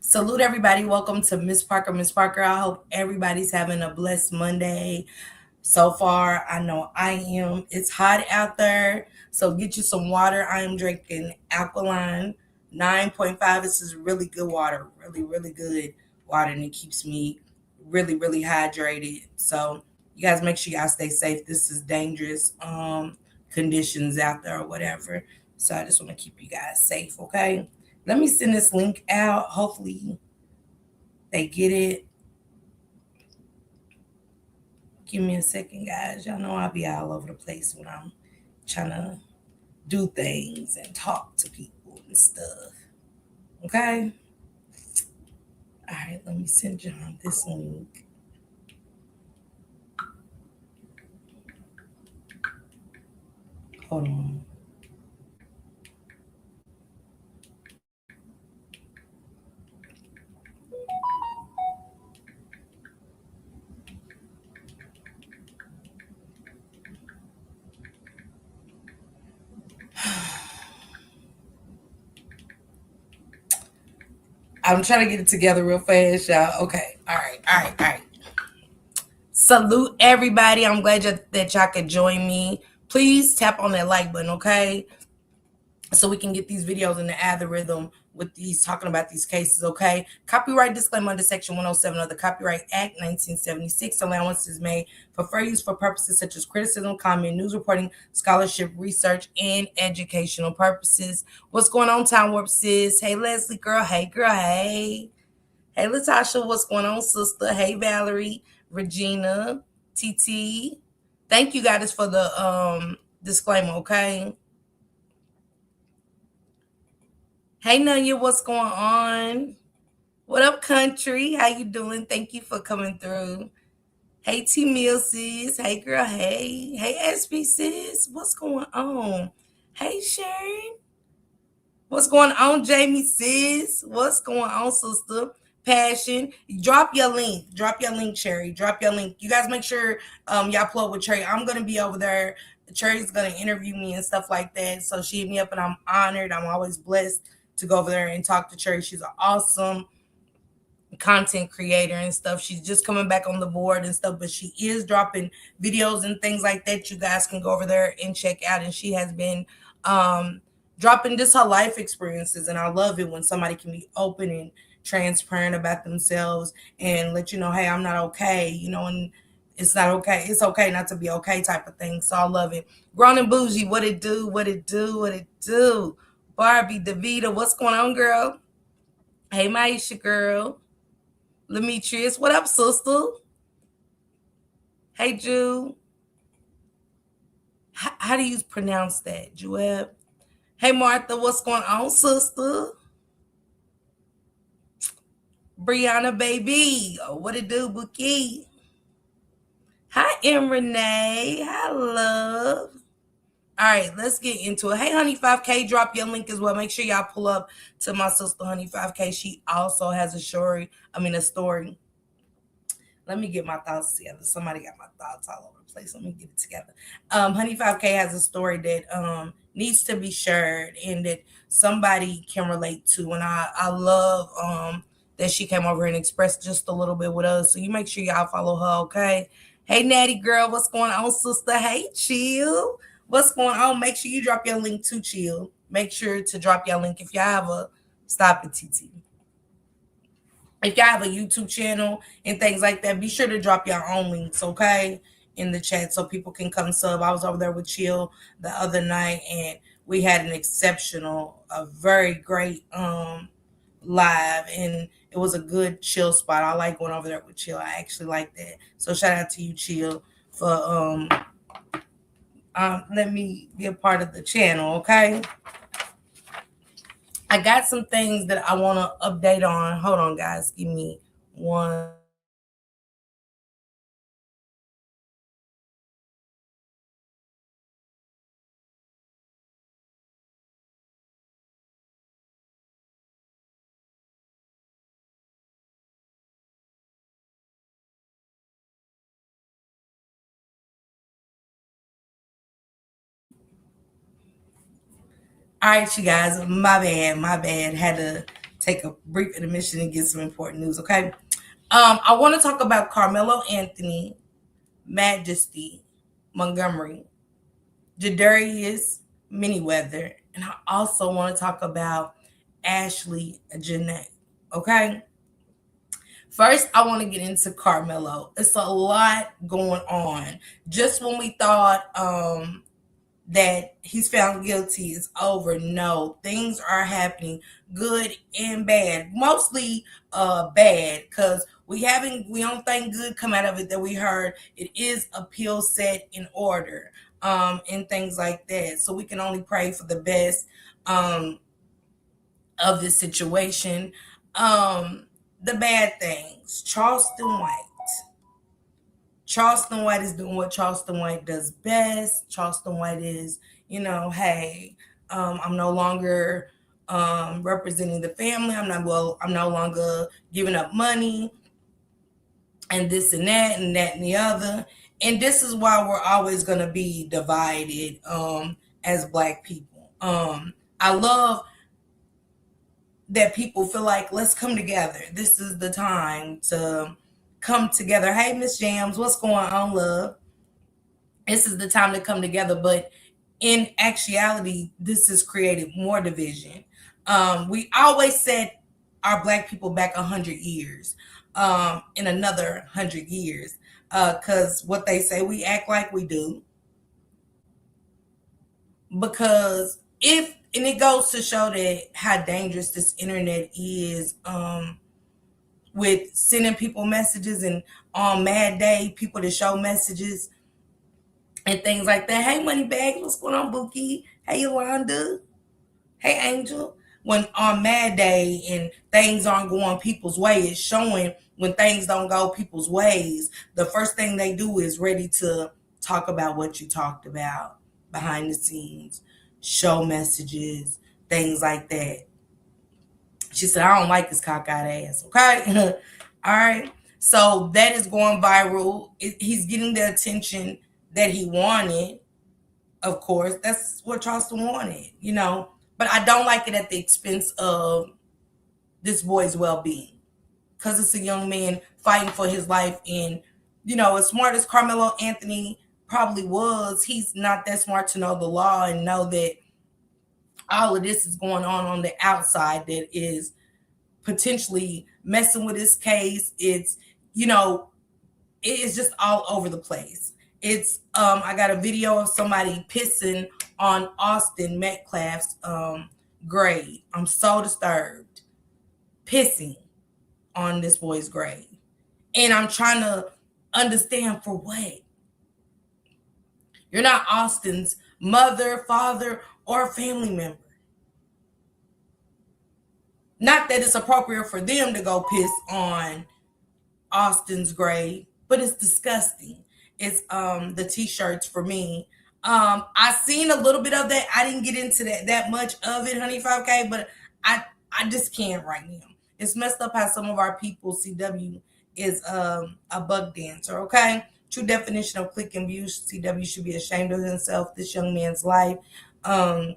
Salute everybody. Welcome to Miss Parker. Miss Parker, I hope everybody's having a blessed Monday. So far, I know I am. It's hot out there, so get you some water. I am drinking alkaline 9.5. This is really good water, really, really good water, and it keeps me really, really hydrated. So you guys make sure y'all stay safe. This is dangerous conditions out there or whatever. So I just want to keep you guys safe, okay? Let me send this link out. Hopefully they get it. Give me a second, guys. Y'all know I'll be all over the place when I'm trying to do things and talk to people and stuff. Okay? All right, let me send y'all this link. Hold on. I'm trying to get it together real fast, y'all. Okay. All right. All right. All right. Salute everybody. I'm glad that y'all could join me. Please tap on that like button, okay? So we can get these videos in the algorithm with these talking about these cases, okay? Copyright disclaimer under Section 107 of the Copyright Act 1976. Allowance is made for fair use for purposes such as criticism, comment, news reporting, scholarship, research, and educational purposes. What's going on, Time Warp sis? Hey, Leslie, girl. Hey, girl. Hey. Hey, Latasha. What's going on, sister? Hey, Valerie, Regina, TT. Thank you guys for the disclaimer, okay? Hey Nanya, what's going on? What up, country? How you doing? Thank you for coming through. Hey T Mill sis. Hey girl. Hey. Hey SB sis. What's going on? Hey Sharon. What's going on, Jamie sis? What's going on, sister? Passion. Drop your link. Drop your link, Cherry. Drop your link. You guys make sure y'all pull up with Cherry. I'm gonna be over there. Cherry's gonna interview me and stuff like that. So she hit me up and I'm honored. I'm always blessed to go over there and talk to Cherry. She's an awesome content creator and stuff. She's just coming back on the board and stuff, but she is dropping videos and things like that. You guys can go over there and check out. And she has been dropping just her life experiences. And I love it when somebody can be open and transparent about themselves and let you know, hey, I'm not okay, and it's not okay. It's okay not to be okay type of thing. So I love it. Grown and bougie, what it do, what it do, what it do. Barbie, Davita, what's going on, girl? Hey, Maisha, girl. Demetrius, what up, sister? Hey, Jew. How do you pronounce that, Jeweb? Hey, Martha, what's going on, sister? Brianna, baby. Oh, what it do, Bookie? Hi, M. Renee. Hi, love. All right, let's get into it. Hey, Honey 5K, drop your link as well. Make sure y'all pull up to my sister, Honey 5K. She also has a story. Let me get my thoughts together. Somebody got my thoughts all over the place. Let me get it together. Honey 5K has a story that needs to be shared and that somebody can relate to. And I love that she came over and expressed just a little bit with us. So you make sure y'all follow her, okay? Hey, Natty girl, what's going on, sister? Hey, Chill. What's going on? Make sure you drop your link to Chill. Make sure to drop your link if y'all have a stop at TT. If y'all have a YouTube channel and things like that, be sure to drop your own links, okay, in the chat so people can come sub. I was over there with Chill the other night and we had an exceptional, a very great live, and it was a good chill spot. I like going over there with Chill. I actually like that. So shout out to you, Chill, for let me be a part of the channel, okay? I got some things that I want to update on. Hold on, guys. Give me one. All right, you guys. My bad. Had to take a brief intermission and get some important news, okay? I want to talk about Karmelo Anthony, Majesty, Montgomery, RYDERZ, Manyweather, and I also want to talk about AshleeJenae, okay? First, I want to get into Karmelo. It's a lot going on. Just when we thought that he's found guilty is over, no, things are happening, good and bad. Mostly bad, because we don't think good come out of it that we heard. It is appeal set in order, and things like that. So we can only pray for the best of this situation. The bad things. Charleston White is doing what Charleston White does best. Charleston White is, hey, I'm no longer representing the family. I'm no longer giving up money and this and that and that and the other. And this is why we're always going to be divided as Black people. I love that people feel like, let's come together. This is the time to come together. Hey, Miss Jams, what's going on, love? This is the time to come together. But in actuality, this has created more division. We always set our Black people back 100 years, in another 100 years, because what they say, we act like we do. Because and it goes to show that how dangerous this internet is, with sending people messages, and on Mad Day, people to show messages and things like that. Hey, Moneybag, what's going on, Bookie? Hey, Yolanda. Hey, Angel. When on Mad Day and things aren't going people's way, it's showing when things don't go people's ways. The first thing they do is ready to talk about what you talked about behind the scenes, show messages, things like that. She said, I don't like this cockeyed ass, okay? All right. So that is going viral. He's getting the attention that he wanted, of course. That's what Charleston wanted, But I don't like it at the expense of this boy's well-being, because it's a young man fighting for his life. And, as smart as Karmelo Anthony probably was, he's not that smart to know the law and know that all of this is going on the outside that is potentially messing with his case. It's, it's just all over the place. It's, I got a video of somebody pissing on Austin Metcalf's grave. I'm so disturbed. Pissing on this boy's grave. And I'm trying to understand for what. You're not Austin's mother, father, or family member. Not that it's appropriate for them to go piss on Austin's grave, but it's disgusting. It's the t-shirts for me. I seen a little bit of that. I didn't get into that much of it, honey 5K, but I just can't right now. It's messed up how some of our people, CW is a bug dancer, okay? True definition of click and view. CW should be ashamed of himself, this young man's life. Yeah,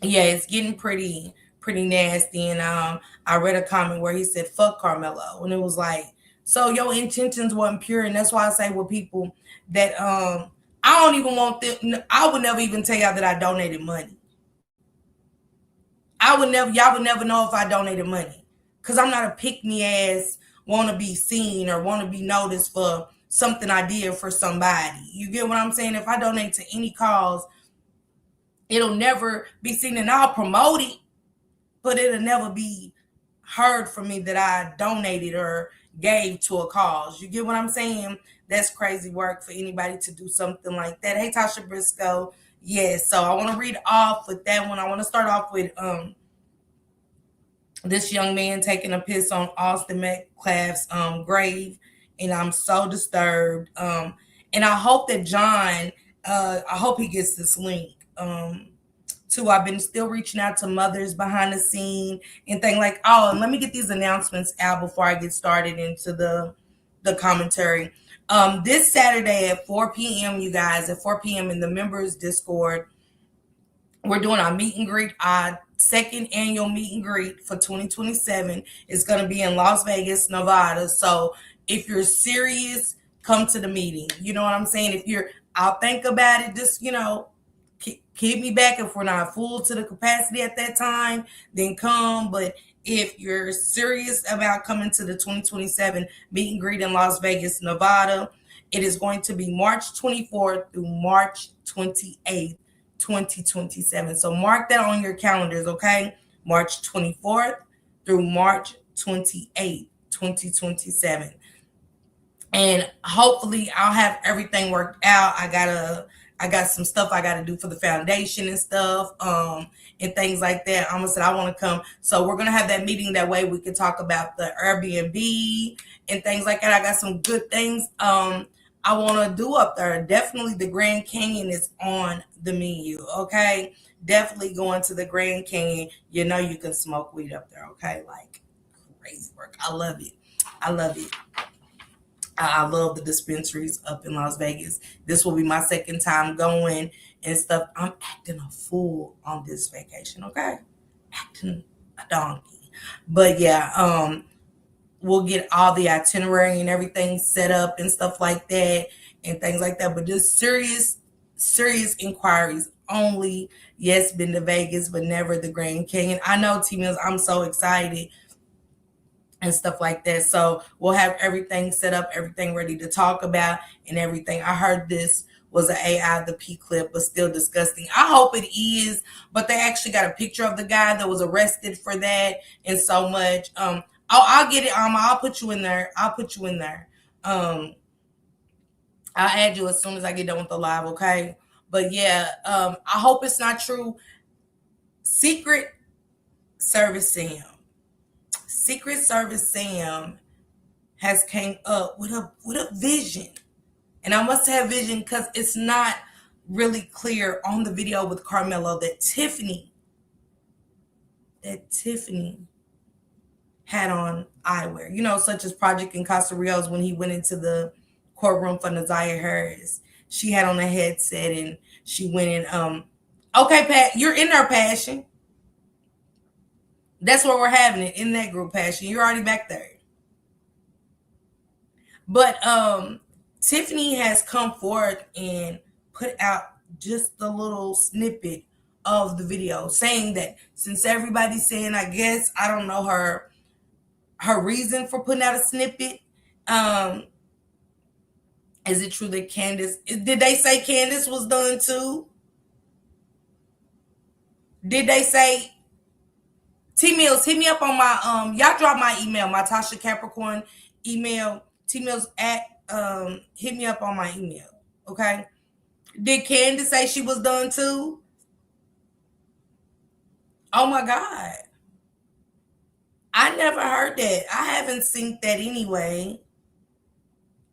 it's getting pretty nasty. And I read a comment where he said, fuck Karmelo. And it was like, so your intentions weren't pure. And that's why I say with people that I don't even want them, I would never even tell y'all that I donated money. Y'all would never know if I donated money. Because I'm not a pick-me ass, want to be seen or want to be noticed for something I did for somebody. You get what I'm saying? If I donate to any cause, it'll never be seen, and I'll promote it, but it'll never be heard from me that I donated or gave to a cause. You get what I'm saying? That's crazy work for anybody to do something like that. Hey, Tasha Briscoe. Yes, so I want to read off with that one. I want to start off with this young man taking a piss on Austin Metcalf's grave, and I'm so disturbed. And I hope that John, I hope he gets this link. Too, I've been still reaching out to mothers behind the scene and things like, oh, and let me get these announcements out before I get started into the commentary. This Saturday at 4 p.m., you guys, at 4 p.m. in the members Discord, we're doing our meet and greet. I second annual meet and greet for 2027 is going to be in Las Vegas, Nevada. So if you're serious, come to the meeting. You know what I'm saying? If you're, I'll think about it. Just, keep me back if we're not full to the capacity at that time, then come. But if you're serious about coming to the 2027 meet and greet in Las Vegas, Nevada, it is going to be March 24th through March 28th, 2027. So mark that on your calendars, okay? March 24th through March 28th, 2027. And hopefully I'll have everything worked out. I got some stuff I got to do for the foundation and stuff, and things like that. I said I want to come. So we're going to have that meeting. That way we can talk about the Airbnb and things like that. I got some good things I want to do up there. Definitely the Grand Canyon is on the menu, okay? Definitely going to the Grand Canyon. You know you can smoke weed up there, okay? Like crazy work. I love it. I love it. I love the dispensaries up in Las Vegas. This will be my second time going and stuff. I'm acting a fool on this vacation, okay? Acting a donkey. But yeah, we'll get all the itinerary and everything set up and stuff like that and things like that. But just serious inquiries only. Yes, been to Vegas, but never the Grand Canyon. I know, T-Mills, I'm so excited and stuff like that. So we'll have everything set up, everything ready to talk about and everything. I heard this was an AI, the P clip, but still disgusting. I hope it is, but they actually got a picture of the guy that was arrested for that and so much. I'll get it. I'll put you in there. I'll add you as soon as I get done with the live, okay? But yeah, I hope it's not true. Secret Service Sam has came up with a vision. And I must have vision because it's not really clear on the video with Karmelo that Tiffany had on eyewear, such as Project in Costa Rios when he went into the courtroom for Naziah Harris. She had on a headset and she went in. Okay, Pat, you're in there, Passion. That's where we're having it, in that group, Passion. You're already back there. But Tiffany has come forth and put out just a little snippet of the video saying that since everybody's saying, I guess, I don't know her reason for putting out a snippet. Is it true that Candace, did they say Candace was done too? Did they say, T-Mills, hit me up on my, y'all drop my email, my Tasha Capricorn email, T-Mills hit me up on my email, okay? Did Candace say she was done too? Oh my God. I never heard that. I haven't seen that anyway.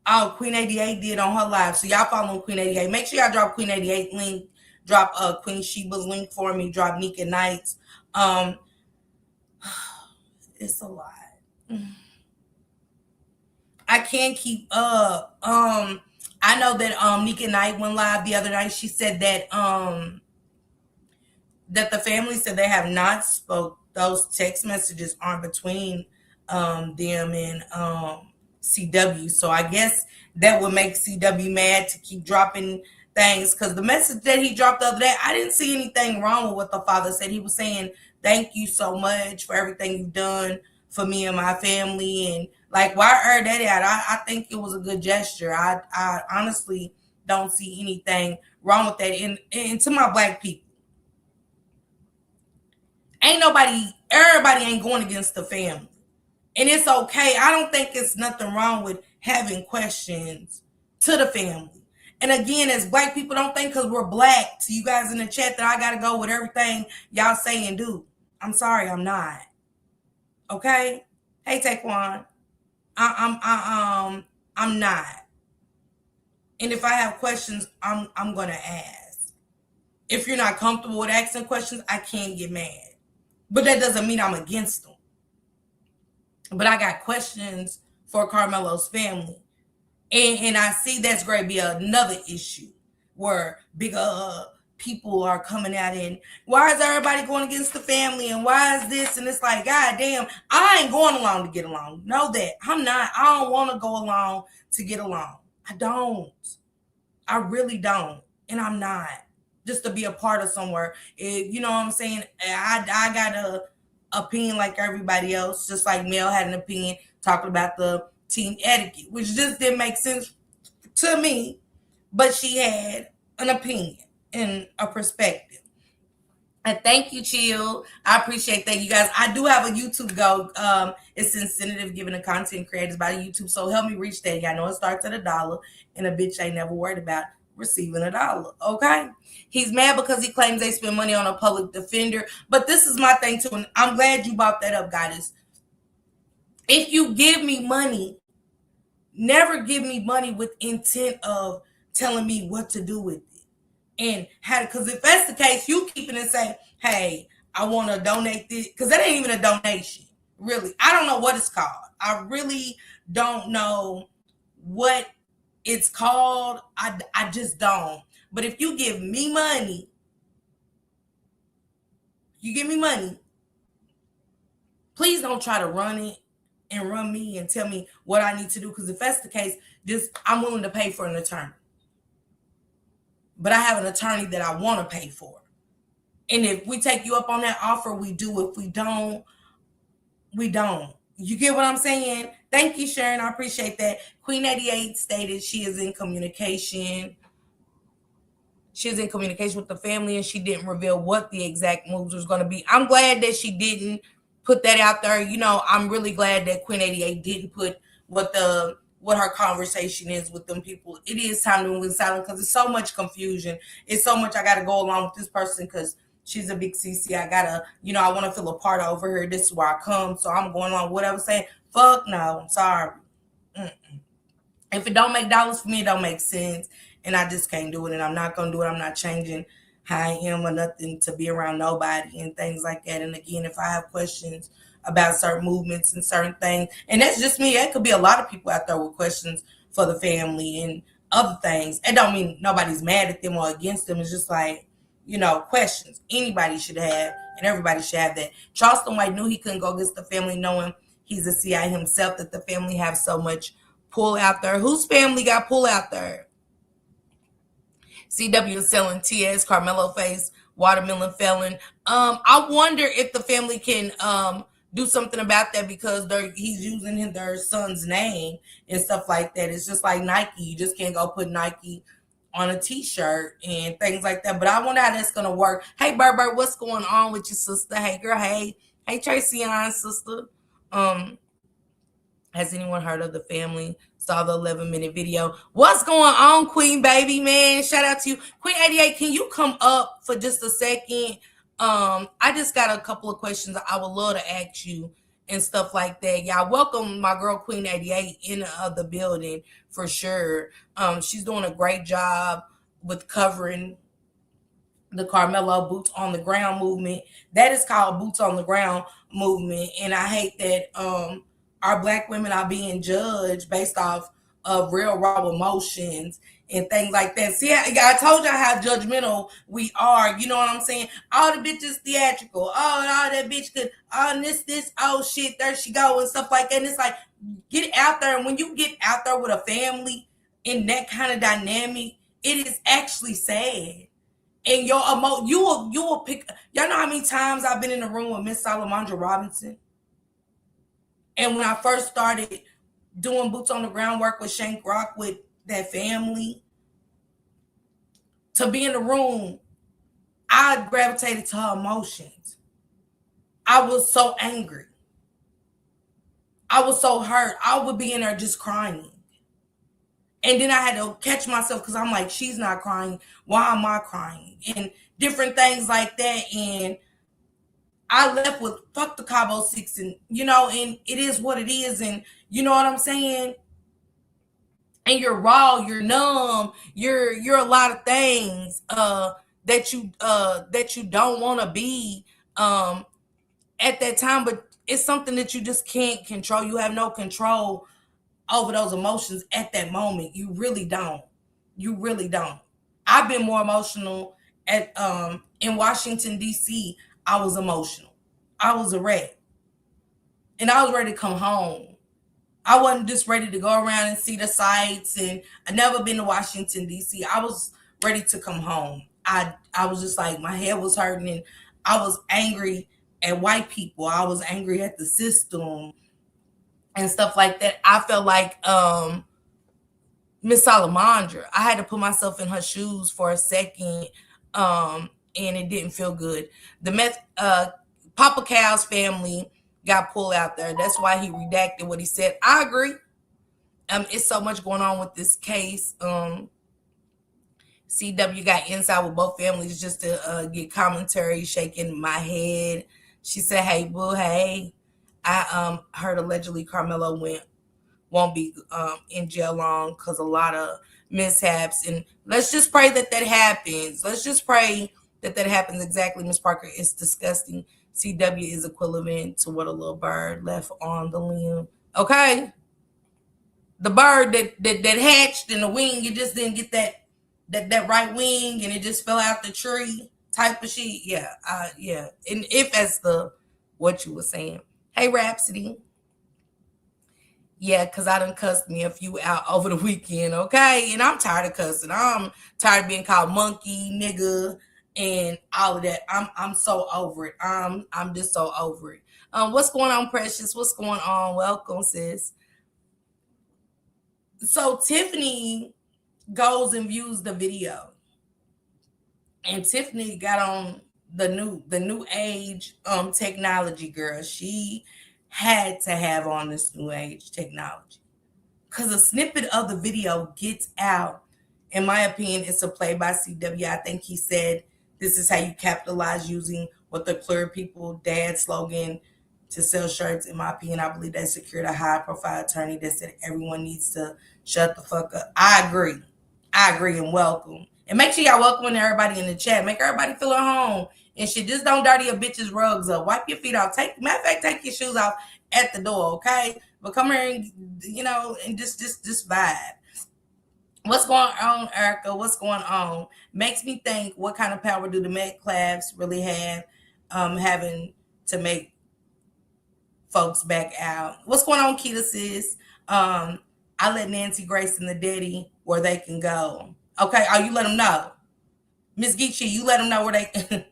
Oh, Queen 88 did on her live. So y'all follow Queen 88. Make sure y'all drop Queen 88 link. Drop Queen Sheba's link for me. Drop Nika Knight's. It's a lot. I can't keep up. I know that Nika Knight went live the other night. She said that that the family said they have not spoke. Those text messages aren't between them and CW. So I guess that would make CW mad to keep dropping things, because the message that he dropped the other day, I didn't see anything wrong with what the father said. He was saying, thank you so much for everything you've done for me and my family. And like, why air that out? I think it was a good gesture. I honestly don't see anything wrong with that. And to my Black people, everybody ain't going against the family. And it's okay. I don't think it's nothing wrong with having questions to the family. And again, as Black people, don't think because we're Black, to you guys in the chat, that I got to go with everything y'all say and do. I'm sorry, I'm not. Okay? Hey, Taekwon. I'm not. And if I have questions, I'm going to ask. If you're not comfortable with asking questions, I can't get mad. But that doesn't mean I'm against them. But I got questions for Karmelo's family. And I see that's going to be another issue where big people are coming out and why is everybody going against the family and why is this, and it's like, god damn, I ain't going along to get along. Know that I don't want to go along to get along. I really don't, and I'm not, just to be a part of somewhere. You know what I'm saying? I got a opinion like everybody else, just like Mel had an opinion talking about the team etiquette, which just didn't make sense to me, but she had an opinion and a perspective. And thank you, Chill. I appreciate that, you guys. I do have a YouTube go. It's incentive given to content creators by YouTube. So help me reach that. Y'all know it starts at $1, and a bitch ain't never worried about receiving $1. Okay. He's mad because he claims they spend money on a public defender. But this is my thing too, and I'm glad you brought that up, guys. If you give me money, never give me money with intent of telling me what to do with it. And how, because if that's the case, you keep it and say, hey, I want to donate this, because that ain't even a donation, really. I don't know what it's called. I really don't know what it's called. I just don't. But if you give me money, please don't try to run it and run me and tell me what I need to do, because if that's the case, just I'm willing to pay for an attorney. But I have an attorney that I want to pay for. And if we take you up on that offer, we do. If we don't, we don't. You get what I'm saying? Thank you, Sharon. I appreciate that. Queen 88 stated she is in communication. She is in communication with the family, and she didn't reveal what the exact moves was going to be. I'm glad that she didn't put that out there. You know, I'm really glad that Queen 88 didn't put what her conversation is with them people. It is time to move in silence because it's so much confusion. It's so much I got to go along with this person because she's a big CC. I got to, I want to feel a part over her. This is where I come. So I'm going along with whatever saying. Fuck no. I'm sorry. If it don't make dollars for me, it don't make sense. And I just can't do it. And I'm not going to do it. I'm not changing how I am or nothing to be around nobody and things like that. And again, if I have questions about certain movements and certain things, and that's just me. It could be a lot of people out there with questions for the family and other things. It don't mean nobody's mad at them or against them. It's just like, questions anybody should have, and everybody should have that. Charleston White knew he couldn't go against the family, knowing he's a CI himself, that the family have so much pull out there. Whose family got pull out there? CW is selling TS, Karmelo face, watermelon felon. I wonder if the family can do something about that, because he's using their son's name and stuff like that. It's just like Nike. You just can't go put Nike on a t-shirt and things like that. But I wonder how that's going to work. Hey, Bert, what's going on with your sister? Hey, girl, hey. Hey, Tracy Ann, sister. Has anyone heard of the family? Saw the 11-minute video. What's going on, Queen Baby, man? Shout out to you. Queen 88, can you come up for just a second? I just got a couple of questions I would love to ask you and stuff like that. Y'all welcome my girl Queen 88 in the building for sure. She's doing a great job with covering the Karmelo Boots on the Ground movement. That is called Boots on the Ground movement. And I hate that our Black women are being judged based off of real raw emotions and things like that. See, I told y'all how judgmental we are. You know what I'm saying? All the bitches theatrical. Oh, all that bitch could, oh shit, there she go and stuff like that. And it's like, get out there. And when you get out there with a family in that kind of dynamic, it is actually sad. And you will pick. Y'all know how many times I've been in the room with Miss Salamandra Robinson? And when I first started doing Boots on the Ground work with Shank Rock with that family, to be in the room, I gravitated to her emotions. I was so angry. I was so hurt. I would be in there just crying. And then I had to catch myself because I'm like, she's not crying. Why am I crying? And different things like that. And I left with fuck the Cabo 6, and and it is what it is, and you know what I'm saying? And you're raw, you're numb, you're a lot of things that you don't want to be at that time, but it's something that you just can't control. You have no control over those emotions at that moment. You really don't. I've been more emotional at in Washington D.C., I was emotional. I was a wreck, and I was ready to come home. I wasn't just ready to go around and see the sights, and I never been to Washington D.C. I was ready to come home. I was just like, my head was hurting, and I was angry at white people. I was angry at the system and stuff like that. I felt like Miss Salamandra. I had to put myself in her shoes for a second, and it didn't feel good. The Papa Cal's family got pulled out there. That's why he redacted what he said. I agree. It's so much going on with this case. CW got inside with both families just to get commentary, shaking my head. She said, "Hey, boo, hey, I heard allegedly Karmelo won't be in jail long because a lot of mishaps, and let's just pray that that happens. Let's just pray that that happens." Exactly, Miss Parker. It's disgusting. CW is equivalent to what a little bird left on the limb. Okay, the bird that hatched in the wing, you just didn't get that right wing, and it just fell out the tree type of shit. Yeah, yeah. And if that's the what you were saying, hey Rhapsody. Yeah, because I done cussed me a few out over the weekend, okay? And I'm tired of cussing. I'm tired of being called monkey, nigga, and all of that. I'm so over it. I'm just so over it. What's going on, Precious? What's going on? Welcome, sis. So Tiffany goes and views the video. And Tiffany got on the new age technology, girl. She had to have on this new age technology, because a snippet of the video gets out. In my opinion, it's a play by CW. I think he said this is how you capitalize using what the Clear People Dad slogan to sell shirts. In my opinion, I believe they secured a high profile attorney that said everyone needs to shut the fuck up. I agree. I agree, and welcome. And make sure y'all welcoming everybody in the chat. Make everybody feel at home and shit. Just don't dirty your bitches' rugs up. Wipe your feet off. Matter of fact, take your shoes off at the door, okay? But come here and and just vibe. What's going on, Erica? What's going on? Makes me think, what kind of power do the Met Clavs really have, having to make folks back out? What's going on, Keita sis? I let Nancy Grace and the Daddy where they can go. Okay, you let them know. Miss Geechee, you let them know where they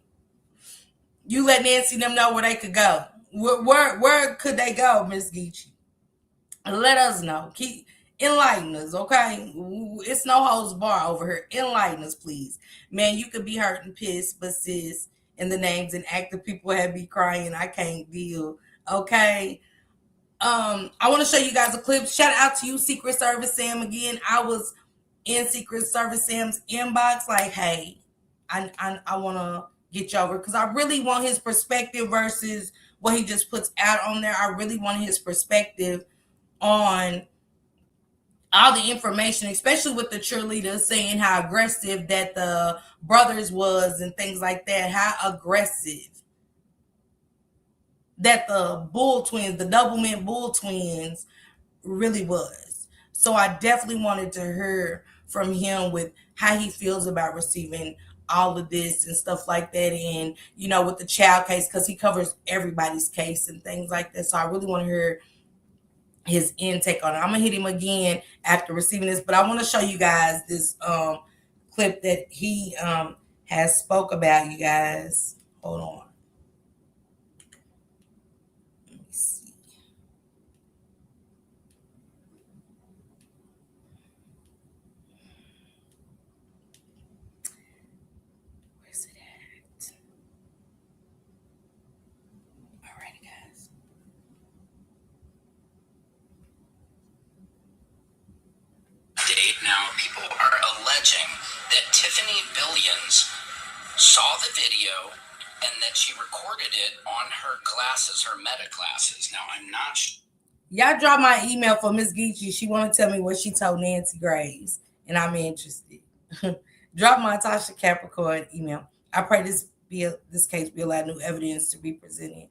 you let Nancy them know where they could go. Where could they go, Miss Geechee? Let us know. Keep enlighten us, okay? It's no holds bar over here. Enlighten us, please. Man, you could be hurt and pissed, but sis, in the names and active people have me crying. I can't deal. Okay. I want to show you guys a clip. Shout out to you, Secret Service Sam. Again, I was in Secret Service Sam's inbox, like, hey, I want to get you over, because I really want his perspective versus what he just puts out on there. I really want his perspective on all the information, especially with the cheerleaders saying how aggressive that the brothers was and things like that, how aggressive that the Bull twins, the Doublemint Bull twins really was. So I definitely wanted to hear from him with how he feels about receiving all of this and stuff like that. And, with the child case, because he covers everybody's case and things like that. So I really want to hear his intake on it. I'm going to hit him again after receiving this, but I want to show you guys this clip that he has spoke about, you guys. Hold on. Now, people are alleging that Tiffany Billions saw the video and that she recorded it on her classes, her meta classes. Now, I'm not sure. Y'all drop my email for Miss Geechee. She want to tell me what she told Nancy Graves, and I'm interested. Drop my Tasha Capricorn email. I pray this case be allowed new evidence to be presented.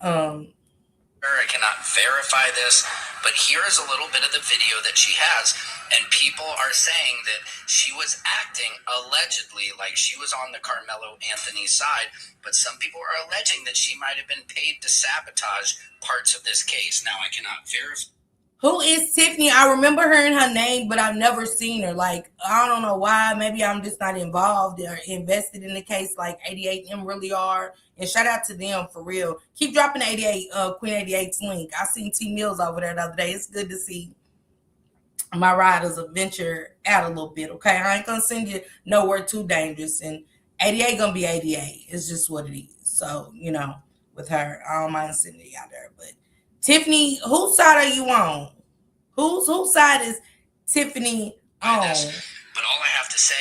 I cannot verify this, But here is a little bit of the video that she has, and people are saying that she was acting allegedly like she was on the Karmelo Anthony side, but some people are alleging that she might have been paid to sabotage parts of this case. Now, I cannot verify. Who is Tiffany? I remember hearing her name, but I've never seen her. Like, I don't know why. Maybe I'm just not involved or invested in the case like 88 them really are. And shout out to them for real. Keep dropping 88, Queen 88's link. I seen T Mills over there the other day. It's good to see my riders venture out a little bit. Okay, I ain't gonna send you nowhere too dangerous. And 88 gonna be 88. It's just what it is. So with her, I don't mind sending you out there, but. Tiffany, whose side are you on? Whose side is Tiffany on? But all I have to say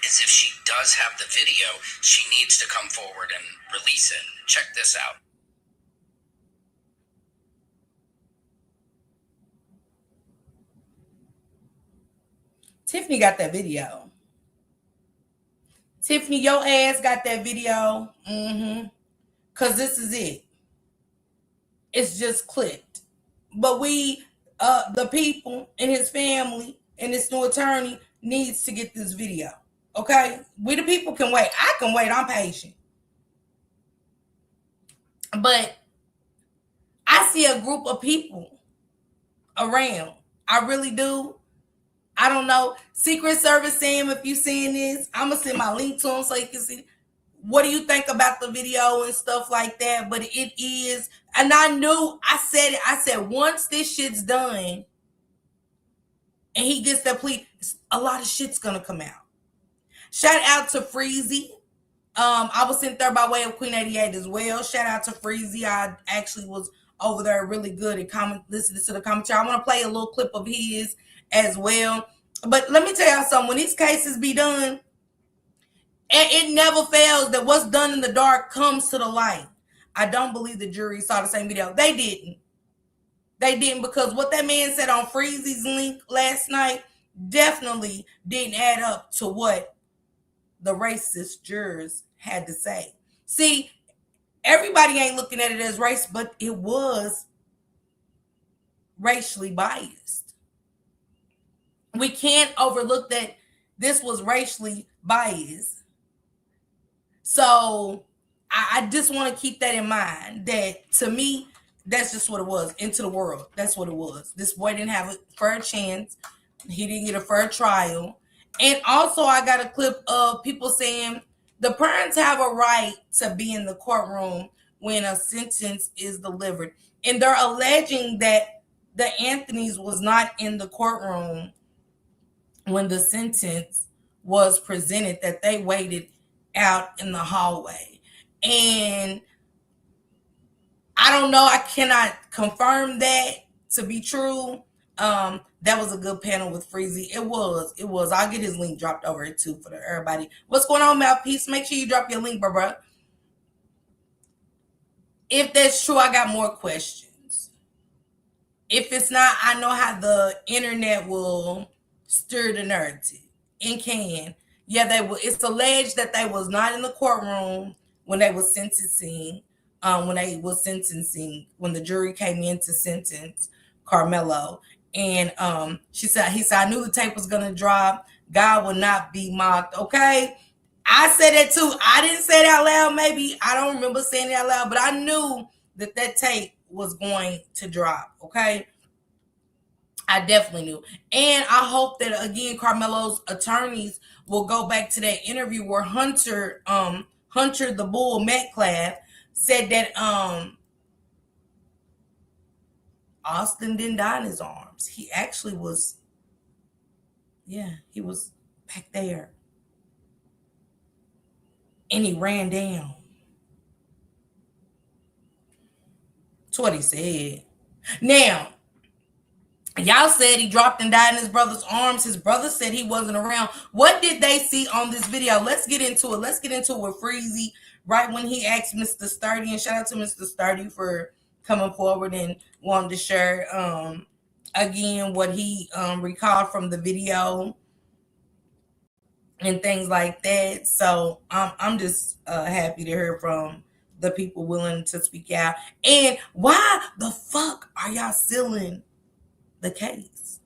is if she does have the video, she needs to come forward and release it. Check this out. Tiffany got that video. Tiffany, your ass got that video. Because this is it. It's just clipped. But we, the people and his family and this new attorney needs to get this video. Okay? We the people can wait. I can wait. I'm patient. But I see a group of people around. I really do. I don't know. Secret Service Sam, if you seeing this, I'm going to send my link to him so you can see. What do you think about the video and stuff like that? But it is, and I knew, I said, once this shit's done and he gets that plea, a lot of shit's gonna come out. Shout out to Freezy. I was sent there by way of Queen 88 as well. Shout out to Freezy. I actually was over there really good at listening to the commentary. I want to play a little clip of his as well. But let me tell y'all something. When these cases be done, and it never fails that what's done in the dark comes to the light. I don't believe the jury saw the same video. They didn't. They didn't, because what that man said on Freezy's link last night definitely didn't add up to what the racist jurors had to say. See, everybody ain't looking at it as race, but it was racially biased. We can't overlook that this was racially biased. So I just want to keep that in mind, that to me, that's just what it was. Into the world. That's what it was. This boy didn't have a fair chance. He didn't get a fair trial. And also I got a clip of people saying the parents have a right to be in the courtroom when a sentence is delivered. And they're alleging that the Anthonys was not in the courtroom when the sentence was presented, that they waited out in the hallway. And I don't know, I cannot confirm that to be true. That was a good panel with Freezy. It was. I'll get his link dropped over it too for everybody. What's going on, Mouthpiece? Make sure you drop your link, bro. If that's true, I got more questions. If it's not, I know how the internet will stir the narrative. And can. Yeah, they will. It's alleged that they was not in the courtroom when they was sentencing. When the jury came in to sentence Karmelo. And he said, I knew the tape was gonna drop. God will not be mocked. Okay. I said that too. I didn't say it out loud, maybe. I don't remember saying it out loud, but I knew that tape was going to drop. Okay. I definitely knew. And I hope that, again, Karmelo's attorneys will go back to that interview where Hunter the Bull Metcalf said that Austin didn't die in his arms. He actually was, he was back there. And he ran down. That's what he said. Now, y'all said he dropped and died in his brother's arms. His brother said he wasn't around. What did they see on this video? Let's get into it. Let's get into it with Freezy right when he asked Mr. Sturdy. And shout out to Mr. Sturdy for coming forward and wanting to share, again, what he recalled from the video and things like that. So I'm just happy to hear from the people willing to speak out. And why the fuck are y'all sealing the case?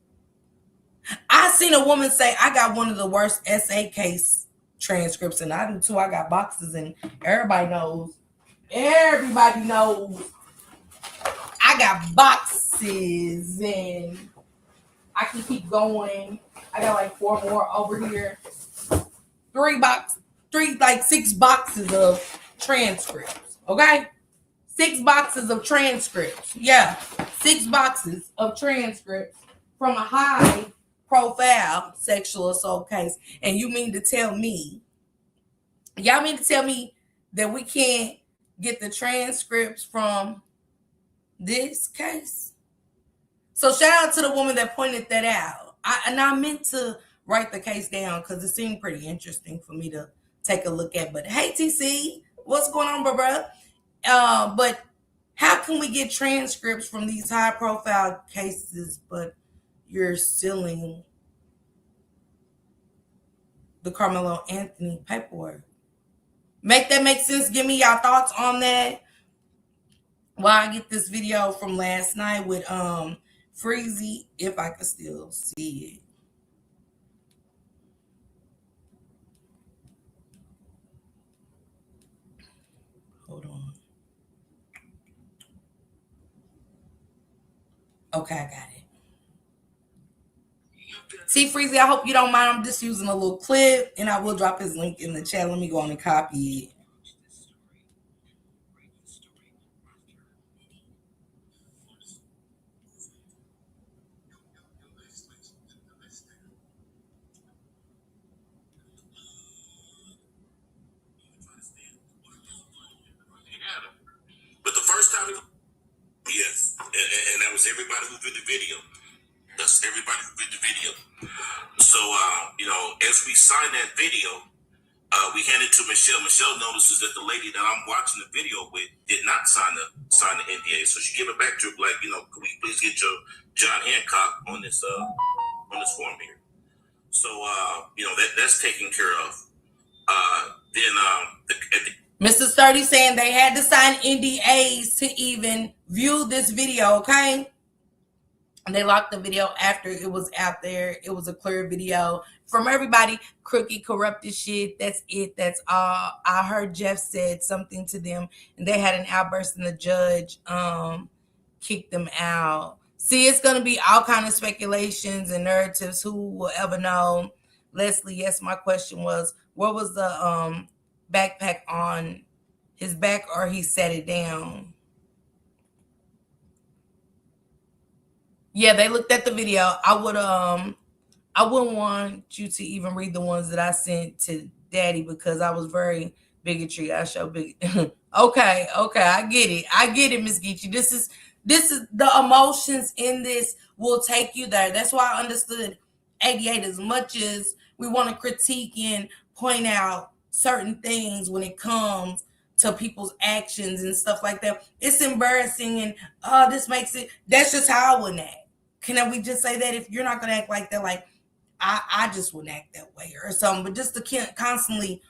I seen a woman say, I got one of the worst SA case transcripts, and I do too. I got boxes, and everybody knows. Everybody knows. I got boxes, and I can keep going. I got like 4 more over here. 6 boxes of transcripts. Okay? 6 boxes of transcripts. Yeah. 6 boxes of transcripts from a high profile sexual assault case. And you mean to tell me, y'all mean to tell me that we can't get the transcripts from this case? So shout out to the woman that pointed that out. I meant to write the case down because it seemed pretty interesting for me to take a look at. But hey, TC, what's going on, bro? But how can we get transcripts from these high-profile cases, but you're sealing the Karmelo Anthony paperwork? Make that make sense? Give me y'all thoughts on that. While I get this video from last night with Freezy, if I can still see it. Hold on. Okay, I got it. See, Freezy, I hope you don't mind. I'm just using a little clip, and I will drop his link in the chat. Let me go on and copy it. But the first time, yes, and that was everybody who viewed the video. That's everybody who viewed the video. So, as we signed that video, we handed it to Michelle. Michelle notices that the lady that I'm watching the video with did not sign the NDA. So she gave it back to her, like, can we please get your John Hancock on this form here? So, that's taken care of. Mr. Sturdy saying they had to sign NDAs to even view this video, okay? And they locked the video after it was out there. It was a clear video from everybody. Crooked, corrupted shit. That's it. That's all. I heard Jeff said something to them, and they had an outburst, and the judge kicked them out. See, it's going to be all kind of speculations and narratives. Who will ever know? Leslie, yes, my question was, what was the backpack on his back, or he set it down? Yeah, they looked at the video. I wouldn't want you to even read the ones that I sent to Daddy because I was very bigotry. I show big. Okay, I get it, Miss Geechee. This is the emotions in this will take you there. That's why I understood 88 as much as we want to critique and point out certain things when it comes to people's actions and stuff like that. It's embarrassing and this makes it. That's just how I wouldn't act. Can we just say that? If you're not gonna act like that, like I just wouldn't act that way or something. But just to constantly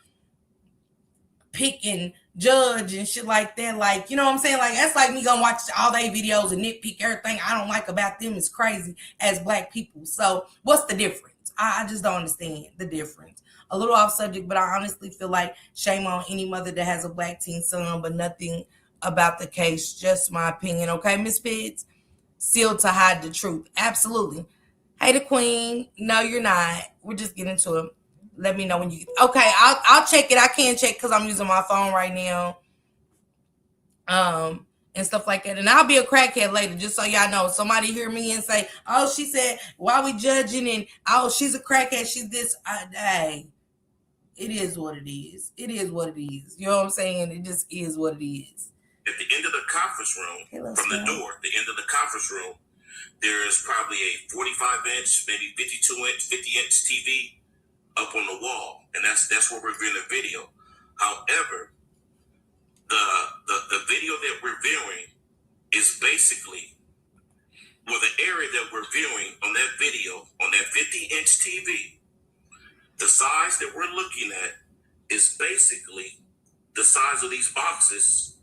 pick and judge and shit like that, like, you know what I'm saying? Like, that's like me gonna watch all their videos and nitpick everything I don't like about them is crazy as Black people. So what's the difference? I just don't understand the difference. A little off subject, but I honestly feel like shame on any mother that has a Black teen son, but nothing about the case. Just my opinion, okay, Miss Pitts? Sealed to hide the truth. Absolutely. Hey, the queen. No, you're not. We're just getting to it. Let me know when you. Okay, I'll check it. I can't check because I'm using my phone right now. And stuff like that. And I'll be a crackhead later, just so y'all know. Somebody hear me and say, "Oh, she said, why we judging?" And oh, she's a crackhead. She's this. Hey, it is what it is. It is what it is. You know what I'm saying? It just is what it is. At the end of the conference room, from the door, the end of the conference room, there is probably a 45-inch, maybe 52-inch, 50-inch TV up on the wall, and that's where we're viewing the video. However, the video that we're viewing is basically, well, the area that we're viewing on that video, on that 50-inch TV, the size that we're looking at is basically the size of these boxes,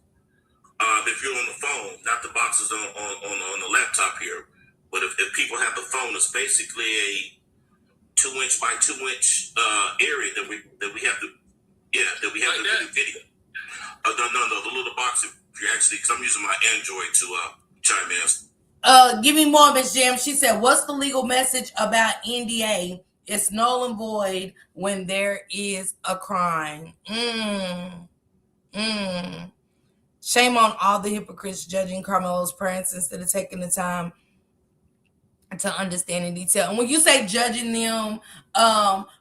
if you're on the phone, not the boxes on the laptop here, but if people have the phone, it's basically a 2-inch by 2-inch area that we have to do video. No, the little box. If you actually, because I'm using my Android to chime in. Give me more, Miss Jam. She said, "What's the legal message about NDA? It's null and void when there is a crime." Shame on all the hypocrites judging Karmelo's parents instead of taking the time to understand in detail. And when you say judging them,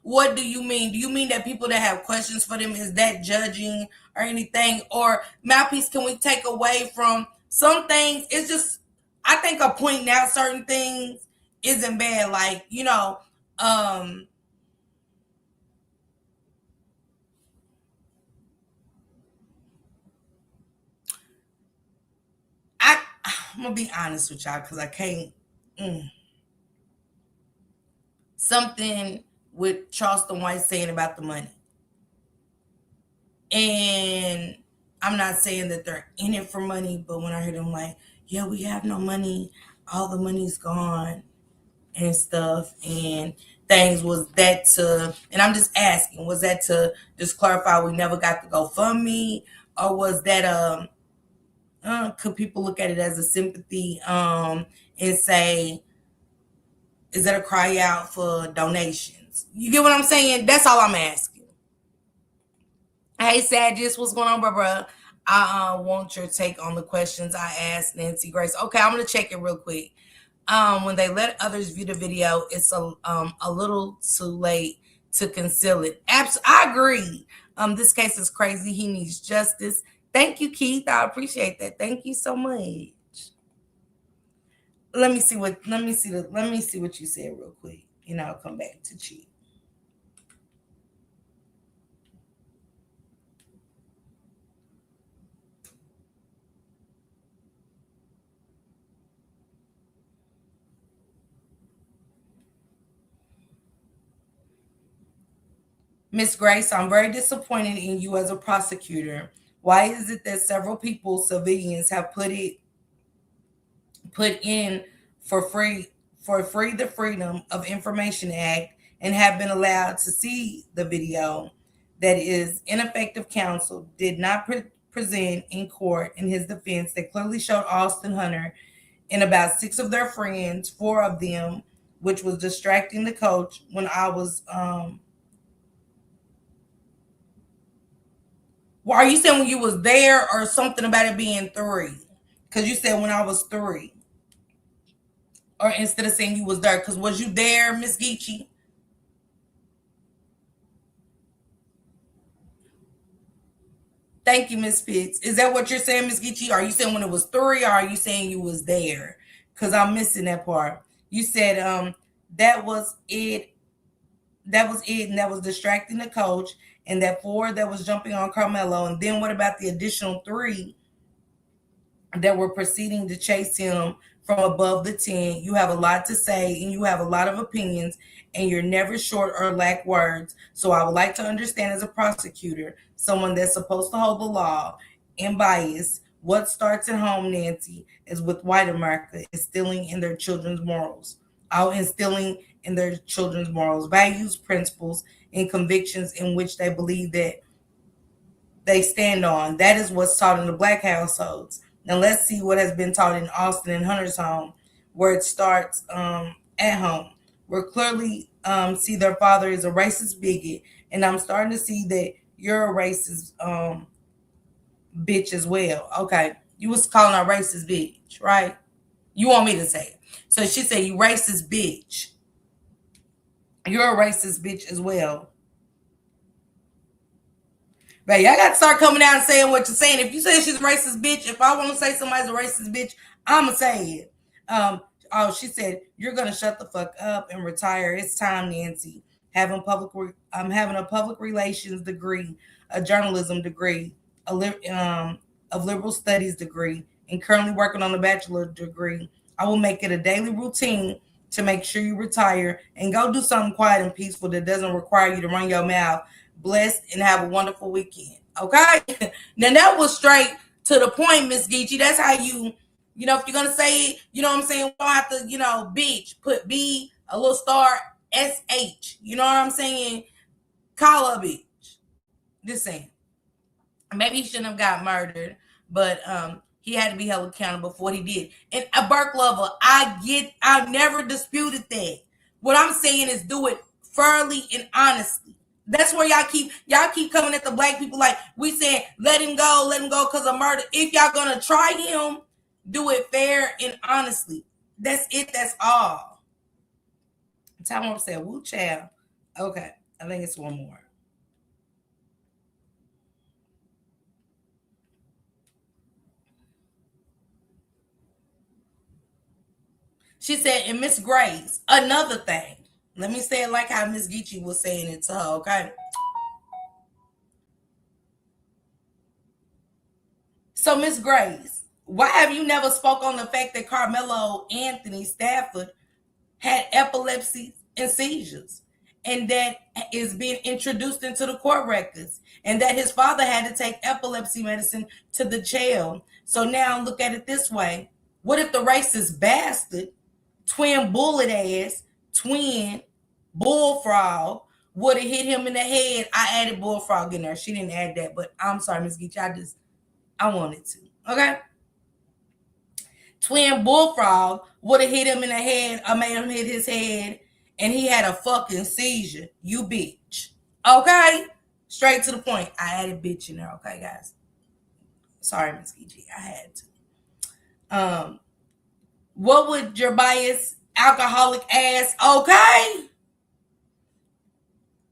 what do you mean? Do you mean that people that have questions for them, is that judging or anything? Or, Mouthpiece, can we take away from some things? It's just, I think pointing out certain things isn't bad. Like, I'm gonna be honest with y'all because I can't. Something with Charleston White saying about the money. And I'm not saying that they're in it for money, but when I hear them like, yeah, we have no money, all the money's gone and stuff, and things, was that to, and I'm just asking, was that to just clarify we never got the GoFundMe, or was that could people look at it as a sympathy and say, is that a cry out for donations? You get what I'm saying? That's all I'm asking. Hey, Sadgis, what's going on, bro? I want your take on the questions I asked Nancy Grace. Okay, I'm going to check it real quick. When they let others view the video, it's a little too late to conceal it. I agree. This case is crazy. He needs justice. Thank you, Keith. I appreciate that. Thank you so much. Let me see what you said real quick, and I'll come back to cheat. Miss Grace, I'm very disappointed in you as a prosecutor. Why is it that several people, civilians, have put in for free the Freedom of Information Act and have been allowed to see the video that is ineffective counsel did not present in court in his defense that clearly showed Austin Hunter and about 6 of their friends, 4 of them, which was distracting the coach when I was well, are you saying when you was there, or something about it being 3? Because you said when I was 3. Or instead of saying you was there, because was you there, Miss Geechee? Thank you, Miss Pitts. Is that what you're saying, Miss Geechee? Are you saying when it was 3, or are you saying you was there? Because I'm missing that part. You said that was it. That was it, and that was distracting the coach, and that 4 that was jumping on Karmelo. And then what about the additional 3 that were proceeding to chase him from above the tent? You have a lot to say, and you have a lot of opinions, and you're never short or lack words. So I would like to understand, as a prosecutor, someone that's supposed to hold the law and bias, what starts at home, Nancy, is with white America instilling in their children's morals. Instilling in their children's morals, values, principles, and convictions in which they believe that they stand on. That is what's taught in the Black households. Now let's see what has been taught in Austin and Hunter's home, where it starts at home. We're clearly see their father is a racist bigot, and I'm starting to see that you're a racist bitch as well. Okay, you was calling her racist bitch, right? You want me to say it? So she said, you racist bitch. You're a racist bitch as well. But y'all got to start coming out and saying what you're saying. If you say she's a racist bitch, if I want to say somebody's a racist bitch, I'm going to say it. She said, you're going to shut the fuck up and retire. It's time, Nancy. Having a public relations degree, a journalism degree, of liberal studies degree, and currently working on a bachelor degree. I will make it a daily routine to make sure you retire and go do something quiet and peaceful that doesn't require you to run your mouth. Blessed and have a wonderful weekend. Okay? Now that was straight to the point, Miss Geechee. That's how you know, if you're gonna say it, you know what I'm saying? We don't have to, you know, bitch, put B, a little star, SH. You know what I'm saying? Call her a bitch. Just saying. Maybe he shouldn't have got murdered, but he had to be held accountable for what he did. And a Burke lover, I never disputed that. What I'm saying is do it fairly and honestly. That's where y'all keep coming at the black people like we said, let him go because of murder. If y'all gonna try him, do it fair and honestly. That's it. That's all. Time said, "Woo, child." Okay, I think it's one more. She said, and Miss Grace, another thing. Let me say it like how Miss Geechee was saying it to her, okay? So, Miss Grace, why have you never spoke on the fact that Karmelo Anthony Stafford had epilepsy and seizures, and that is being introduced into the court records, and that his father had to take epilepsy medicine to the jail? So now look at it this way. What if the racist bastard, twin bullet ass, twin bullfrog would have hit him in the head? I added bullfrog in there. She didn't add that, but I'm sorry, Miss Geechee. I wanted to. Okay? Twin bullfrog would have hit him in the head or made him hit his head, and he had a fucking seizure. You bitch. Okay? Straight to the point. I added bitch in there. Okay, guys? Sorry, Miss Geechee. I had to. What would your biased alcoholic ass? Okay?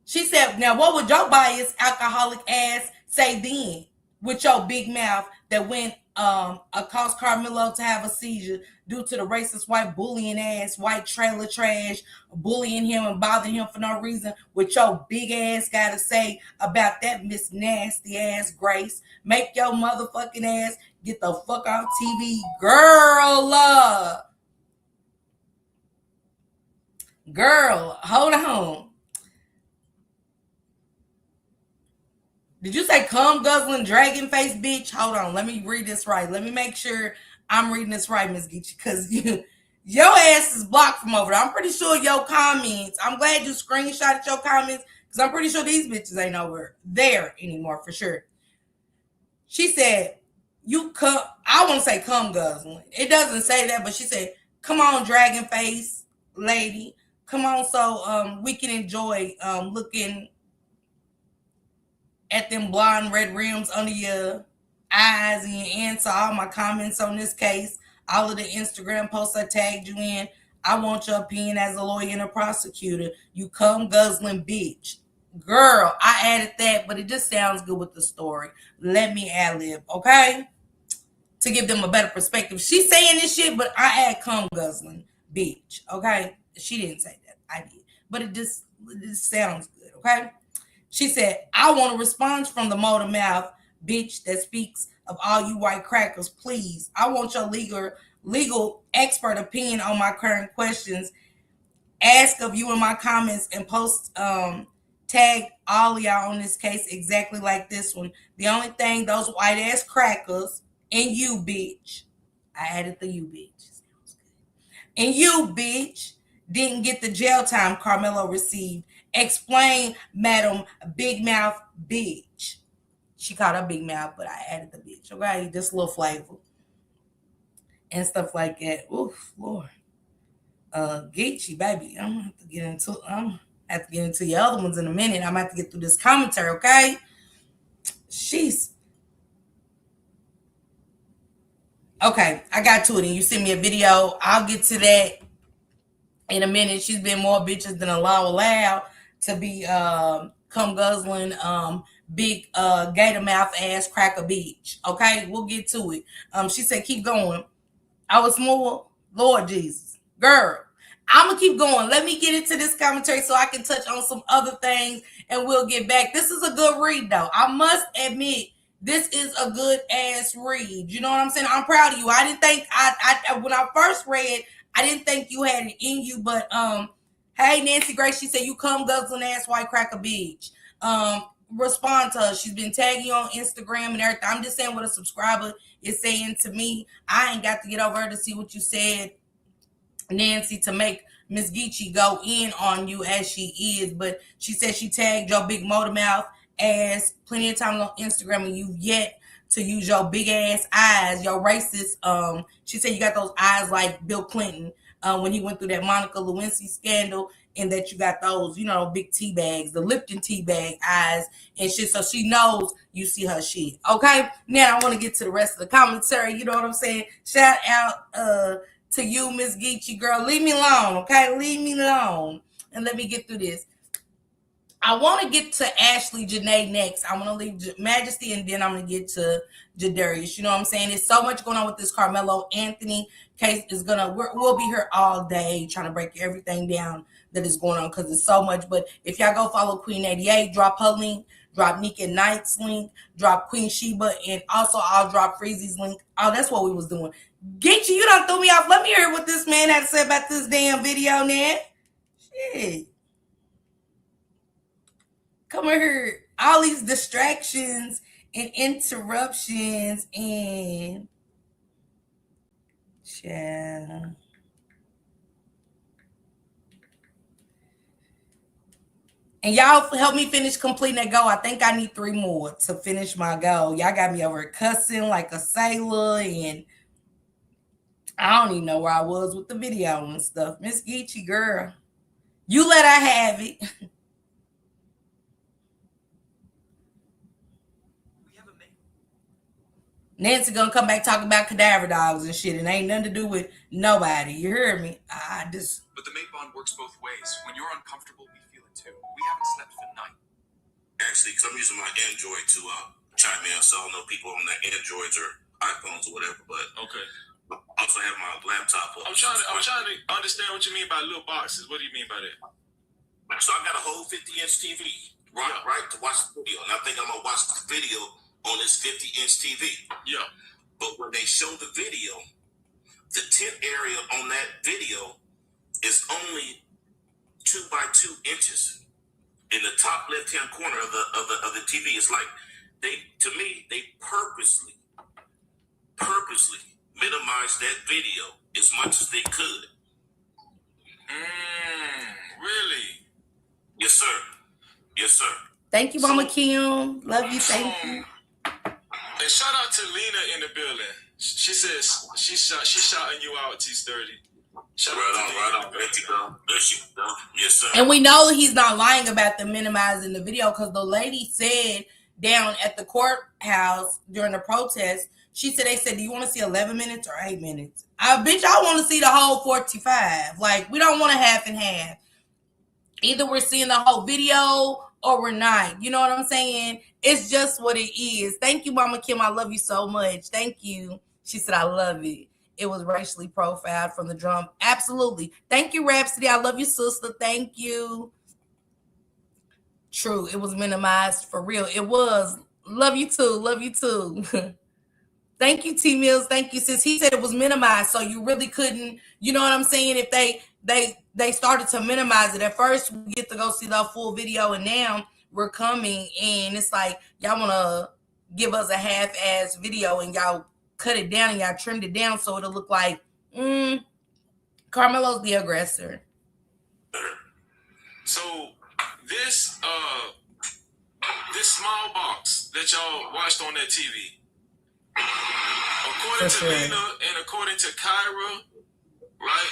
She said, now what would your biased alcoholic ass say then with your big mouth that went caused Karmelo to have a seizure due to the racist white bullying ass white trailer trash bullying him and bothering him for no reason? What your big ass gotta say about that, Miss Nasty ass Grace? Make your motherfucking ass get the fuck off TV, girl. Girl, hold on. Did you say cum guzzling dragon face, bitch? Hold on, let me read this right. Let me make sure I'm reading this right, Miss Geechee, because your ass is blocked from over there. I'm pretty sure your comments, I'm glad you screenshotted your comments, because I'm pretty sure these bitches ain't over there anymore for sure. She said, I want to say cum guzzling. It doesn't say that, but she said, come on, dragon face lady. Come on, so we can enjoy looking at them blonde red rims under your eyes and your answer all my comments on this case, all of the Instagram posts I tagged you in. I want your opinion as a lawyer and a prosecutor. You cum guzzling bitch. Girl, I added that, but it just sounds good with the story. Let me ad-lib, okay? To give them a better perspective. She's saying this shit, but I add cum guzzling bitch, okay? She didn't say that. I did. But it just sounds good, okay? She said, I want a response from the motor mouth bitch that speaks of all you white crackers, please. I want your legal expert opinion on my current questions. Ask of you in my comments and post tag all y'all on this case exactly like this one. The only thing, those white ass crackers and you bitch. I added the you bitch. And you bitch didn't get the jail time Karmelo received. Explain, Madam Big Mouth bitch. She called her Big Mouth, but I added the bitch. Okay, just a little flavor and stuff like that. Oof, Lord. Geechee, baby. I'm gonna have to get into your other ones in a minute. I'm gonna have to get through this commentary, okay? She's okay. I got to it, and you sent me a video. I'll get to that in a minute. She's been more bitches than a law allowed to be cum guzzling big gator mouth ass cracker bitch. Okay, we'll get to it. She said keep going. I was more Lord Jesus. Girl, I'm gonna keep going. Let me get into this commentary so I can touch on some other things and we'll get back. This is a good read though. I must admit, this is a good ass read. You know what I'm saying? I'm proud of you. I didn't think I when I first read, I didn't think you had it in you, but hey, Nancy Grace, she said you cum guzzling ass white cracker bitch. respond to her. She's been tagging you on Instagram and everything. I'm just saying what a subscriber is saying to me. I ain't got to get over her to see what you said, Nancy, to make Miss Geechee go in on you as she is. But she said she tagged your big motor mouth ass plenty of times on Instagram, and you've yet to use your big ass eyes, your racist. She said you got those eyes like Bill Clinton when he went through that Monica Lewinsky scandal, and that you got those, you know, big tea bags, the Lipton tea bag eyes and shit. So she knows you see her shit. Okay, now I want to get to the rest of the commentary. You know what I'm saying? Shout out to you, Miss Geechee girl. Leave me alone, okay? Leave me alone, and let me get through this. I want to get to AshleeJenae next. I want to leave Majesty, and then I'm going to get to RYDERZ. You know what I'm saying? There's so much going on with this Karmelo Anthony case. We'll be here all day trying to break everything down that is going on, because there's so much. But if y'all go follow Queen 88, drop her link, drop Nika Knight's link, drop Queen Sheba, and also I'll drop Freezy's link. Oh, that's what we was doing. Geechee, you done threw me off. Let me hear what this man had to say about this damn video, man. Shit. Come here, all these distractions and interruptions and child. And y'all help me finish completing that goal. I think I need 3 more to finish my goal. Y'all got me over cussing like a sailor, and I don't even know where I was with the video and stuff. Miss Geechee girl, you let her have it. Nancy gonna come back talking about cadaver dogs and shit, and ain't nothing to do with nobody. You heard me? But the mate bond works both ways. When you're uncomfortable, we feel it too. We haven't slept for night. Actually, because I'm using my Android to chime in, so I don't know people on the Androids or iPhones or whatever. But okay, I also have my laptop up. I'm trying to understand what you mean by little boxes. What do you mean by that? So I got a whole 50-inch TV, right, to watch the video, and I think I'm gonna watch the video on this 50-inch TV. Yeah. But when they show the video, the tent area on that video is only 2 by 2 inches. In the top left-hand corner of the TV, it's like they purposely minimized that video as much as they could. Really? Yes, sir. Yes, sir. Thank you, Mama Kim. Love you. Thank you. And shout out to Lena in the building. She says she's shouting you out, T30. Shout out to Lena. There she go. Yes, sir. And we know he's not lying about the minimizing the video, because the lady said down at the courthouse during the protest, they said, do you want to see 11 minutes or 8 minutes? Bitch, I want to see the whole 45. Like, we don't want to half and half. Either we're seeing the whole video or we're not. You know what I'm saying? It's just what it is. Thank you, Mama Kim. I love you so much. Thank you. She said, I love it. It was racially profiled from the drum. Absolutely. Thank you, Rhapsody. I love you, sister. Thank you. True. It was minimized for real. It was. Love you too. Love you too. Thank you, T Mills. Thank you, sis. He said it was minimized, so you really couldn't, you know what I'm saying? If they started to minimize it. At first, we get to go see the full video, and now we're coming, and it's like, y'all want to give us a half-ass video, and y'all cut it down, and y'all trimmed it down so it'll look like, Karmelo's the aggressor. So, this small box that y'all watched on that TV, according to Lena and according to Kyra, right?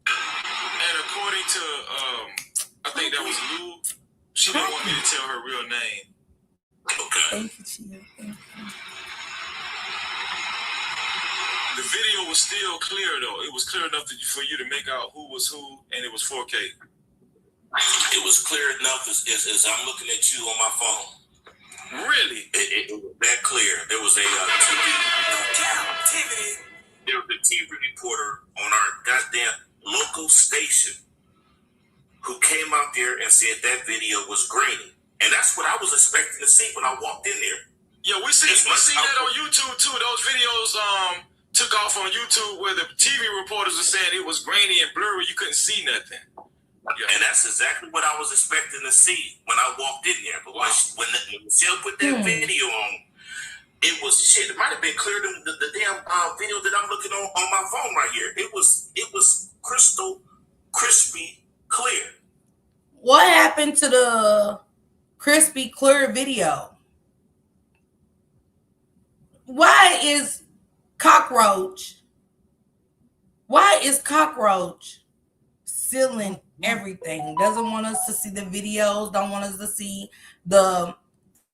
And according to, I think that was Lou, she didn't want me to tell her real name. Okay. Thank you, Chia. Thank you. The video was still clear, though. It was clear enough for you to make out who was who, and it was 4K. It was clear enough as I'm looking at you on my phone. Really? It was that clear. There was a TV reporter on our goddamn local station who came out there and said that video was grainy. And that's what I was expecting to see when I walked in there. Yeah, we see that on YouTube too. Those videos took off on YouTube where the TV reporters were saying it was grainy and blurry. You couldn't see nothing. And that's exactly what I was expecting to see when I walked in there. But when Michelle put that video on, it was shit. It might have been clearer than the damn video that I'm looking on my phone right here. It was crystal crispy clear. What happened to the crispy clear video? Why is Cockroach sealing everything? Doesn't want us to see the videos, don't want us to see the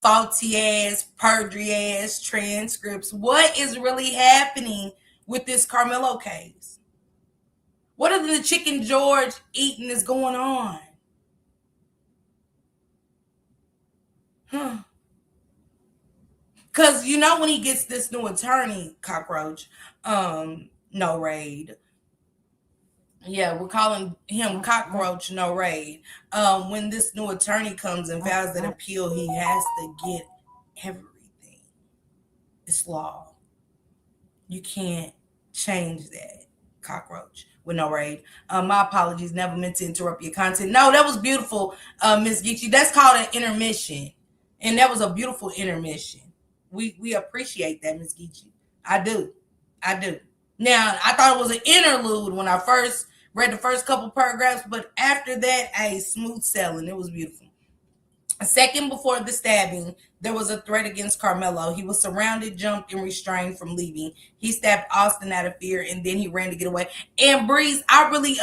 faulty ass, perjury ass transcripts. What is really happening with this Karmelo case? What are the Chicken George eating is going on? Because you know when he gets this new attorney, Cockroach, no raid. Yeah, we're calling him Cockroach No Raid. When this new attorney comes and files that appeal, he has to get everything. It's law. You can't change that, Cockroach, with no raid. My apologies, never meant to interrupt your content. No, that was beautiful, Miss Geechee. That's called an intermission. And that was a beautiful intermission. We appreciate that, Miss Geechee. I do. Now, I thought it was an interlude when I first read the first couple paragraphs, but after that, smooth sailing. It was beautiful. A second before the stabbing, there was a threat against Karmelo. He was surrounded, jumped, and restrained from leaving. He stabbed Austin out of fear, and then he ran to get away. And Breeze, I really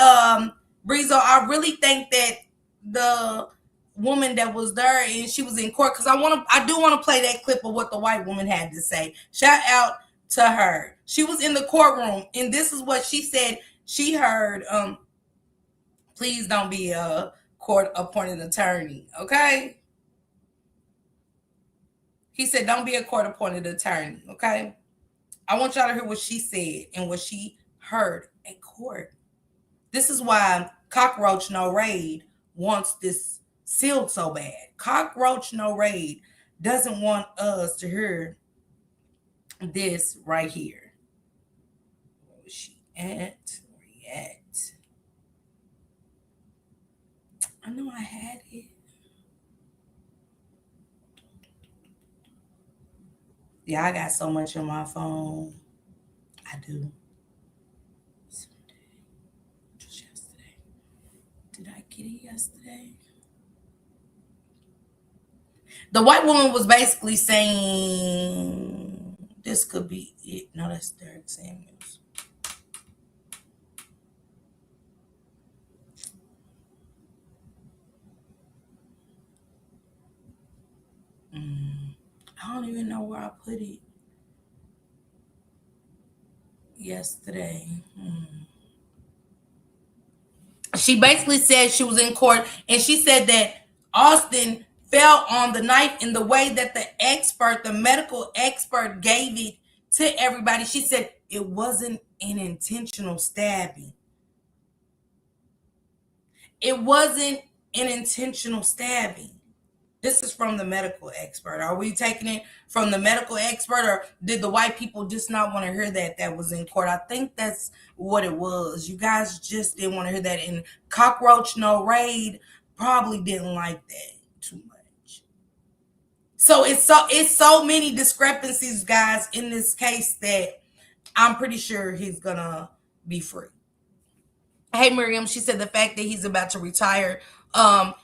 think that the woman that was there and she was in court, because I do want to play that clip of what the white woman had to say. Shout out to her. She was in the courtroom, and this is what she said. She heard, please don't be a court-appointed attorney, okay? He said, don't be a court-appointed attorney, okay? I want y'all to hear what she said and what she heard at court. This is why Cockroach No Raid wants this sealed so bad. Cockroach No Raid doesn't want us to hear this right here. Where was she at? Where you at? I know I had it. Yeah, I got so much on my phone. I do. Just yesterday. Did I get it yesterday? The white woman was basically saying this could be it. No, that's Derek Samuels. I don't even know where I put it yesterday. She basically said she was in court, and she said that Austin fell on the knife in the way that the medical expert gave it to everybody. She said it wasn't an intentional stabbing. It wasn't an intentional stabbing. This is from the medical expert. Are we taking it from the medical expert, or did the white people just not want to hear that was in court? I think that's what it was. You guys just didn't want to hear that. And Cockroach No Raid probably didn't like that too much. So it's so many discrepancies, guys, in this case that I'm pretty sure he's gonna be free. Hey, Miriam, she said the fact that he's about to retire.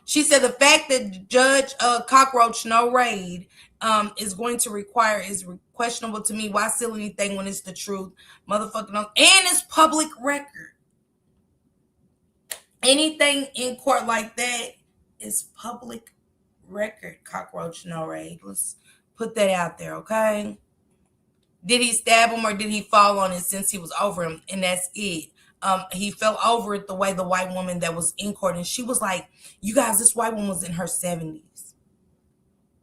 She said the fact that Judge Cockroach No Raid is going to require is questionable to me. Why seal anything when it's the truth? Motherfucking and it's public record. Anything in court like that is public record, Cockroach No Raid. Let's put that out there, okay? Did he stab him or did he fall on it since he was over him? And that's it. He fell over it the way the white woman that was in court. And she was like, you guys, this white woman was in her 70s.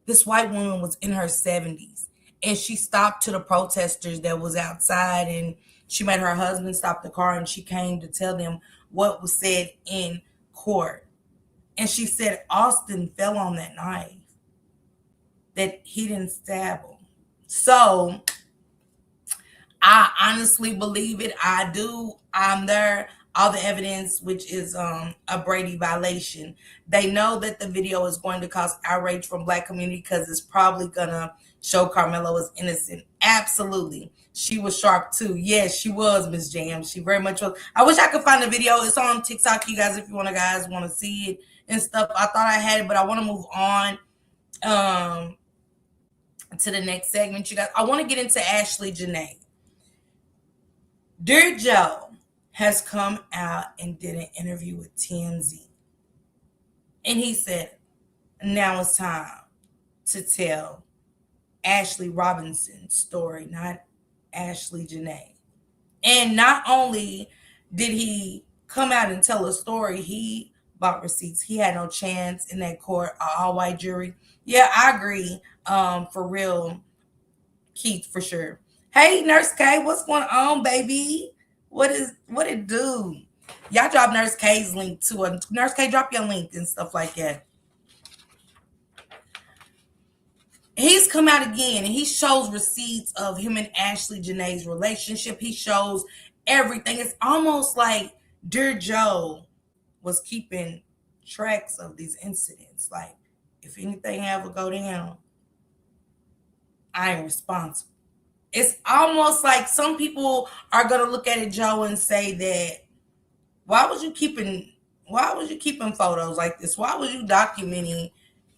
This white woman was in her 70s. And she stopped to the protesters that was outside. And she made her husband stop the car. And she came to tell them what was said in court. And she said Austin fell on that knife. That he didn't stab him. So I honestly believe it. I do. I'm there. all the evidence, which is a Brady violation. They know that the video is going to cause outrage from Black community because it's probably gonna show Karmelo is innocent. Absolutely. She was sharp too. Yes, she was, Miss Jam. She very much was. I wish I could find the video. It's on TikTok, you guys, if you guys want to see it and stuff. I thought I had it, but I want to move on to the next segment, you guys. I want to get into AshleeJenae. Dear Joe has come out and did an interview with TMZ. And he said, now it's time to tell Ashley Robinson's story, not AshleeJenae. And not only did he come out and tell a story, he bought receipts. He had no chance in that court, all white jury. Yeah, I agree. For real, Keith, for sure. Hey, Nurse K, what's going on, baby? What it do? Y'all drop Nurse K's link to a Nurse K, drop your link and stuff like that. He's come out again and he shows receipts of him and AshleeJenae's relationship. He shows everything. It's almost like Dear Joe was keeping tracks of these incidents. Like, if anything ever go down, I am responsible. It's almost like some people are gonna look at it, Joe, and say that why was you keeping photos like this? Why was you documenting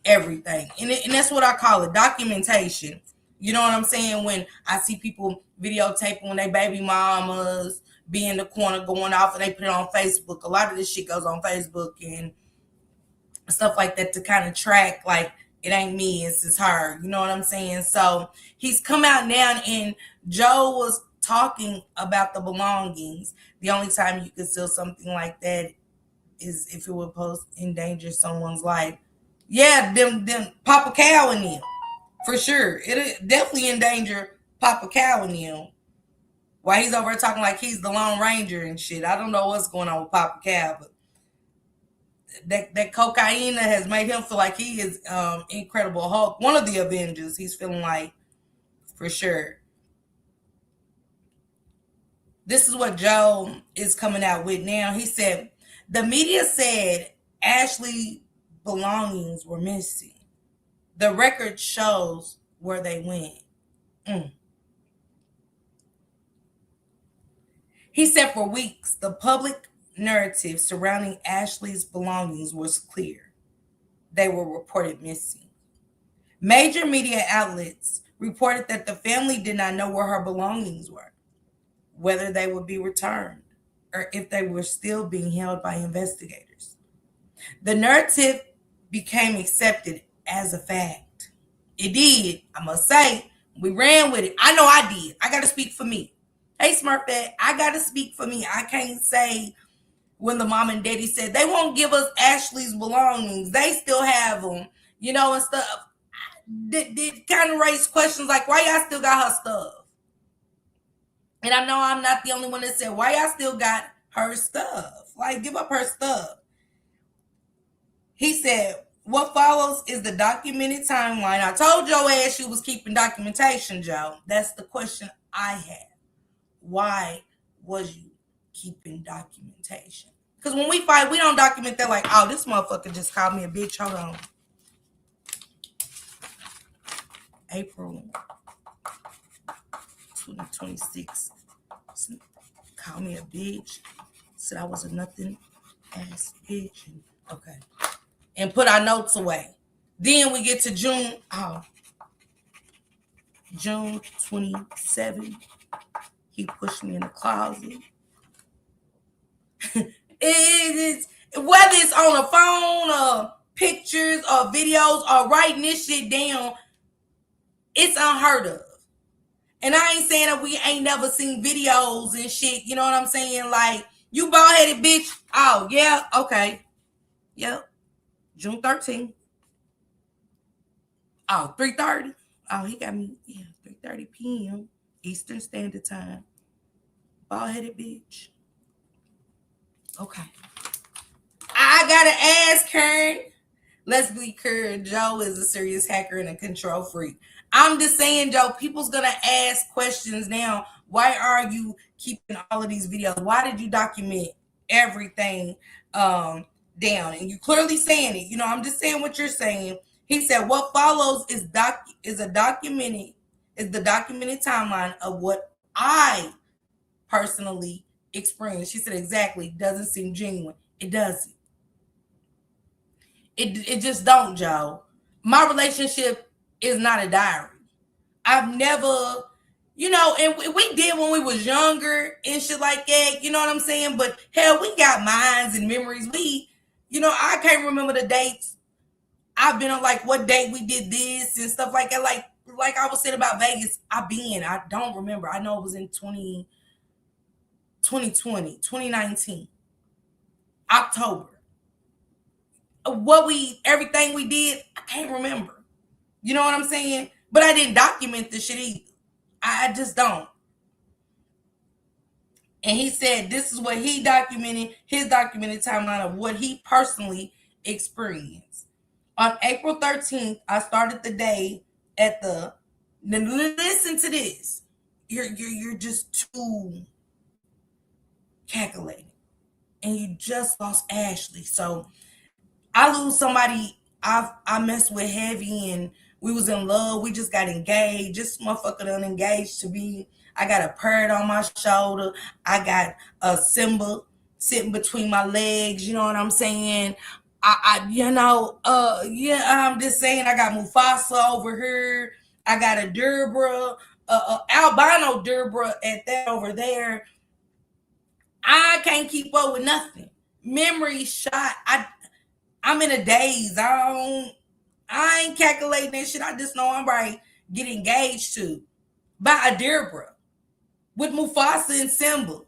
everything? And that's what I call it, documentation. You know what I'm saying? When I see people videotaping when they baby mamas be in the corner going off and they put it on Facebook. A lot of this shit goes on Facebook and stuff like that to kind of track, like, it ain't me, it's her. You know what I'm saying? So he's come out now, and Joe was talking about the belongings. The only time you could steal something like that is if it would endanger someone's life. Yeah, them Papa Cow and them, for sure. It definitely endanger Papa Cow and them. While he's over there talking like he's the Lone Ranger and shit. I don't know what's going on with Papa Cow, but that cocaine has made him feel like he is Incredible Hulk, one of the Avengers. He's feeling like, for sure. This is what Joe is coming out with now. He said, the media said Ashley's belongings were missing. The record shows where they went. He said for weeks, the public narrative surrounding Ashley's belongings was clear. They were reported missing. Major media outlets reported that the family did not know where her belongings were, whether they would be returned, or if they were still being held by investigators. The narrative became accepted as a fact. It did, I must say. We ran with it. I know I did. I got to speak for me. Hey, Smurfette, I got to speak for me. I can't say when the mom and daddy said they won't give us Ashley's belongings, they still have them, you know, and stuff. Did kind of raise questions like, why y'all still got her stuff? And I know I'm not the only one that said, why y'all still got her stuff? Like, give up her stuff. He said, what follows is the documented timeline. I told Joe ass you was keeping documentation, Joe. That's the question I had. Why was you keeping documentation? Because when we fight, we don't document that like, oh, this motherfucker just called me a bitch. Hold on. April 2026. Called me a bitch. Said I was a nothing ass bitch. Okay. And put our notes away. Then we get to June 27. He pushed me in the closet. Whether it's on a phone or pictures or videos or writing this shit down, it's unheard of. And I ain't saying that we ain't never seen videos and shit. You know what I'm saying? Like, you bald-headed bitch. Oh, yeah. Okay. Yep. June 13th. Oh, 3:30. Oh, he got me. Yeah, 3:30 p.m. Eastern Standard Time. Bald-headed bitch. Okay. I gotta ask Kern. Let's be clear. Joe is a serious hacker and a control freak. I'm just saying, Joe, people's gonna ask questions now. Why are you keeping all of these videos? Why did you document everything down, and you clearly saying it. I'm just saying what you're saying. He said what follows is the documented timeline of what I personally experienced. She said exactly. Doesn't seem genuine. It doesn't. It just don't, Joe. My relationship is not a diary. I've never, and we did when we was younger and shit like that. You know what I'm saying? But hell, we got minds and memories. I can't remember the dates. I've been on like what date we did this and stuff like that. Like I was saying about Vegas, I don't remember. I know it was in 2020, 2019, October. Everything we did, I can't remember. You know what I'm saying? But I didn't document this shit either. I just don't. And he said this is what he documented, his documented timeline of what he personally experienced. On April 13th, I started the day at the. Now listen to this. You're just too calculated, and you just lost Ashley. So I lose somebody I messed with heavy, and we was in love. We just got engaged. This motherfucker done engaged to me. I got a bird on my shoulder. I got a Simba sitting between my legs. You know what I'm saying? I'm just saying I got Mufasa over here. I got a Derbra, albino Derbra at that over there. I can't keep up with nothing. Memory shot. I'm in a daze. I ain't calculating that shit. I just know I'm right. Get engaged to by a Derbra with Mufasa and Simba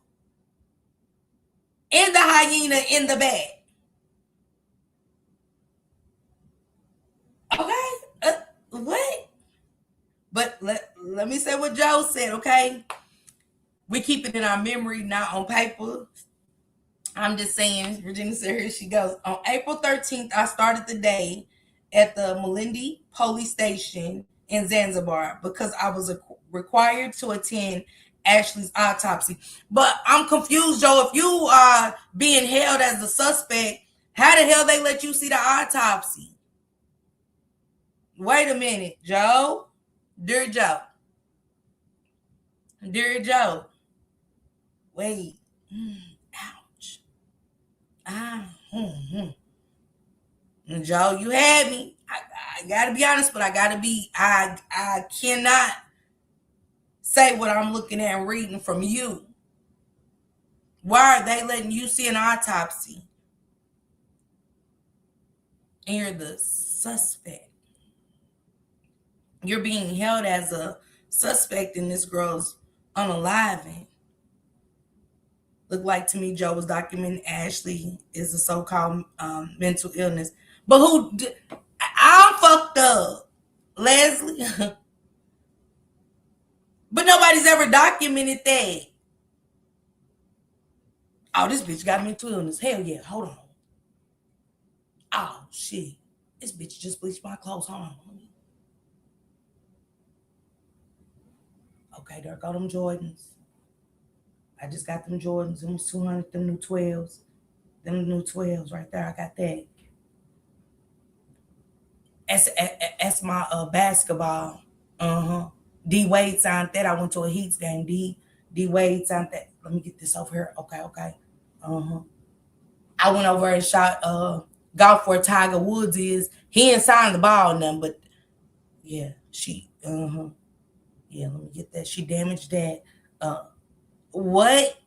and the hyena in the back. Okay, what? But let me say what Joe said. Okay, we keep it in our memory, not on paper. I'm just saying. Virginia said, here she goes. On April 13th, I started the day at the Malindi police station in Zanzibar because I was required to attend Ashley's autopsy. But I'm confused, Joe. If you are being held as the suspect, how the hell they let you see the autopsy? Wait a minute, Joe. Dear Joe. Dear Joe. Wait. Ouch. Joe, you had me. I gotta be honest, but I cannot say what I'm looking at and reading from you. Why are they letting you see an autopsy? And you're the suspect. You're being held as a suspect in this girl's unaliving. Looked like to me Joe was documenting Ashley is a so-called mental illness. But I'm fucked up, Leslie. But nobody's ever documented that. Oh, this bitch got mental illness. Hell yeah, hold on. Oh, shit. This bitch just bleached my clothes. Hold on. Okay, there go them Jordans. I just got them Jordans. Them 200, them new 12s. Them new 12s right there. I got that. That's my basketball. D Wade signed that. I went to a Heats game. D Wade signed that. Let me get this over here. Okay. I went over and shot golf where Tiger Woods is. He ain't signed the ball or nothing, but yeah, she yeah, let me get that. She damaged that. What?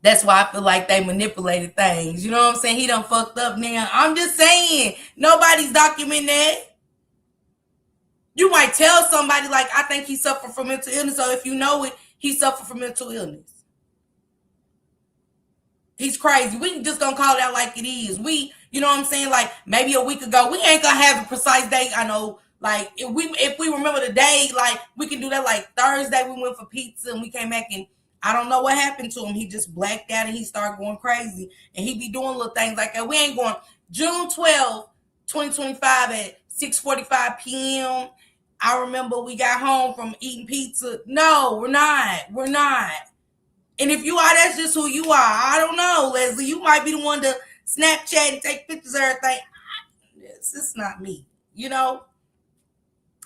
That's why I feel like they manipulated things. You know what I'm saying? He done fucked up now. I'm just saying, nobody's documenting that. You might tell somebody, like, I think he suffered from mental illness. So if you know it, he suffered from mental illness. He's crazy. We just gonna call it out like it is. You know what I'm saying? Like, maybe a week ago, we ain't gonna have a precise date. I know, like, if we remember the day, like, we can do that. Like, Thursday, we went for pizza and we came back and I don't know what happened to him. He just blacked out and he started going crazy. And he be doing little things like that. We ain't going June 12th, 2025 at 6:45 p.m. I remember we got home from eating pizza. No, we're not. And if you are, that's just who you are. I don't know, Leslie. You might be the one to Snapchat and take pictures of everything. It's not me. You know,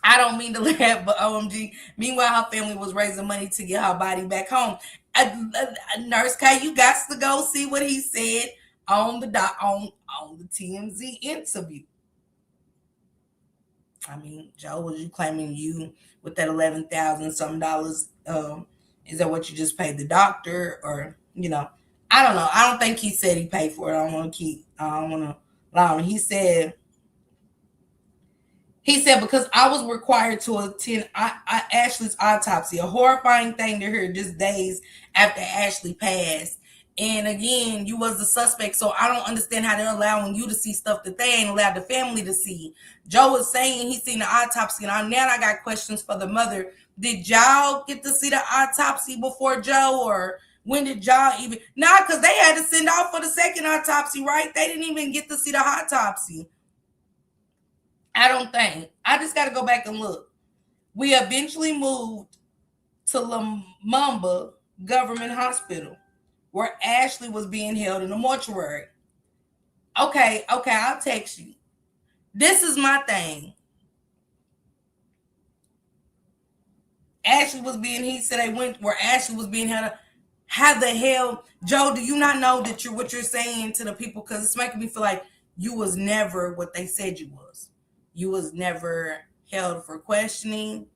I don't mean to laugh, but OMG. Meanwhile, her family was raising money to get her body back home. Nurse K, you got to go see what he said on the on the TMZ interview. I mean, Joe, was you claiming you with that $11,000 something dollars? Is that what you just paid the doctor, or you know? I don't know. I don't think he said he paid for it. I don't want to lie on. He said because I was required to attend Ashley's autopsy, a horrifying thing to hear just days after Ashley passed. And again, you was the suspect, so I don't understand how they're allowing you to see stuff that they ain't allowed the family to see. Joe was saying he's seen the autopsy, and now I got questions for the mother. Did y'all get to see the autopsy before Joe, or when did y'all even? Nah, because they had to send off for the second autopsy, right? They didn't even get to see the autopsy. I don't think. I just got to go back and look. We eventually moved to Lumumba Government Hospital, where Ashley was being held in a mortuary. Okay, I'll text you. This is my thing. Ashley was being, he said they went where Ashley was being held. How the hell, Joe, do you not know that what you're saying to the people? Because it's making me feel like you was never what they said you was. You was never held for questioning.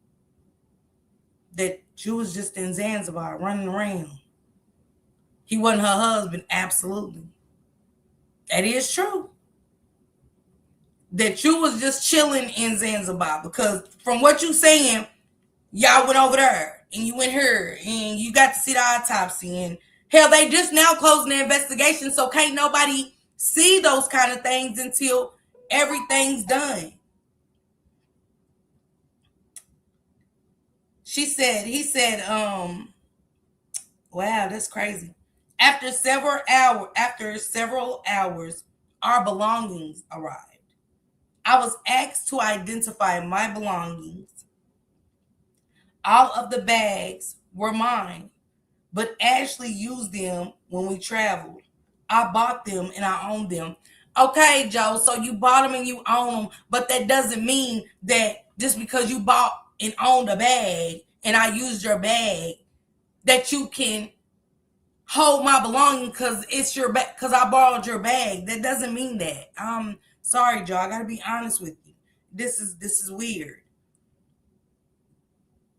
That you was just in Zanzibar running around. He wasn't her husband, absolutely. That is true. That you was just chilling in Zanzibar, because from what you saying, y'all went over there and you went here and you got to see the autopsy, and hell, they just now closing the investigation, so can't nobody see those kind of things until everything's done. He said, wow, that's crazy. After several hours, our belongings arrived. I was asked to identify my belongings. All of the bags were mine, but Ashley used them when we traveled. I bought them and I own them. Okay, Joe, so you bought them and you own them, but that doesn't mean that just because you bought and owned a bag and I used your bag, that you can hold my belonging because it's your bag, because I borrowed your bag. That doesn't mean that. Sorry, Joe. I gotta be honest with you. This is weird.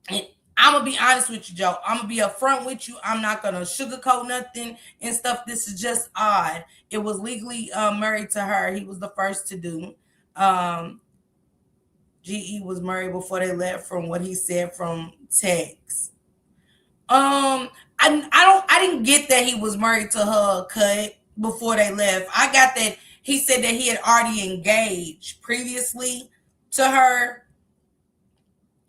And I'm gonna be honest with you, Joe. I'm gonna be upfront with you. I'm not gonna sugarcoat nothing and stuff. This is just odd. It was legally married to her. He was the first to do. GE was married before they left, from what he said from text. I didn't get that he was married to her, cut, before they left. I got that he said that he had already engaged previously to her,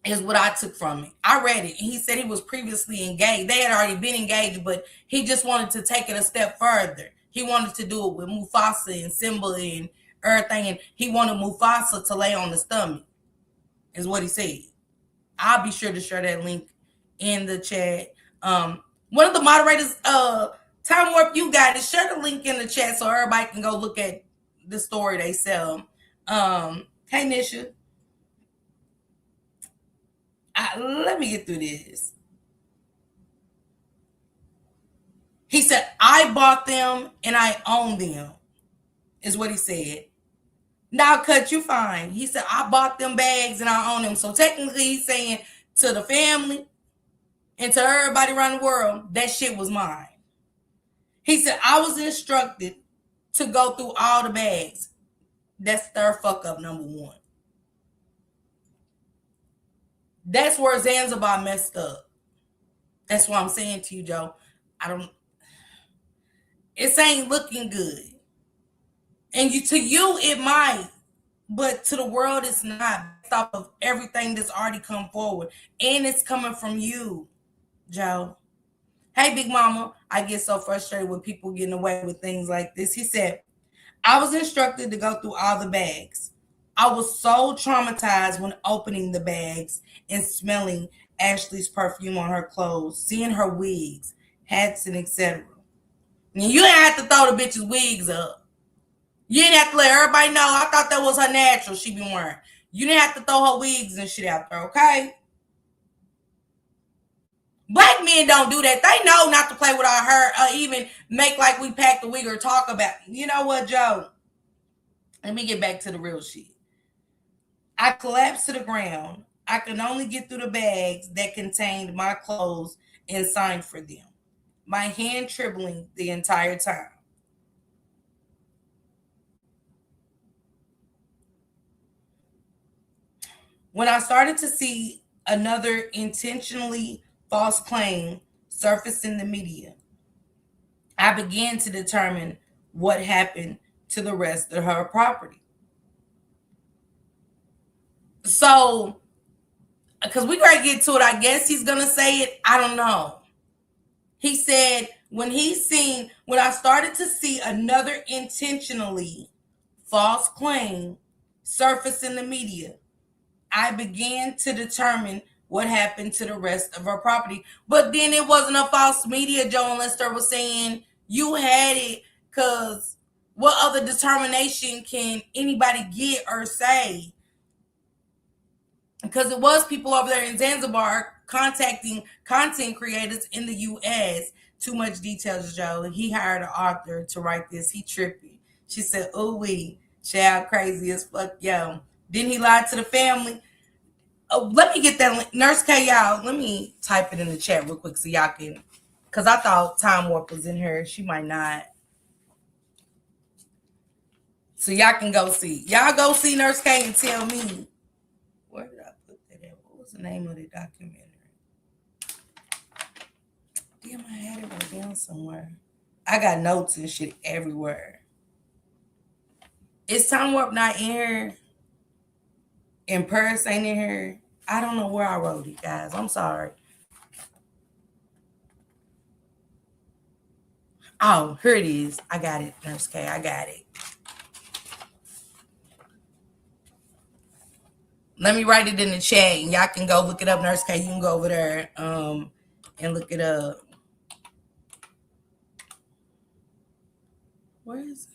is what I took from it. I read it, and he said he was previously engaged. They had already been engaged, but he just wanted to take it a step further. He wanted to do it with Mufasa and Simba and everything, and he wanted Mufasa to lay on the stomach, is what he said. I'll be sure to share that link in the chat. One of the moderators, Time Warp, you got it. Share the link in the chat so everybody can go look at the story they sell. Hey, Nisha. Let me get through this. He said, I bought them and I own them, is what he said. Now, cut, you fine. He said, I bought them bags and I own them. So technically he's saying to the family and to everybody around the world, that shit was mine. He said, I was instructed to go through all the bags. That's their fuck up, number one. That's where Zanzibar messed up. That's what I'm saying to you, Joe. It ain't looking good. And to you, it might, but to the world, it's not, based off of everything that's already come forward. And it's coming from you, Joe. Hey, Big Mama, I get so frustrated with people getting away with things like this. He said, I was instructed to go through all the bags. I was so traumatized when opening the bags and smelling Ashley's perfume on her clothes, seeing her wigs, hats, and etc. And you didn't have to throw the bitch's wigs up. You didn't have to let everybody know. I thought that was her natural she be wearing. You didn't have to throw her wigs and shit out there, okay? Black men don't do that. They know not to play with our hair or even make like we pack the wig or talk about. You know what, Joe? Let me get back to the real shit. I collapsed to the ground. I could only get through the bags that contained my clothes and signed for them, my hand trembling the entire time. When I started to see another intentionally false claim surface in the media, I began to determine what happened to the rest of her property. So, because we gotta get to it, I guess he's gonna say it. I don't know. He said when I started to see another intentionally false claim surface in the media, I began to determine what happened to the rest of her property. But then it wasn't a false media, Joe, unless they were saying you had it, because what other determination can anybody get or say? Because it was people over there in Zanzibar contacting content creators in the U.S. Too much details, Joe. He hired an author to write this. He trippy. She said, ooh wee, child crazy as fuck, yo. Then he lied to the family. Oh, let me get that link. Nurse K, y'all. Let me type it in the chat real quick so y'all can, because I thought Time Warp was in here. She might not. So y'all can go see. Y'all go see Nurse K and tell me. Where did I put that at? What was the name of the documentary? Damn, I had it right down somewhere. I got notes and shit everywhere. Is Time Warp not in here? And Paris ain't in here? I don't know where I wrote it, guys. I'm sorry. Oh, here it is. I got it, Nurse K. I got it. Let me write it in the chat, and y'all can go look it up. Nurse K, you can go over there and look it up. Where is it?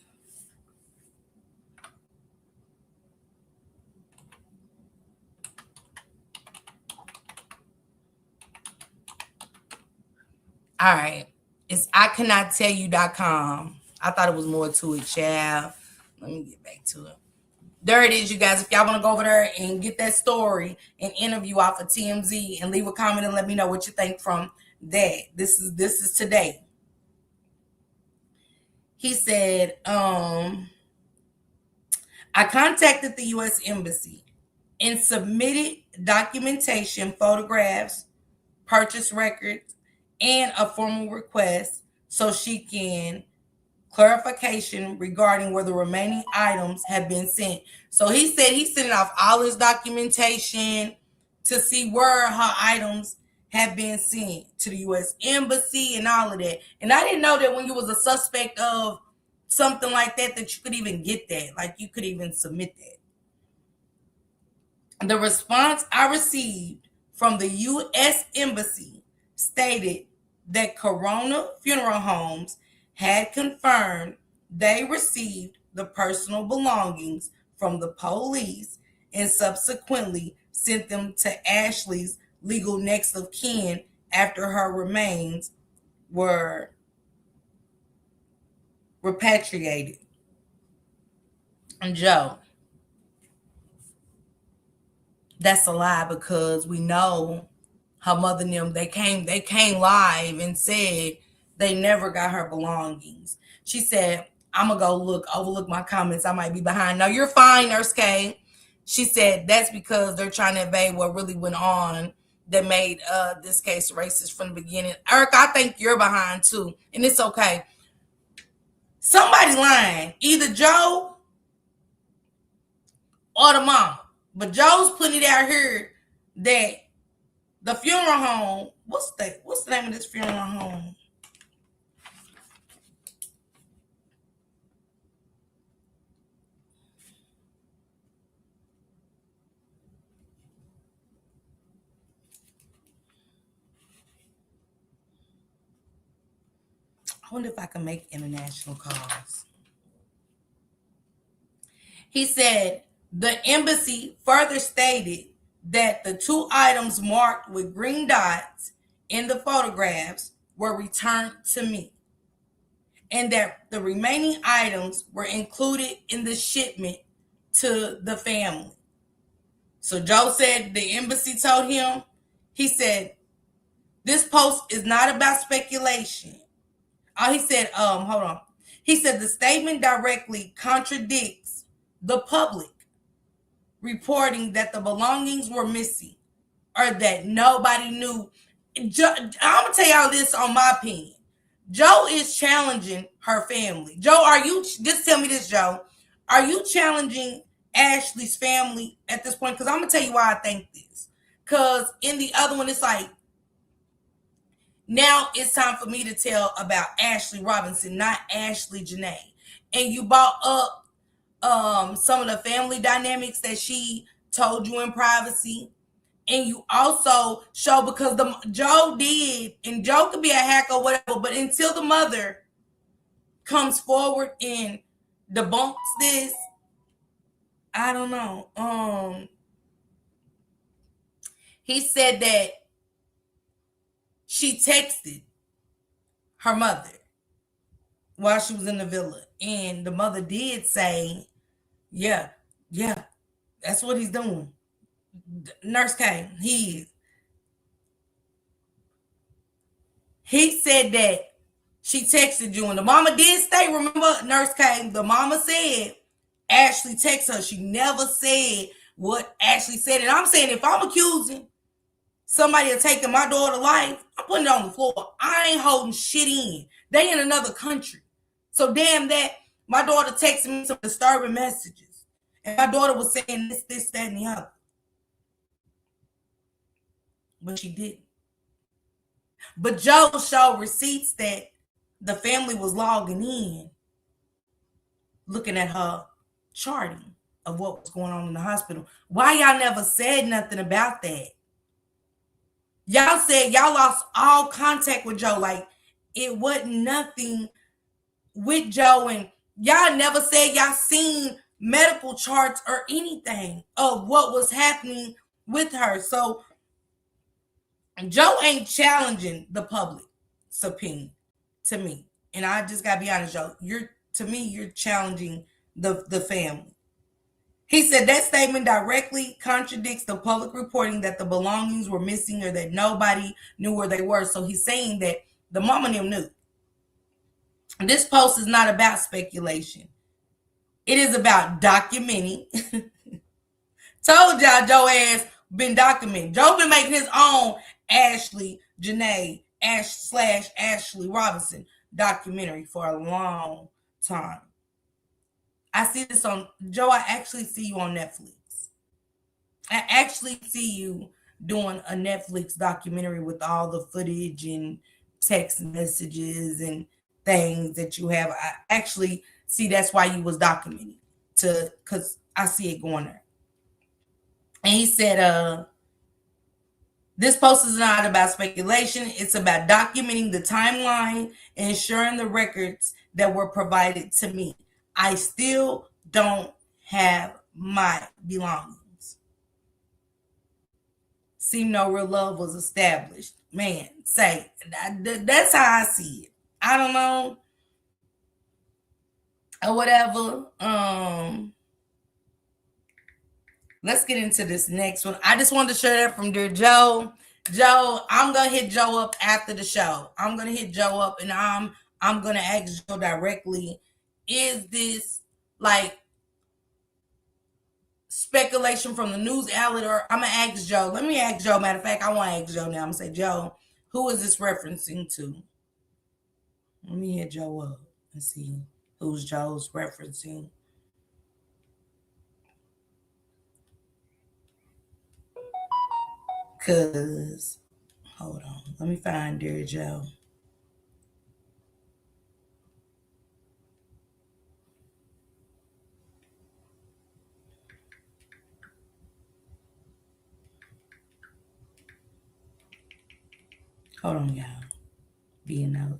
All right. It's ICannotTellYou.com. I thought it was more to it, child. Let me get back to it. There it is, you guys. If y'all want to go over there and get that story and interview off of TMZ and leave a comment and let me know what you think from that. This is today. He said, I contacted the U.S. Embassy and submitted documentation, photographs, purchase records, and a formal request so she can clarification regarding where the remaining items have been sent. So he said he's sending off all his documentation to see where her items have been sent to the U.S. Embassy and all of that. And I didn't know that when you was a suspect of something like that you could even get that. Like you could even submit that. The response I received from the U.S. Embassy stated that Corona Funeral Homes had confirmed they received the personal belongings from the police and subsequently sent them to Ashley's legal next of kin after her remains were repatriated. And Joe, that's a lie, because we know her mother and them, they came live and said they never got her belongings. She said, I'm gonna go overlook my comments. I might be behind. No, you're fine, Nurse K. She said that's because they're trying to evade what really went on that made this case racist from the beginning. Eric, I think you're behind too, and it's okay. Somebody lying, either Joe or the mama. But Joe's putting it out here that the funeral home, what's the name of this funeral home? I wonder if I can make international calls. He said the embassy further stated that the 2 items marked with green dots in the photographs were returned to me, and that the remaining items were included in the shipment to the family. So Joe said the embassy told him, he said, this post is not about speculation. He said, hold on. He said the statement directly contradicts the public reporting that the belongings were missing or that nobody knew. I'm going to tell y'all this on my opinion. Joe is challenging her family. Joe, are you, just tell me this, Joe, are you challenging Ashlee's family at this point? Because I'm going to tell you why I think this. Because in the other one, it's like, now it's time for me to tell about Ashley Robinson, not AshleeJenae. And you brought up some of the family dynamics that she told you in privacy. And you also show, because Joe did, and Joe could be a hacker or whatever, but until the mother comes forward and debunks this, I don't know. He said that she texted her mother while she was in the villa, and the mother did say, yeah, that's what he's doing. Nurse came. He said that she texted you, and the mama did stay. Remember, Nurse came. The mama said Ashley texted her. She never said what Ashley said. And I'm saying, if I'm accusing somebody of taking my daughter's life, I'm putting it on the floor. I ain't holding shit in. They in another country. So damn that, my daughter texted me some disturbing messages. And my daughter was saying this, that, and the other. But she didn't. But Joe showed receipts that the family was logging in, looking at her charting of what was going on in the hospital. Why y'all never said nothing about that? Y'all said y'all lost all contact with Joe. Like, it wasn't nothing with Joe, and y'all never said y'all seen medical charts or anything of what was happening with her. So Joe ain't challenging the public subpoena to me. And I just gotta be honest, Joe. You're challenging the family. He said that statement directly contradicts the public reporting that the belongings were missing or that nobody knew where they were. So he's saying that the mom and them knew. This post is not about speculation. It is about documenting. Told y'all Joe ass been documenting. Joe been making his own AshleeJenae / Ashley Robinson documentary for a long time. I see this on, Joe, I actually see you on Netflix. I actually see you doing a Netflix documentary with all the footage and text messages and things that you have. I actually see that's why you was documenting, because I see it going there. And he said, this post is not about speculation. It's about documenting the timeline and ensuring the records that were provided to me. I still don't have my belongings. Seemed no real love was established. Man, say, that's how I see it. I don't know. Or whatever. Let's get into this next one. I just wanted to share that from dear Joe. Joe, I'm gonna hit Joe up after the show. I'm gonna hit Joe up and I'm gonna ask Joe directly, is this like speculation from the news outlet, or I'm gonna ask Joe. Let me ask Joe. Matter of fact, I want to ask Joe now. I'm gonna say, Joe, who is this referencing to? Let me hit Joe up and see who's Joe's referencing. Cause, hold on, let me find dear Joe. Hold on, y'all. Being out.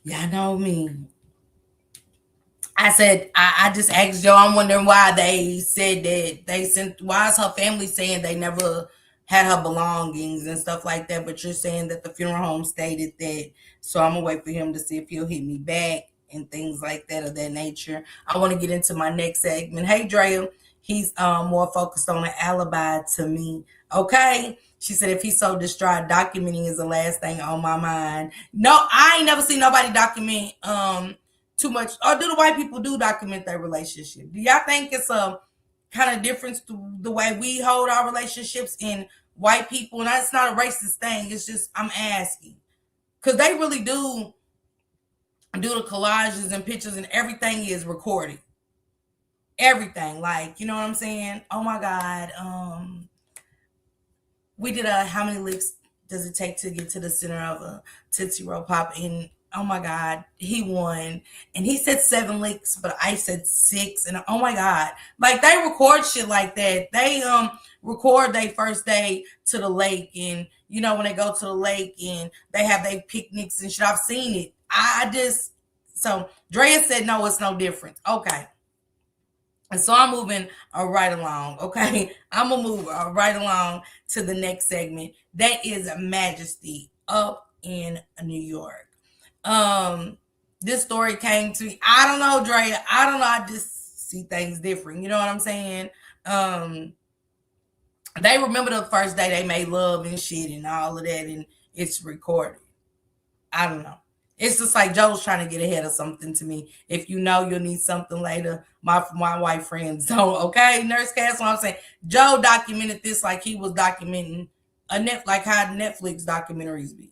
Y'all know me. I said, I just asked Joe, I'm wondering why they said that they sent, why is her family saying they never had her belongings and stuff like that? But you're saying that the funeral home stated that. So I'm going to wait for him to see if he'll hit me back and things like that of that nature. I want to get into my next segment. Hey, Drea, he's more focused on an alibi to me. Okay. She said, if he's so distraught, documenting is the last thing on my mind. No, I ain't never seen nobody document too much. Or do the white people do document their relationship? Do y'all think it's a kind of difference to the way we hold our relationships in white people? And that's not a racist thing. It's just, I'm asking. Because they really do the collages and pictures and everything is recorded. Everything. Like, you know what I'm saying? Oh my God. We did how many licks does it take to get to the center of a Tootsie Roll Pop? And oh my God, he won. And he said 7 licks, but I said 6. And oh my God, like they record shit like that. They record their first day to the lake, and you know when they go to the lake and they have their picnics and shit. I've seen it. So Drea said no, it's no difference. Okay. And so I'm moving right along, okay? I'm going to move right along to the next segment. That is Majesty up in New York. This story came to me. I don't know, Drea. I don't know. I just see things different. You know what I'm saying? They remember the first day they made love and shit and all of that, and it's recorded. I don't know. It's just like Joe's trying to get ahead of something to me. If you know you'll need something later, my white friends don't. Okay, Nurse Cass, what I'm saying. Joe documented this like he was documenting like how Netflix documentaries be.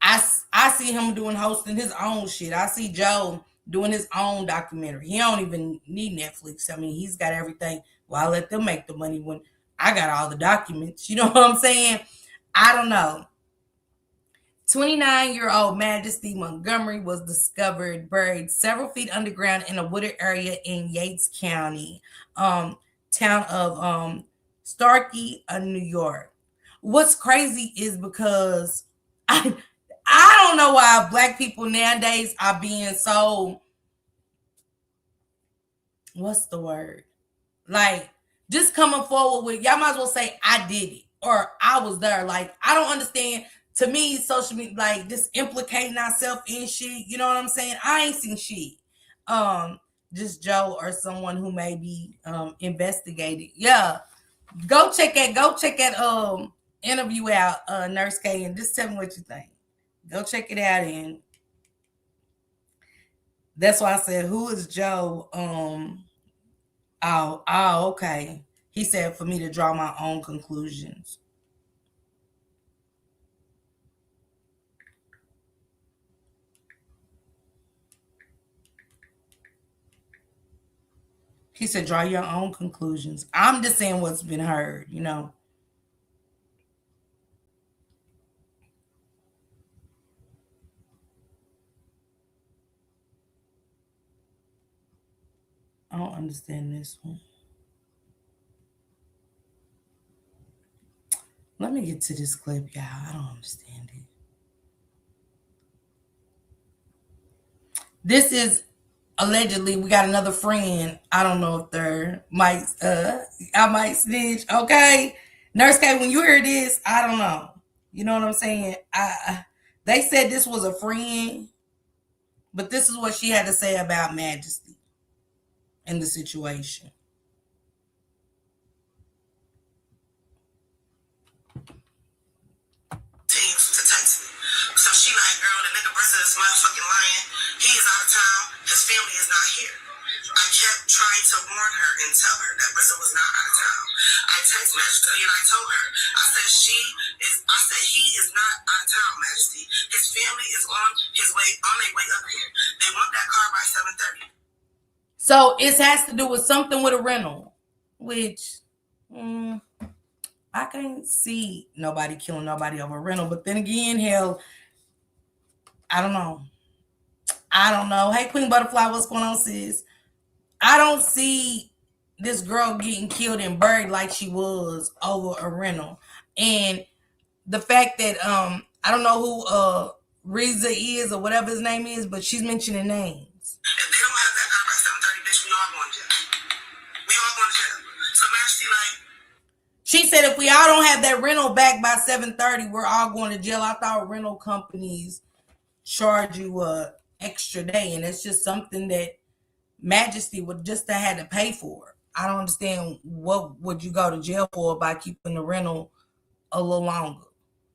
I see him hosting his own shit. I see Joe doing his own documentary. He don't even need Netflix. I mean, he's got everything. Well, I let them make the money when I got all the documents. You know what I'm saying? I don't know. 29-year-old Majesty Montgomery was discovered buried several feet underground in a wooded area in Yates County, town of Starkey, New York. What's crazy is because I don't know why black people nowadays are being so, what's the word? Like, just coming forward with, y'all might as well say, I did it, or I was there. Like, I don't understand. To me, social media, like, just implicating ourselves in shit. You know what I'm saying? I ain't seen shit. Just Joe or someone who may be investigated. Yeah. Go check that interview out, Nurse K, and just tell me what you think. Go check it out, and that's why I said, who is Joe? Okay. He said for me to draw my own conclusions. He said, draw your own conclusions. I'm just saying what's been heard, you know. I don't understand this one. Let me get to this clip, y'all. I don't understand it. This is allegedly, we got another friend. I don't know if they're I might snitch. Okay. Nurse K, when you hear this, I don't know. You know what I'm saying? They said this was a friend, but this is what she had to say about Majesty and the situation. To text me. So she like, girl, the nigga versus this motherfucking lion. He is out of town. His family is not here. I kept trying to warn her and tell her that Brissa was not out of town. I text Majesty and I told her, I said he is not out of town, Majesty. His family is on their way up here. They want that car by 7:30. So it has to do with something with a rental, which I can't see nobody killing nobody over a rental. But then again, hell, I don't know. Hey, Queen Butterfly, what's going on, sis? I don't see this girl getting killed and buried like she was over a rental. And the fact that I don't know who Reza is or whatever his name is, but she's mentioning names. If they don't have that car by 7:30, bitch, we all going to jail. We all going to jail. So Majesty, like, she said if we all don't have that rental back by 7:30, we're all going to jail. I thought rental companies charge you a extra day, and it's just something that Majesty would just have had to pay for. I don't understand what would you go to jail for by keeping the rental a little longer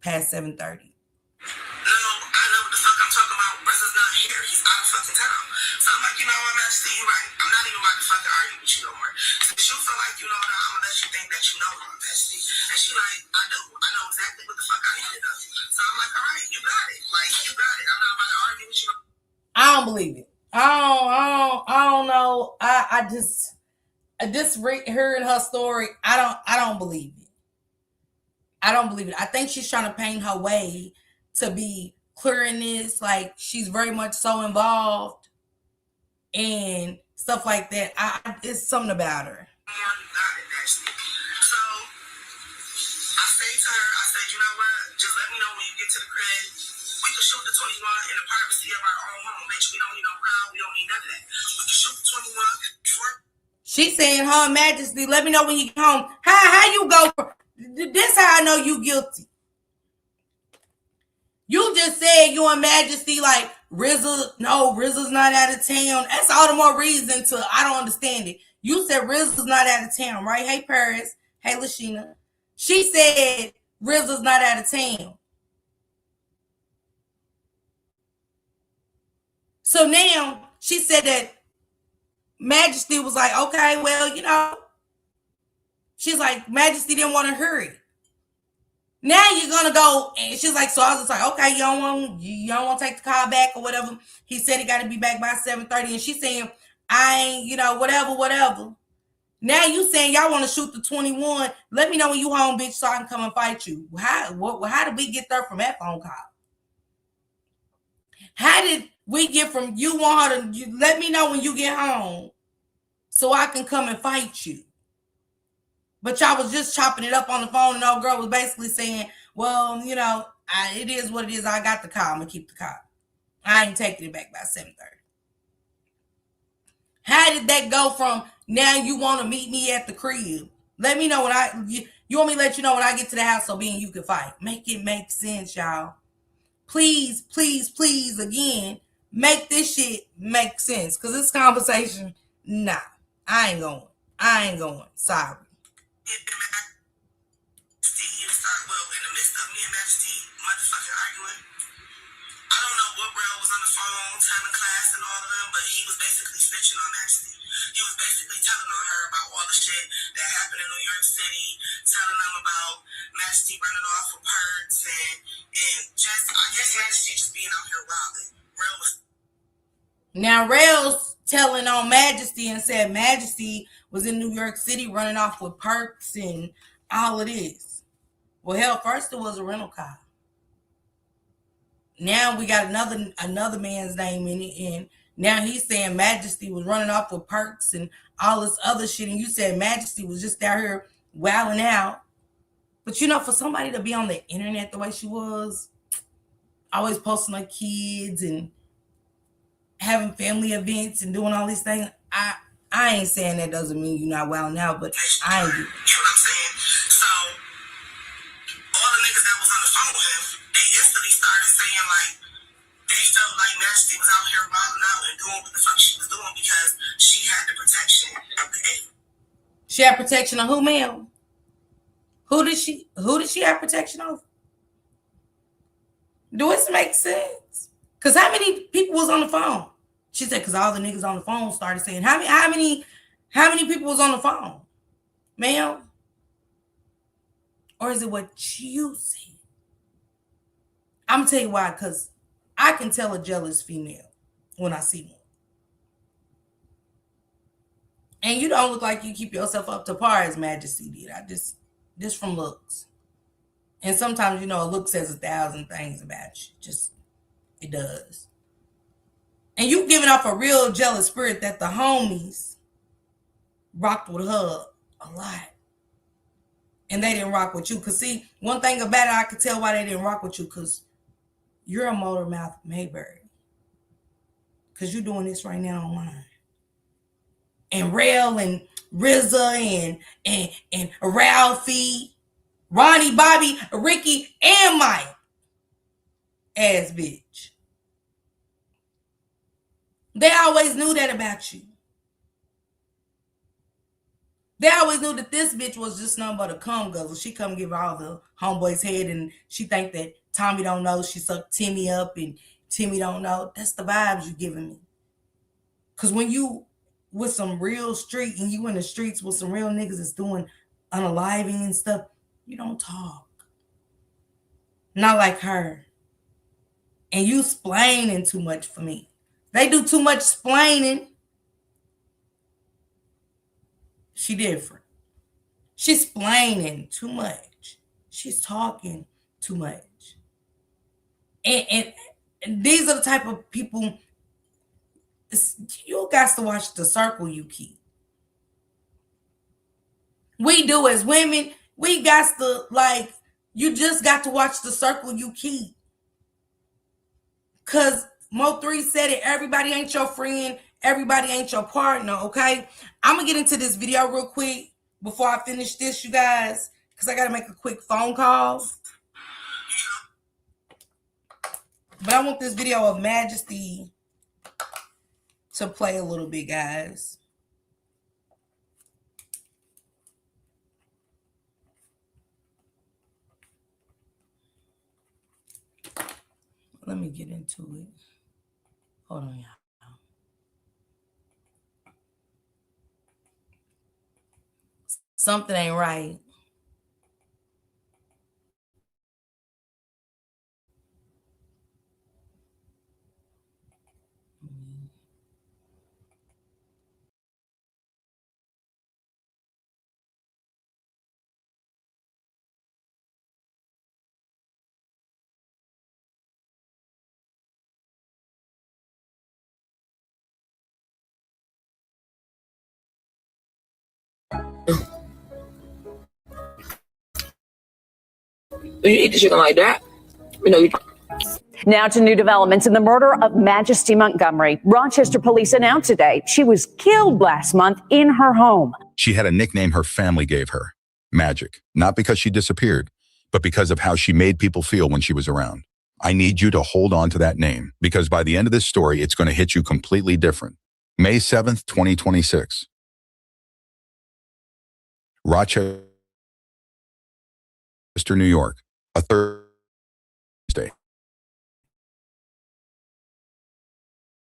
past 7:30. No, I know what the fuck I'm talking about. Brother's not here. He's out of fucking town. So I'm like, you know what, Majesty, you're right. I'm not even about to fucking argue with you no more. Since you feel like you know that, I'm gonna let you think that you know my Majesty. And she like, I do. I know exactly what the fuck I need to do. So I'm like, all right, you got it. Like, you got it. I'm not about to argue with you. I don't believe it. I don't know. I just hearing her story, I don't believe it. I don't believe it. I think she's trying to paint her way to be clear in this. Like, she's very much so involved and stuff like that. It's something about her. You got it, Majesty. So I say to her, I said, you know what? Just let me know when you get to the crib. We can shoot the 21 in the privacy of our own home, bitch. We don't need no crowd. We don't need none of that. We can shoot the 21 before. She's saying, her Majesty, let me know when you get home. How you go? This how I know you guilty. You just said you and Majesty like RZA. No, RZA's not out of town. That's all the more reason to, I don't understand it. You said RZA's not out of town, right? Hey, Paris. Hey, Lashina. She said RZA's not out of town. So now she said that Majesty was like, okay, well, you know, she's like, Majesty didn't want to hurry. Now you're gonna go, and she's like, so I was just like, okay, you don't want to take the car back or whatever. He said he got to be back by 7:30, and she's saying, I ain't, you know, whatever. Now you saying y'all want to shoot the 21? Let me know when you home, bitch, so I can come and fight you. How did we get there from that phone call? How did we get from you want her to let me know when you get home so I can come and fight you? But y'all was just chopping it up on the phone, and old girl was basically saying, well, you know, it is what it is. I got the car. I'm going to keep the car. I ain't taking it back by 7:30. How did that go from now you want to meet me at the crib? Let me know when you want me to let you know when I get to the house so me and you can fight. Make it make sense, y'all. Please, please, please, again, make this shit make sense. Because this conversation, nah, I ain't going. Sorry. Well, in the midst of me and Majesty motherfucking arguing, I don't know what bro was on the phone telling class and all of them, but he was basically snitching on Majesty. He was basically telling on her about all the shit that happened in New York City, telling them about Majesty running off with perks and just, I guess Majesty just being out here wilding. Now Rail's telling on Majesty and said Majesty was in New York City running off with perks and all of this. Well, hell, first it was a rental car. Now we got another man's name in it, and now he's saying Majesty was running off with perks and all this other shit, and you said Majesty was just out here wilding out. But you know, for somebody to be on the internet the way she was, always posting her kids and having family events and doing all these things, I ain't saying that doesn't mean you're not wilding out, but I ain't. You know what I'm saying? So all the niggas that was on the phone with him, they instantly started saying like they felt like Majesty was out here wilding out and doing what the fuck she was doing because she had the protection of the A. She had protection of who, ma'am? Who did she have protection of? Do this make sense? Because how many people was on the phone? She said, because all the niggas on the phone started saying, how many people was on the phone? Ma'am? Or is it what you said? I'm going to tell you why, because I can tell a jealous female when I see one. And you don't look like you keep yourself up to par as Majesty did. Just from looks. And sometimes, you know, a look says 1,000 things about you. Just, it does. And you giving off a real jealous spirit that the homies rocked with her a lot. And they didn't rock with you. Because see, one thing about it, I could tell why they didn't rock with you. Because you're a motor mouth Mayberry. Because you're doing this right now online. And Rel and RZA and Ralphie, Ronnie, Bobby, Ricky, and Mike. Ass bitch. They always knew that about you. They always knew that this bitch was just nothing but a cum guzzle. She come give all the homeboys head and she think that Tommy don't know. She sucked Timmy up and Timmy don't know. That's the vibes you giving me. Because when you with some real street and you in the streets with some real niggas that's doing unaliving and stuff, you don't talk. Not like her. And you splaining too much for me. They do too much splaining. She different. She's splaining too much. She's talking too much. And these are the type of people you got to watch the circle you keep. We do as women, we got to you just got to watch the circle you keep. Cause Mo3 said it, everybody ain't your friend, everybody ain't your partner, okay? I'm gonna get into this video real quick before I finish this, you guys, because I gotta make a quick phone call. But I want this video of Majesty to play a little bit, guys. Let me get into it. Hold on, y'all. Something ain't right. You eat the chicken like that? You know, Now to new developments in the murder of Majesty Montgomery. Rochester police announced today she was killed last month in her home. She had a nickname her family gave her, Magic, not because she disappeared, but because of how she made people feel when she was around. I need you to hold on to that name because by the end of this story, it's going to hit you completely different. May 7th, 2026. Rochester, New York, a Thursday.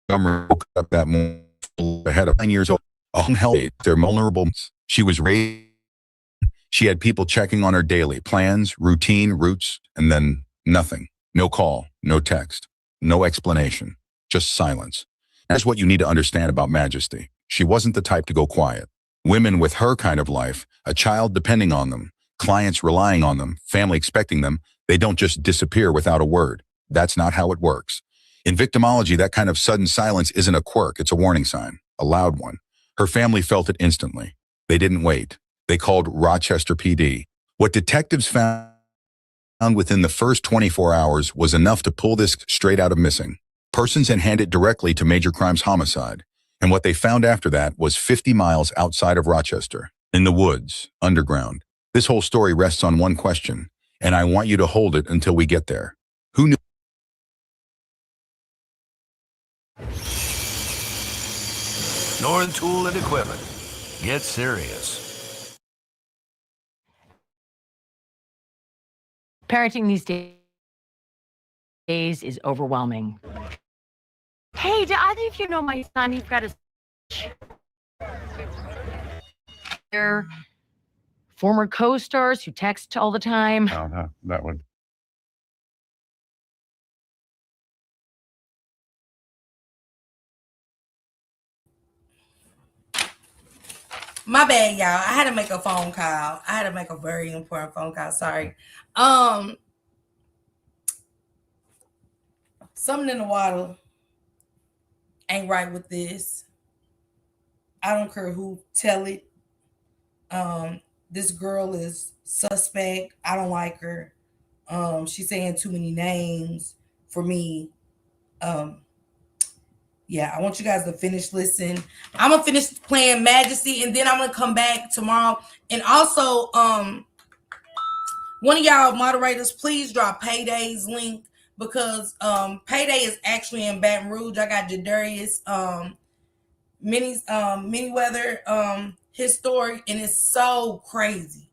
Montgomery woke up that morning ahead of 9 years old. They're vulnerable. She was raised. She had people checking on her daily plans, routine, routes, and then nothing. No call, no text, no explanation, just silence. That's what you need to understand about Majesty. She wasn't the type to go quiet. Women with her kind of life, a child depending on them, clients relying on them, family expecting them, they don't just disappear without a word. That's not how it works. In victimology, that kind of sudden silence isn't a quirk, it's a warning sign, a loud one. Her family felt it instantly. They didn't wait. They called Rochester PD. What detectives found within the first 24 hours was enough to pull this straight out of missing persons and hand it directly to major crimes homicide. And what they found after that was 50 miles outside of Rochester, in the woods, underground. This whole story rests on one question, and I want you to hold it until we get there. Who knew? Northern Tool and Equipment. Get serious. Parenting these days is overwhelming. Hey, do either of you know my son? He's got their former co-stars who text all the time. Oh, no, that would. My bad, y'all. I had to make a phone call. I had to make a very important phone call. Sorry. Something in the water ain't right with this. I don't care who tell it. This girl is suspect. I don't like her. She's saying too many names. for me. Yeah, I want you guys to finish listening. I'm gonna finish playing Majesty, and then I'm gonna come back tomorrow. And also, one of y'all moderators, please drop Payday's link, because Payday is actually in Baton Rouge. I got RYDERZ mini weather his story, and it's so crazy.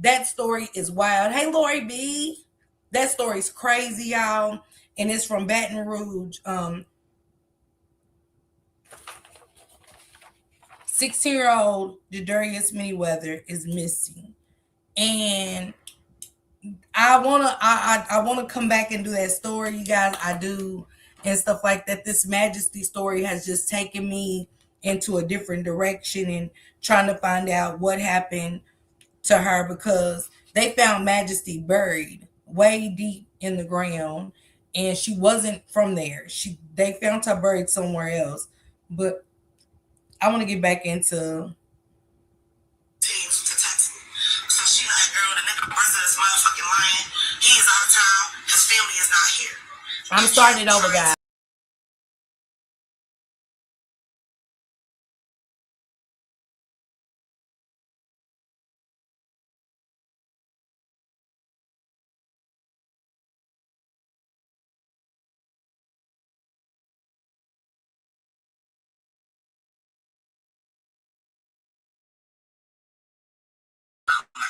That story is wild. Hey, Lori B, that story's crazy, y'all, and it's from Baton Rouge. 16-year-old RYDERZ Manyweather is missing, and I wanna come back and do that story, you guys. I do, and stuff like that. This Majesty story has just taken me into a different direction and trying to find out what happened to her, because they found Majesty buried way deep in the ground, and she wasn't from there. They found her buried somewhere else, but I want to get back into. Teams to text me. So she like, girl, the nigga brother is motherfucking lying. He is out of town. His family is not here. I'm starting it over, guys.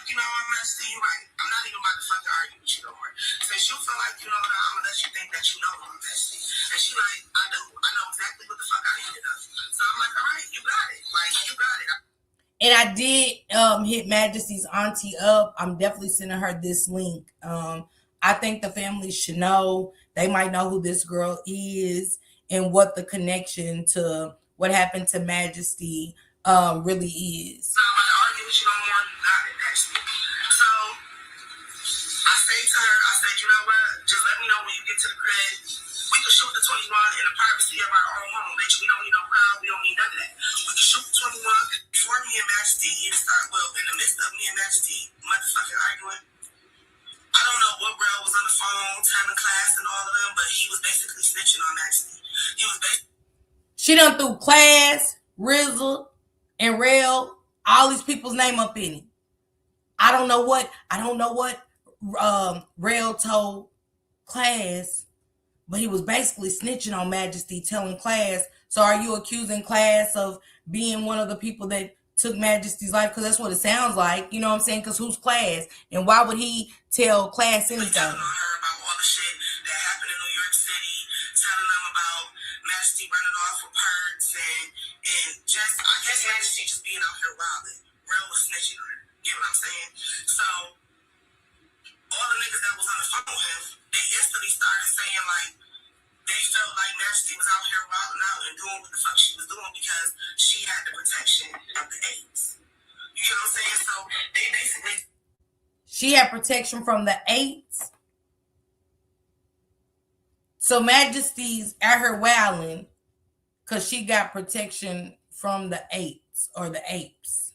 You know what, Majesty, you right. I'm not even about to fucking argue with you no more. Since you feel like you know that, I'm gonna let you think that you know me, Majesty. And she like, I do. I know exactly what the fuck I need to know. So I'm like, all right, you got it. Like, you got it. And I did hit Majesty's auntie up. I'm definitely sending her this link. I think the family should know. They might know who this girl is and what the connection to what happened to Majesty really is. So I'm about to argue with you no more. You got it, actually. So I say to her, I said, you know what? Just let me know when you get to the crib. We can shoot the 21 in the privacy of our own home, bitch. We don't need no crowd. We don't need none of that. We can shoot the 21 before me and Majesty even start. Well, in the midst of me and Majesty motherfucking arguing. I don't know what bro was on the phone, telling class and all of them, but he was basically snitching on Majesty. He was basically. She done threw Class, Rizzle, and Rel, all these people's name up in it. I don't know what Rel told Class, but he was basically snitching on Majesty, telling Class. So are you accusing Class of being one of the people that took Majesty's life? Because that's what it sounds like. You know what I'm saying? Because who's Class? And why would he tell Class anything? Telling her about all the shit that happened in New York City, telling them about Majesty running off with perks and just, I guess Majesty just being out here wilding. Rel was snitching on her. You know what I'm saying? So all the niggas that was on the phone with him, they instantly started saying like they felt like Majesty was out here wilding out and doing what the fuck she was doing because she had the protection of the AIDS. You know what I'm saying? So they basically. She had protection from the AIDS. So Majesty's at her wilding because she got protection from the apes or the apes.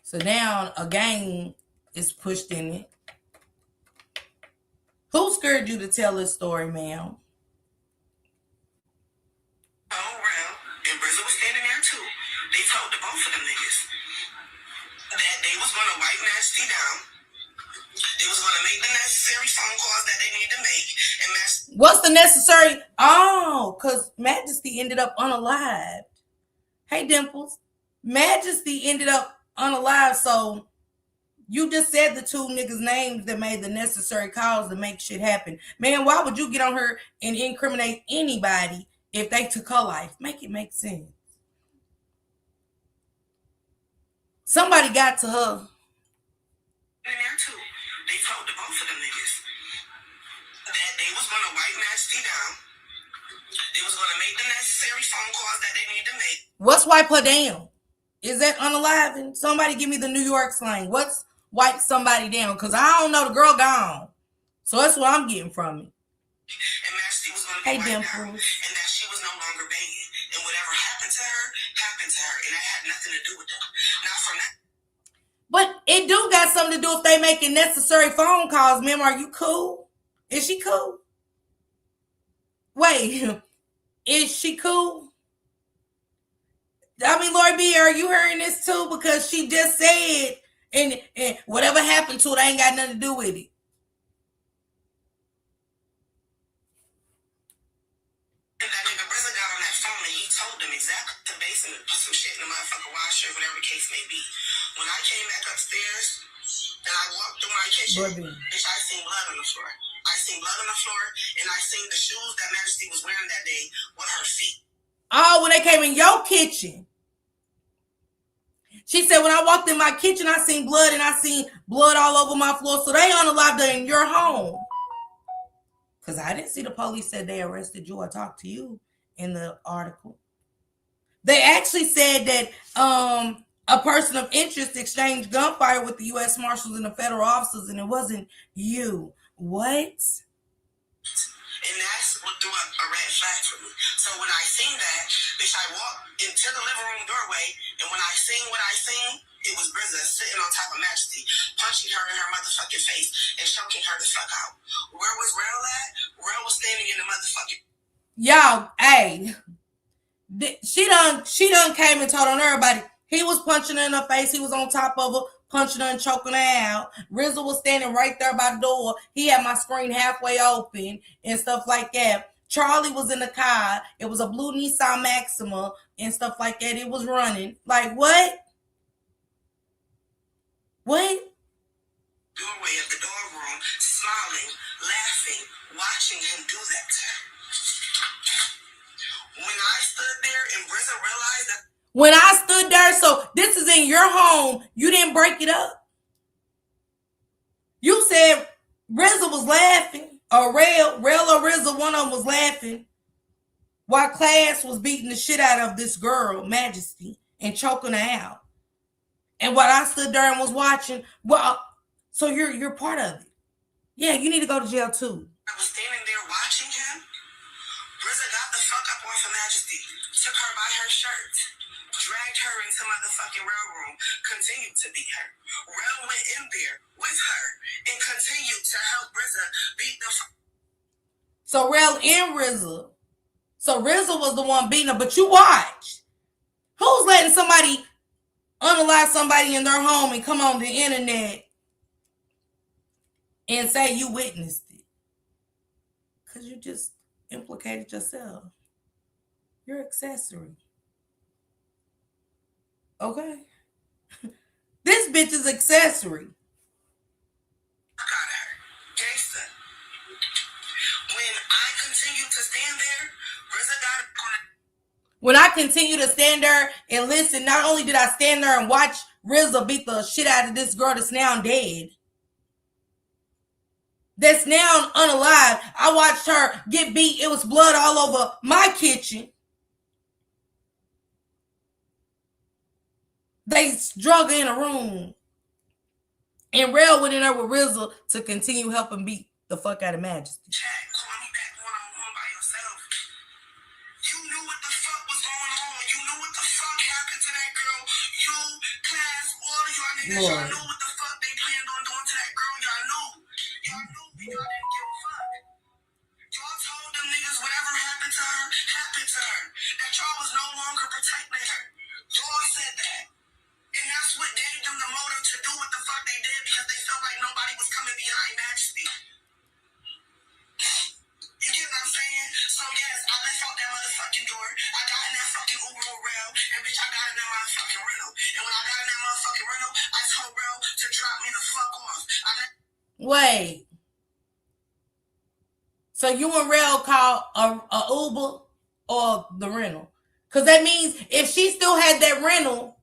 So now a gang is pushed in it. Who scared you to tell this story, ma'am? Oh, Rel and Brizzo was standing there too. They told the both of them niggas that they was gonna wipe Majesty down. They was gonna make the necessary phone calls that they need to make. And Majesty. What's the necessary? Oh, because Majesty ended up unalived. Hey, Dimples. Majesty ended up unalived, so you just said the two niggas' names that made the necessary calls to make shit happen. Man, why would you get on her and incriminate anybody if they took her life? Make it make sense. Somebody got to her. In there too. They told the both of them niggas that they was gonna wipe Majesty down. They was gonna make the necessary phone calls that they need to make. What's wipe her down? Is that unaliving? Somebody give me the New York slang. What's wipe somebody down? Because I don't know, the girl gone. So that's what I'm getting from it. And Majesty was gonna be Hey, wiped down, Dimples. and that she was no longer banging. And whatever happened to her, and it had nothing to do with them. Now from that. But it do got something to do if they making necessary phone calls, ma'am. Are you cool? Is she cool? Wait, is she cool? I mean, Lori B, are you hearing this too? Because she just said, and whatever happened to it, I ain't got nothing to do with it. That nigga RZA got on that phone and he told them exactly the basement, put some shit in the motherfucking washer, whatever the case may be. When I came back upstairs and I walked through my kitchen, bitch, I seen blood on the floor. I seen blood on the floor and I seen the shoes that Majesty was wearing that day with her feet. Oh, when they came in your kitchen. She said, when I walked in my kitchen, I seen blood and I seen blood all over my floor. So they unalived her in your home. Because I didn't see the police said they arrested you or talked to you in the article. They actually said that a person of interest exchanged gunfire with the U.S. Marshals and the federal officers, and it wasn't you. What? And that's what threw up a red flag for me. So when I seen that, bitch, I walked into the living room doorway, and when I seen what I seen, it was RZA sitting on top of Majesty, punching her in her motherfucking face and choking her the fuck out. Where was Rel at? Rel was standing in the motherfucking... Y'all, hey, she done came and told on everybody. He was punching her in her face. He was on top of her, punching her and choking her out. RZA was standing right there by the door. He had my screen halfway open and stuff like that. Charlie was in the car. It was a blue Nissan Maxima and stuff like that. It was running. Like, what? What? Doorway of the dorm room, smiling, laughing, watching him do that to her. When I stood there and RZA realized that... When I stood there, so this is in your home, you didn't break it up. You said RZA was laughing, or Rel or RZA, one of them was laughing, while Class was beating the shit out of this girl, Majesty, and choking her out. And while I stood there and was watching, well, so you're part of it. Yeah, you need to go to jail too. I was standing there watching him. RZA got the fuck up off of Majesty, took her by her shirt, dragged her into motherfucking Rel room, continued to beat her. Rel went in there with her and continued to help RZA beat the fuck. So Rel and RZA. So RZA was the one beating her, but you watch. Who's letting somebody unalive somebody in their home and come on the internet and say you witnessed it? Because you just implicated yourself. You're accessory. Okay? This bitch is accessory. Got her. Jason. When I continued to stand there, RZA got her. When I continue to stand there and listen, not only did I stand there and watch RZA beat the shit out of this girl that's now dead, that's now unalive, I watched her get beat. It was blood all over my kitchen. They drug her in a room. And Rel went in there with RZA to continue helping beat the fuck out of Majesty. Call me back one-on-one by yourself. You knew what the fuck was going on. You knew what the fuck happened to that girl. You, Class, all of y'all niggas, y'all knew what the fuck they planned on doing to that girl. Y'all knew. Y'all knew. Y'all didn't give a fuck. Y'all told them niggas whatever happened to her, happened to her. That y'all was no longer protecting her. Y'all said that. And that's what gave them the motive to do what the fuck they did, because they felt like nobody was coming behind Majesty. You get what I'm saying? So yes, I left out that motherfucking door. I got in that fucking Uber with Rel, and bitch, I got in that motherfucking rental. And when I got in that motherfucking rental, I told Rel to drop me the fuck off. Wait. So you and Rel called a Uber or the rental? Because that means if she still had that rental,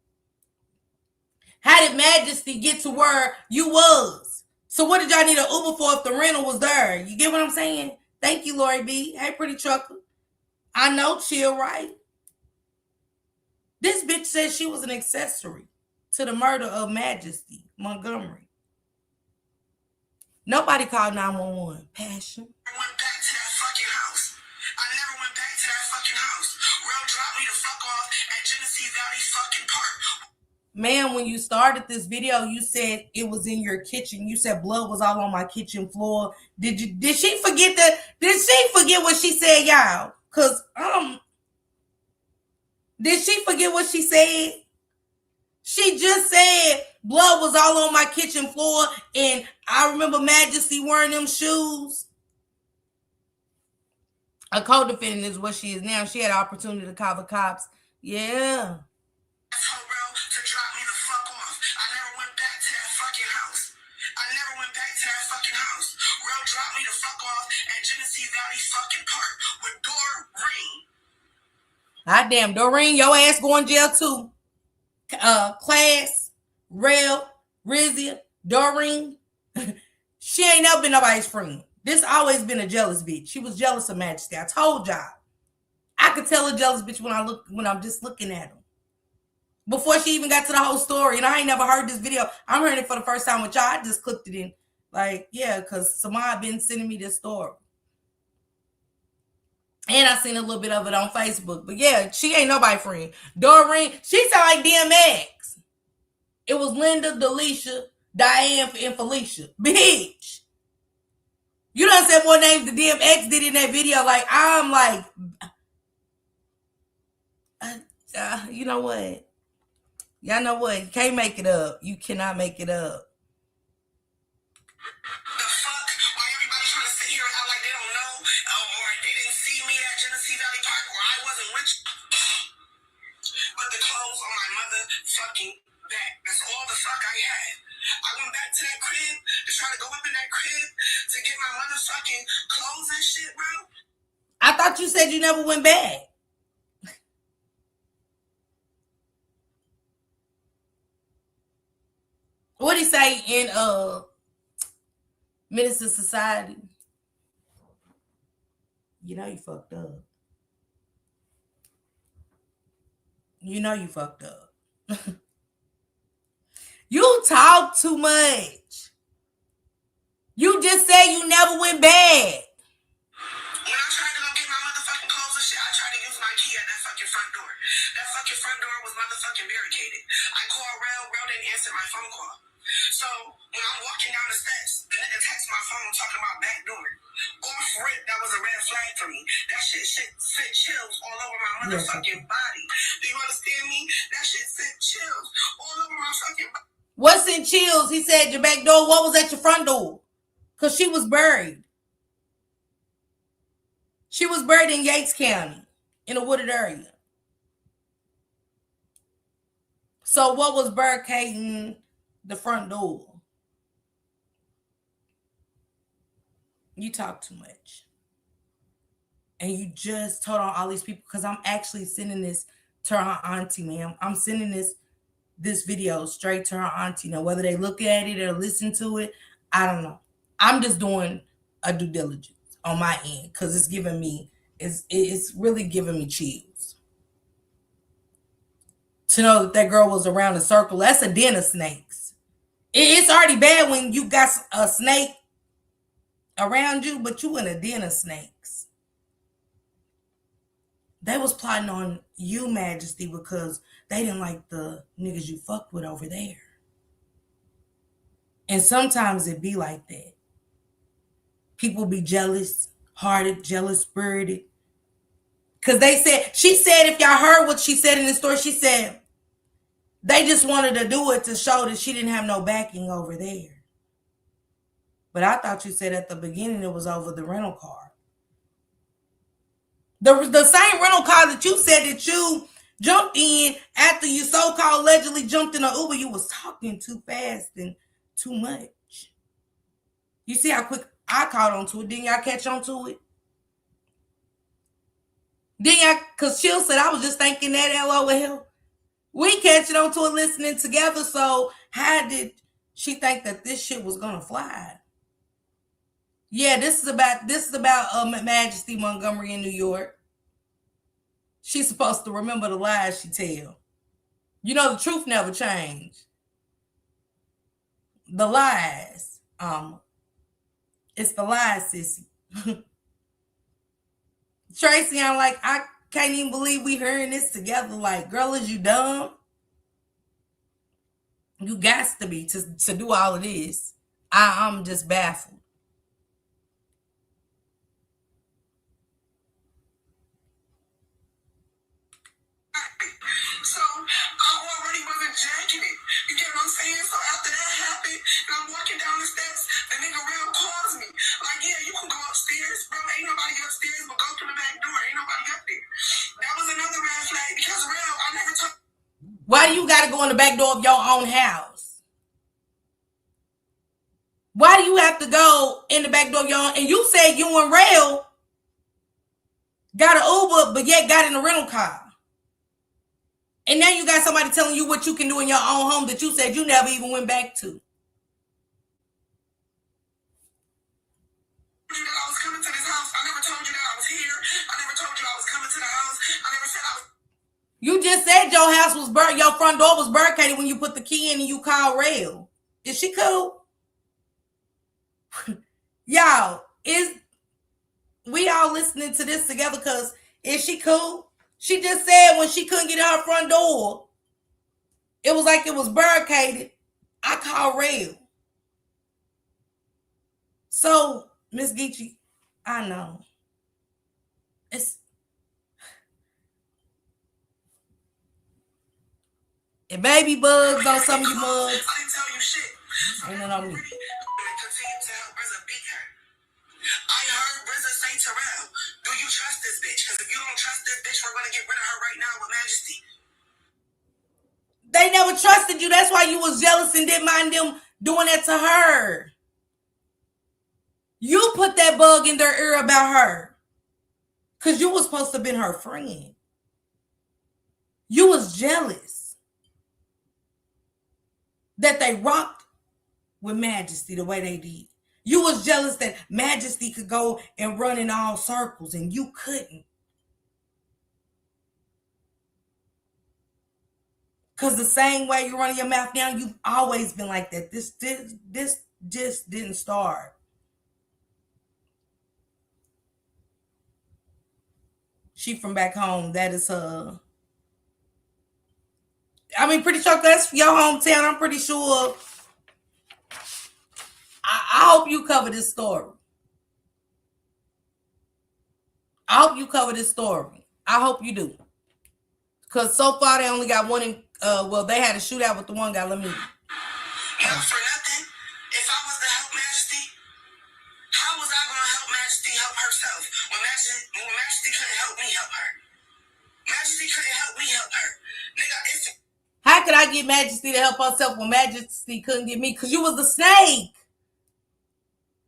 how did Majesty get to where you was? So what did y'all need an Uber for if the rental was there? You get what I'm saying? Thank you, Lori B. Hey, pretty trucker. I know, chill, right? This bitch said she was an accessory to the murder of Majesty Montgomery. Nobody called 911. Passion. I went back to that fucking house. I never went back to that fucking house. Rel dropped me the fuck off at Genesee Valley fucking Park. Ma'am, when you started this video, you said it was in your kitchen. You said blood was all on my kitchen floor. Did she forget that? Did she forget what she said, y'all? Cause did she forget what she said? She just said blood was all on my kitchen floor, and I remember Majesty wearing them shoes. A co-defendant is what she is now. She had an opportunity to call the cops. Yeah. To drop me the fuck off. I never went back to that fucking house. Real dropped me the fuck off at Genesee Valley fucking Park with Doreen. Hot damn, Doreen, your ass going to jail too. Class, Rel, Rizia, Doreen. She ain't never been nobody's friend. This always been a jealous bitch. She was jealous of Majesty. I told y'all. I could tell a jealous bitch when I'm just looking at them. Before she even got to the whole story. And I ain't never heard this video. I'm hearing it for the first time with y'all. I just clicked it in. Like, yeah, because Samad been sending me this story. And I seen a little bit of it on Facebook. But yeah, she ain't nobody friend. Doreen, she sound like DMX. It was Linda, Delisha, Diane, and Felicia. Bitch. You done said more names than DMX did in that video. Like, I'm like, you know what? Y'all know what? You can't make it up. You cannot make it up. The fuck? Why everybody trying to sit here and act like they don't know, or they didn't see me at Genesee Valley Park, or I wasn't with you? But the clothes on my motherfucking back. That's all the fuck I had. I went back to that crib to try to go up in that crib to get my motherfucking clothes and shit, bro. I thought you said you never went back. What'd he say in Minister Society? You know you fucked up. You know you fucked up. You talk too much. You just said you never went back. When I tried to go get my motherfucking clothes and shit, I tried to use my key at that fucking front door. That fucking front door was motherfucking barricaded. I called Rel didn't answer my phone call. So when I'm walking down the steps, the nigga texts my phone talking about back door. Off rip, that was a red flag for me. That shit sent chills all over my motherfucking body. Do you understand me? That shit sent chills all over my fucking body. What's in chills? He said your back door. What was at your front door? Because she was buried. She was buried in Yates County in a wooded area. So what was barricading the front door? You talk too much. And you just told on all these people, because I'm actually sending this to her auntie, ma'am. I'm sending this video straight to her auntie. Now, whether they look at it or listen to it, I don't know. I'm just doing a due diligence on my end because it's giving me, it's really giving me chills. To know that girl was around a circle, that's a den of snakes. It's already bad when you got a snake around you, but you in a den of snakes. They was plotting on you, Majesty, because they didn't like the niggas you fucked with over there. And sometimes it be like that. People be jealous-hearted, jealous-spirited. Because she said, if y'all heard what she said in the story, she said they just wanted to do it to show that she didn't have no backing over there. But I thought you said at the beginning it was over the rental car. The same rental car that you said that you jumped in after you so-called allegedly jumped in an Uber, you was talking too fast and too much. You see how quick I caught on to it? Didn't y'all catch on to it? Didn't y'all? Because Chill said, I was just thinking that, LOL. We catching on to it listening together, so how did she think that this shit was going to fly? Yeah, this is about Majesty Montgomery in New York. She's supposed to remember the lies she tell. You know, the truth never changed. The lies. It's the lies, sissy. Tracy, I'm like, I can't even believe we hearing this together. Like, girl, is you dumb? You got to be to do all of this. I'm just baffled. So I already wasn't jacking it. You get what I'm saying? So after that happened, and I'm walking down the steps, the nigga real calls me. Like, yeah, you can go upstairs, bro. Ain't nobody upstairs, but go through the back door. Ain't nobody up there. That was another red flag because real, I never took. Why do you gotta go in the back door of your own house? Why do you have to go in the back door of your own? And you said you and Rail got an Uber, but yet got in a rental car. And now you got somebody telling you what you can do in your own home that you said you never even went back to. I was coming to this house. I never told you that I was here. I never told you I was coming to the house. I never said I was. You just said your house was your front door was barricaded when you put the key in and you called Rail. Is she cool? Y'all, we all listening to this together because is she cool? She just said when she couldn't get in her front door, it was like it was barricaded. I called Rail. So, Miss Geechee, I know. It's if baby bugs on some of you mugs. I didn't tell you shit. Ain't nothing on me. Continue to help RZA beat her. I heard RZA say to Terrell, do you trust this bitch? Because if you don't trust this bitch, we're going to get rid of her right now with Majesty. They never trusted you. That's why you was jealous and didn't mind them doing that to her. You put that bug in their ear about her. Because you was supposed to have been her friend. You was jealous that they rocked with Majesty the way they did. You was jealous that Majesty could go and run in all circles and you couldn't. Because the same way you're running your mouth now, you've always been like that. This just didn't start. She from back home. That is her. I mean, pretty sure that's your hometown. I'm pretty sure. I hope you cover this story. I hope you cover this story. I hope you do. Because so far they only got one in, well, they had a shootout with the one guy. Let me. Not for nothing. If I was to help Majesty, how was I going to help Majesty help herself? When Majesty couldn't help me help her. Majesty couldn't help me help her. Nigga, it's... How could I get Majesty to help herself when Majesty couldn't get me? Because you was the snake.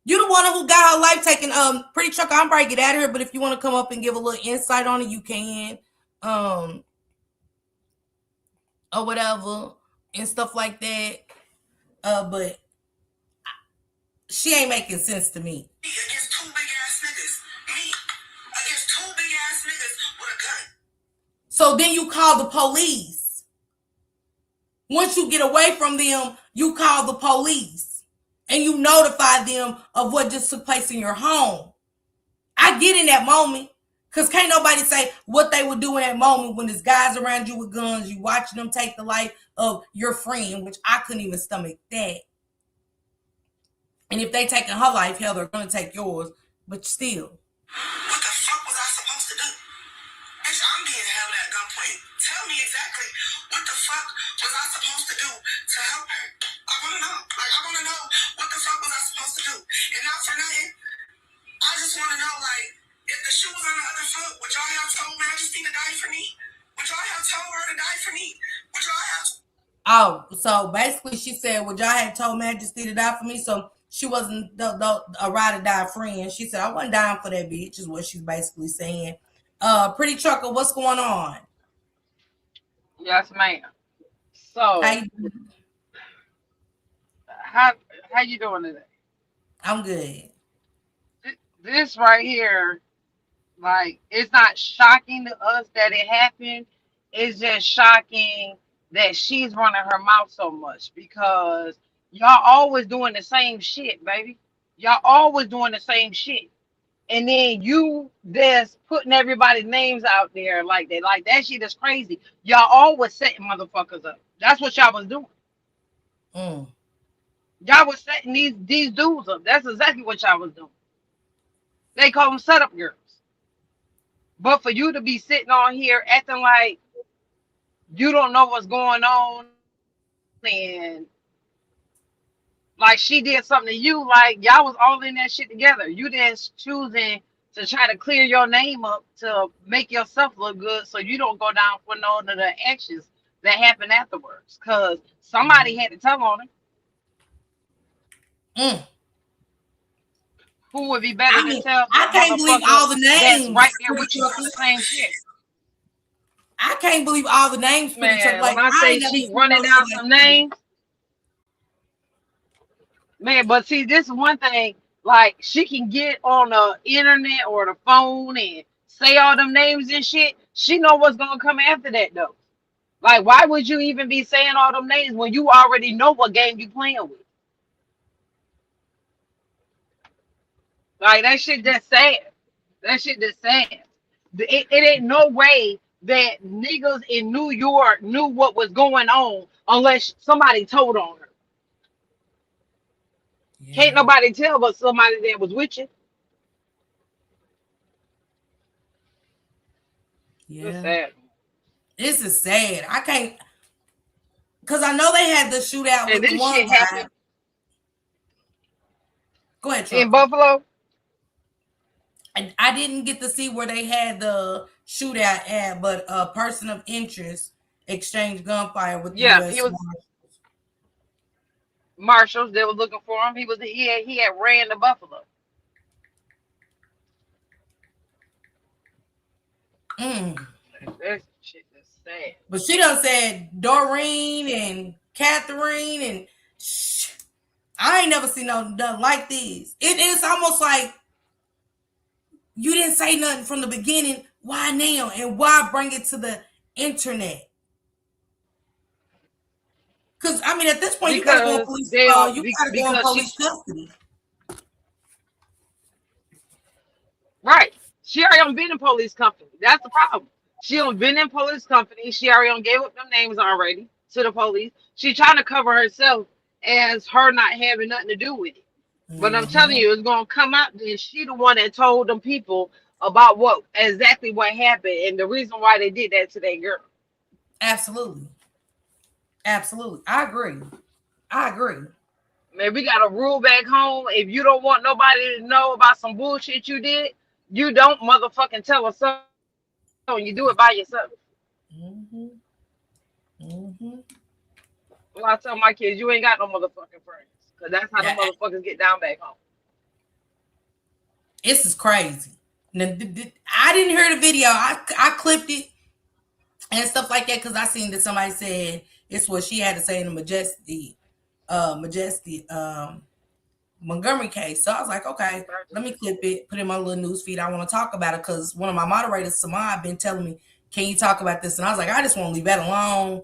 You the one who got her life taken. Pretty Trucker, I'm probably get out of here, but if you want to come up and give a little insight on it, you can. Or whatever and stuff like that. But she ain't making sense to me. Against two big ass niggas. Me against two big ass niggas with a gun. So then you call the police. Once you get away from them, you call the police. And you notify them of what just took place in your home. I get in that moment. Because can't nobody say what they would do in that moment when there's guys around you with guns, you watching them take the life of your friend, which I couldn't even stomach that. And if they taking her life, hell, they're going to take yours. But still. What the fuck was I supposed to do? Bitch, I'm being held at gunpoint. Tell me exactly what the fuck was I supposed to do to help her? I want to know. Like, I want to know what the fuck was I supposed to do? And not for nothing, I just want to know, like, if the shoe was on the other foot, would y'all have told Majesty to die for me? Would y'all have told her to die for me? Would y'all have... Oh, so basically she said, would y'all have told Majesty to die for me? So she wasn't a ride or die friend. She said, I wasn't dying for that bitch, is what she's basically saying. Pretty Trucker, what's going on? Yes, ma'am. So how you doing today? I'm good. This right here, like, it's not shocking to us that it happened. It's just shocking that she's running her mouth so much because y'all always doing the same shit, baby. Y'all always doing the same shit. And then you just putting everybody's names out there like that. Like, that shit is crazy. Y'all always setting motherfuckers up. That's what y'all was doing. Mm. Y'all was setting these dudes up. That's exactly what y'all was doing. They call them setup girls. But for you to be sitting on here acting like you don't know what's going on and like she did something to you, like y'all was all in that shit together. You didn't choosing to try to clear your name up to make yourself look good so you don't go down for none of the actions that happen afterwards. Cause somebody had to tell on her. Mm. Who would be better I to mean, tell I the can't believe motherfucker all the that's names, right there Pretty with you doing Trucker. the same shit? I can't believe all the names, Pretty Trucker. Man, Like, when I I say ain't never she seen running no shit down like some this. names, man, but see, this is one thing. Like, she can get on the internet or the phone and say all them names and shit. She know what's gonna come after that though. Like, why would you even be saying all them names when you already know what game you playing with? Like, that shit just sad. That shit just sad. It ain't no way that niggas in New York knew what was going on unless somebody told on her. Can't Yeah. nobody tell but somebody that was with you. It's Yeah. sad. This is sad. I can't, because I know they had the shootout And with the this one shit guy. happened Go ahead, in Trucker. Buffalo. I didn't get to see where they had the shootout at, but a person of interest exchanged gunfire with the Yeah, he U.S. was Marshal. marshals. They were looking for him. He had ran to Buffalo. Mm. That shit is sad. But she done said Doreen and Catherine and I ain't never seen nothing like these. It is almost like you didn't say nothing from the beginning. Why now? And why bring it to the internet? Because I mean, at this point, you gotta go in Because police. they are You gotta go in because she police custody. right. She already done been in police company. That's the problem. She done been in police company. She already done gave up them names already to the police. She trying to cover herself as her not having nothing to do with it. But I'm telling Mm-hmm. you, it's gonna come out that she the one that told them people about what exactly what happened and the reason why they did that to that girl. Absolutely, absolutely. I agree. I agree. Man, we got a rule back home. If you don't want nobody to know about some bullshit you did, you don't motherfucking tell us something. You do it by yourself. Mm-hmm. Mm-hmm. Well, I tell my kids, you ain't got no motherfucking friends. Because that's how the Yeah, motherfuckers get down back home. this is crazy. Now, I didn't hear the video. I clipped it and stuff like that because I seen that somebody said it's what she had to say in the Majesty Montgomery case. So I was like, okay, let me clip it, put it in my little news feed. I want to talk about it because one of my moderators, Samad, been telling me, can you talk about this? And I was like, I just want to leave that alone.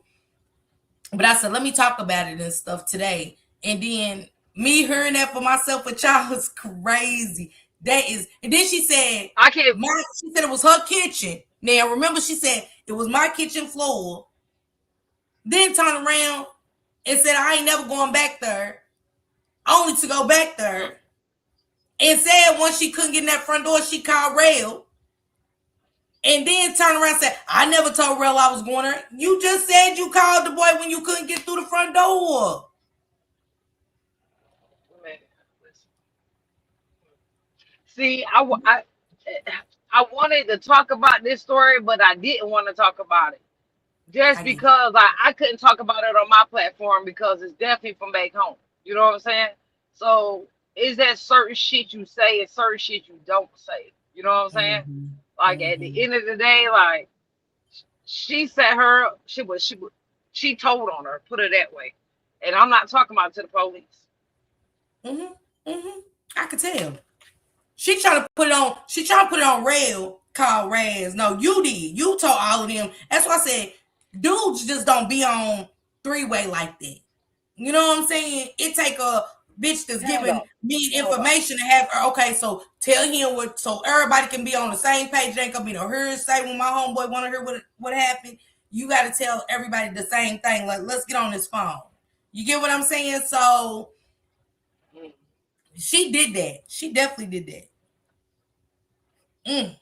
But I said, let me talk about it and stuff today. And then me hearing that for myself with y'all was crazy. That is, and then she said, I can't. she said it was her kitchen. Now remember, she said it was my kitchen floor. Then turned around and said, I ain't never going back there. Only to go back there. And said once she couldn't get in that front door, she called Rail. And then turned around and said, I never told Rail I was going there. You just said you called the boy when you couldn't get through the front door. Man, listen. See, I wanted to talk about this story, but I didn't want to talk about it. Just I get it. because I couldn't talk about it on my platform because it's definitely from back home. You know what I'm saying? So is that certain shit you say and certain shit you don't say? You know what I'm saying? Mm-hmm. Like at Mm-hmm. the end of the day, like she set her up. She told on her. Put it that way. And I'm not talking about it to the police. Mm-hmm. Mm-hmm. I could tell. She trying to put it on. She trying to put it on Rail. Called Raz. No, you did. You told all of them. That's why I said, dudes just don't be on three-way like that. You know what I'm saying? It take a bitch that's Hell giving no. me Hell no. information to have her. Okay, so tell him what, so everybody can be on the same page. It ain't gonna be no hearsay when my homeboy want to hear what happened. You got to tell everybody the same thing. Like, let's get on this phone. You get what I'm saying? So she did that. She definitely did that.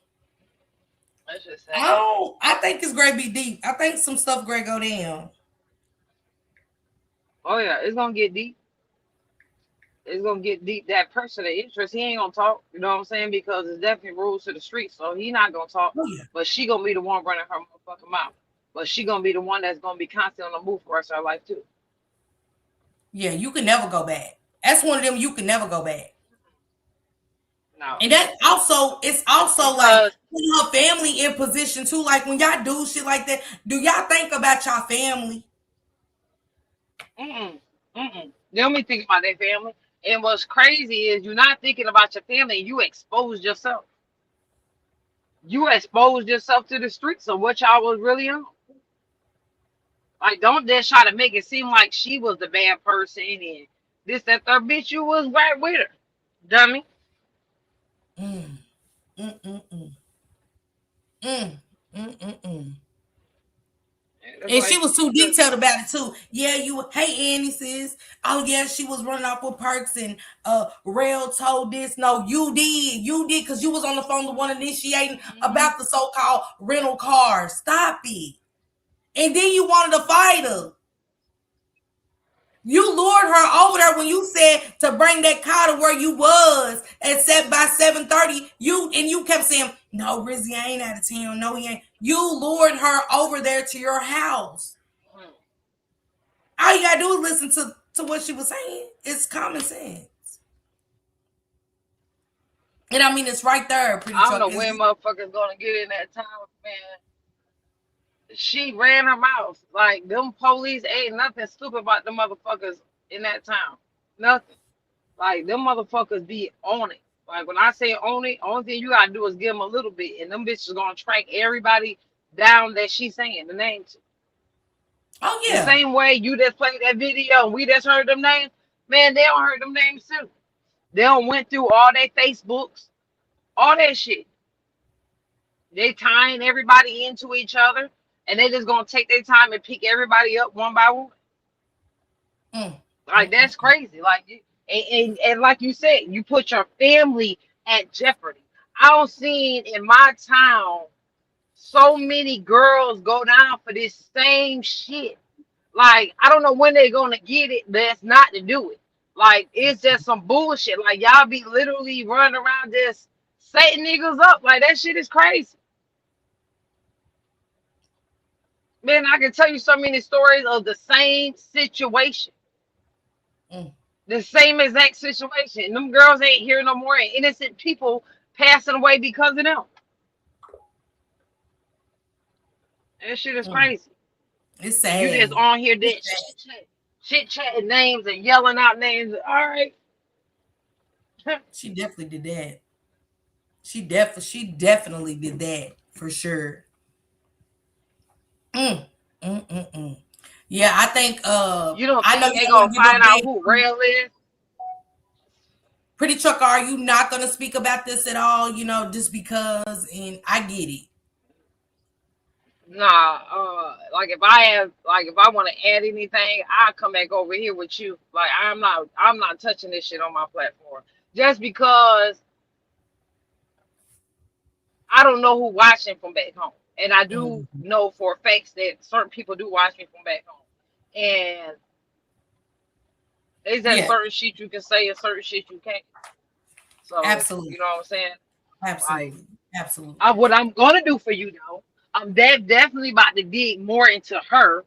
That's just sad. Oh, I think it's great be deep. I think some stuff great go down. Oh yeah, it's gonna get deep. It's gonna get deep. That person of interest, he ain't gonna talk. You know what I'm saying? Because it's definitely rules to the street, so he not gonna talk. Oh, yeah. But she gonna be the one running her motherfucking mouth. But she gonna be the one that's gonna be constantly on the move for the rest of her life too. Yeah, you can never go back. That's one of them you can never go back. No. And that also, it's also like putting her family in position too. Like when y'all do shit like that, do y'all think about y'all family? They don't be thinking about their family. And what's crazy is you're not thinking about your family. You exposed yourself. You exposed yourself to the streets of what y'all was really on. Like, don't just try to make it seem like she was the bad person and this, that, third. Bitch, you was right with her. Dummy. And she was too detailed about it too. Yeah, hey Annie sis. Oh yeah, she was running off with perks and Rail told this. No, you did because you was on the phone with one initiating about the so-called rental car. Stop it. And then you wanted to fight her. You lured her over there when you said to bring that car to where you was at set by 7:30. You kept saying, no, Rizzy, I ain't out of town. No, he ain't. You lured her over there to your house. All you gotta do is listen to what she was saying. It's common sense. And I mean, it's right there. I don't know when motherfuckers gonna get in that time, man. She ran her mouth. Like, them police ain't nothing stupid about them motherfuckers in that town. Nothing. Like, them motherfuckers be on it. Like, when I say own it, only thing you gotta do is give them a little bit, and them bitches gonna track everybody down that she's saying the names. Oh, yeah. The same way you just played that video and we just heard them names, man, they don't heard them names too. They don't went through all their Facebooks, all that shit. They tying everybody into each other, and they just gonna take their time and pick everybody up one by one. Like, that's crazy. Like, and like you said, you put your family at jeopardy. I don't see in my town so many girls go down for this same shit. Like, I don't know when they're gonna get it, that's not to do it. Like, it's just some bullshit. Like, y'all be literally running around just setting niggas up. Like, that shit is crazy. Man, I can tell you so many stories of the same situation. The same exact situation. Them girls ain't here no more, and innocent people passing away because of them. That shit is crazy. It's sad. You just on here shit chatting names and yelling out names. All right. She definitely did that. She definitely did that for sure. Yeah, I think you don't think I know they gonna find out who Rail is? Pretty Trucker, are you not gonna speak about this at all? You know, just because, and I get it. Nah, like if I want to add anything, I'll come back over here with you. Like, I'm not touching this shit on my platform just because I don't know who watching from back home, and I do know for a fact that certain people do watch me from back home, and there's that certain shit you can say and certain shit you can't. So, absolutely, you know what I'm saying? Absolutely, like, absolutely. What I'm gonna do for you though, I'm definitely about to dig more into her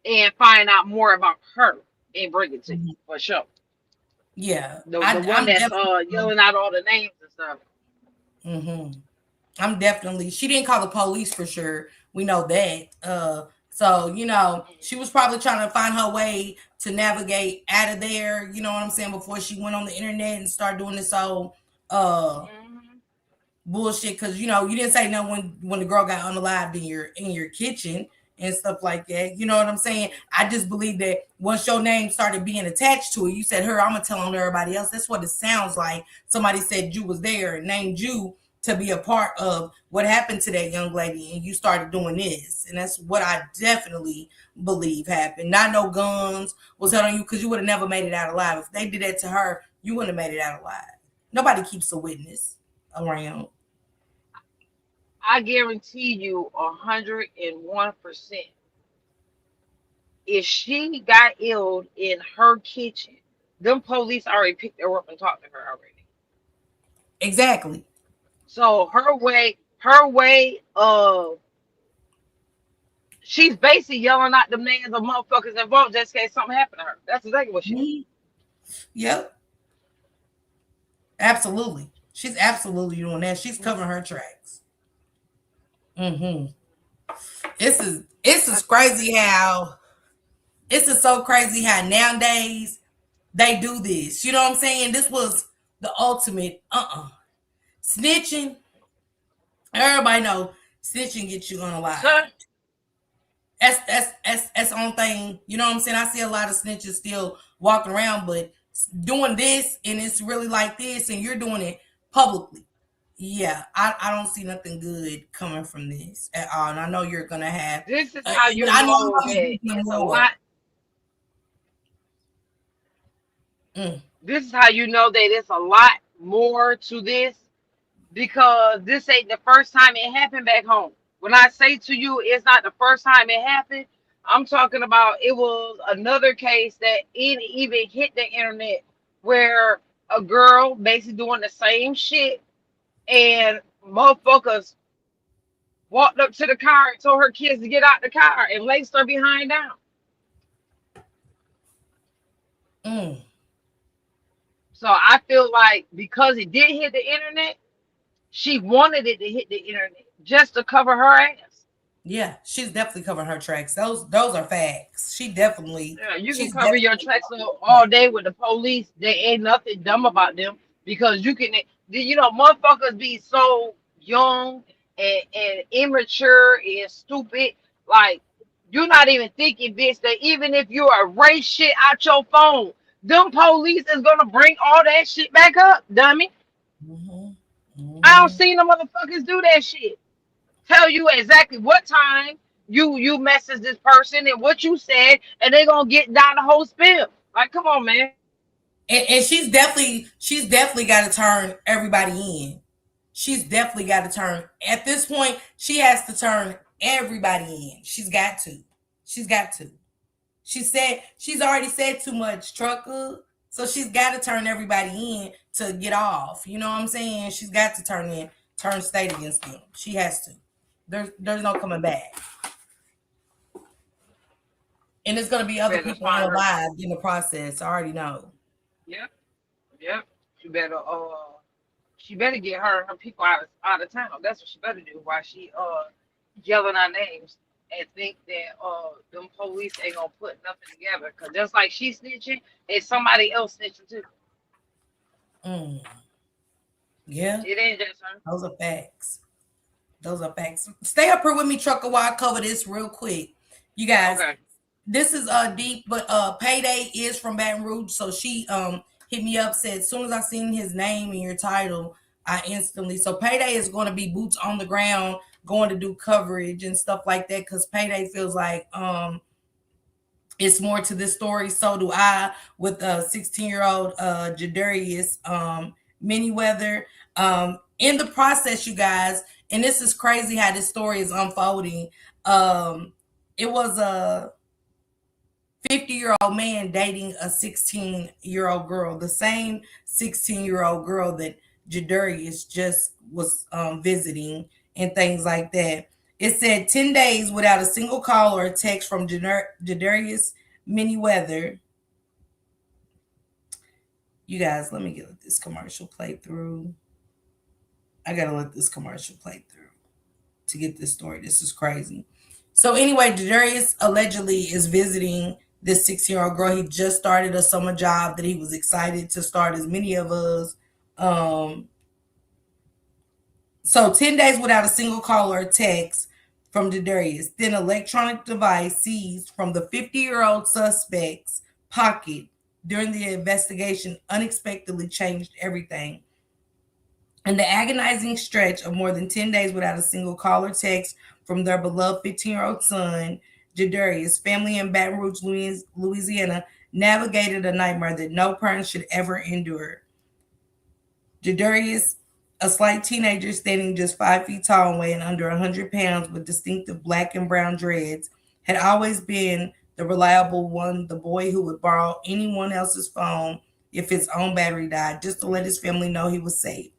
and find out more about her and bring it to you for sure. Yeah, the one that's yelling out all the names and stuff. I'm definitely. She didn't call the police for sure. We know that. So, you know, she was probably trying to find her way to navigate out of there. You know what I'm saying? Before she went on the internet and started doing this whole bullshit. Because, you know, you didn't say no when the girl got unalived in your kitchen and stuff like that. You know what I'm saying? I just believe that once your name started being attached to it, you said, her, I'm going to tell on everybody else. That's what it sounds like. Somebody said you was there and named you to be a part of what happened to that young lady, and you started doing this. And that's what I definitely believe happened. Not no guns was held on you, because you would have never made it out alive. If they did that to her, you wouldn't have made it out alive. Nobody keeps a witness around. I guarantee you 101%. If she got ill in her kitchen, them police already picked her up and talked to her already. Exactly. So her way of she's basically yelling out the names of motherfuckers involved just in case something happened to her. That's exactly what she did. Yep. Absolutely. She's absolutely doing that. She's covering her tracks. Mm-hmm. It's just crazy how it's just so crazy how nowadays they do this. You know what I'm saying? This was the ultimate snitching. Everybody know snitching gets you unalive. Sir, That's the only thing. You know what I'm saying? I see a lot of snitches still walking around, but doing this, and it's really like this, and you're doing it publicly. Yeah, I don't see nothing good coming from this at all. And I know you're gonna have. this is how you I know know that it's a lot. This is how you know that it's a lot more to this, because this ain't the first time it happened back home. When I say to you it's not the first time it happened, I'm talking about it was another case that it even hit the internet where a girl basically doing the same shit, and motherfuckers walked up to the car and told her kids to get out the car and laced her behind down. So I feel like because it did hit the internet, she wanted it to hit the internet just to cover her ass. Yeah, she's definitely covering her tracks. Those are facts. You can She's cover your definitely tracks all day with the police. There ain't nothing dumb about them, because you can, motherfuckers be so young and immature and stupid. Like, you're not even thinking, bitch, that even if you erase shit out your phone, them police is gonna bring all that shit back up, dummy. I don't see the motherfuckers do that shit. Tell you exactly what time you messaged this person and what you said, and they gonna get down the whole spill. Like, come on, man. And she's definitely got to turn everybody in. She's definitely got to turn. At this point, she has to turn everybody in. She's got to. She's got to. She's already said too much, trucker. So she's got to turn everybody in to get off. You know what I'm saying? She's got to turn state against them. She has to. There's no coming back. And there's gonna be other people alive in the process. I already know. Yep. She better get her people out of town. That's what she better do. While she yelling our names and think that them police ain't gonna put nothing together. Cause just like she snitching, it's somebody else snitching too. Yeah. It ain't just her. Those are facts. Stay up here with me, trucker, while I cover this real quick. You guys, okay. This is deep, but Payday is from Baton Rouge. So she hit me up, said as soon as I seen his name and your title, I instantly. So Payday is going to be boots on the ground, going to do coverage and stuff like that, because Payday feels like it's more to this story. So do I, with 16-year-old Jadarius Manyweather. In the process, you guys, and this is crazy how this story is unfolding. It was a 50-year-old man dating a 16-year-old girl, the same 16-year-old girl that Jadarius just was visiting and things like that. It said 10 days without a single call or a text from Jadarius Manyweather. You guys, let me get this commercial play through. I gotta let this commercial play through to get this story. This is crazy. So anyway, Jadarius allegedly is visiting this 16-year-old girl. He just started a summer job that he was excited to start, as many of us. So 10 days without a single call or text from Jadarius. Then electronic device seized from the 50-year-old suspect's pocket during the investigation unexpectedly changed everything. In the agonizing stretch of more than 10 days without a single call or text from their beloved 15-year-old son, Jadarius, family in Baton Rouge, Louisiana, navigated a nightmare that no parent should ever endure. Jadarius, a slight teenager standing just 5 feet tall and weighing under 100 pounds with distinctive black and brown dreads, had always been the reliable one, the boy who would borrow anyone else's phone if his own battery died, just to let his family know he was safe.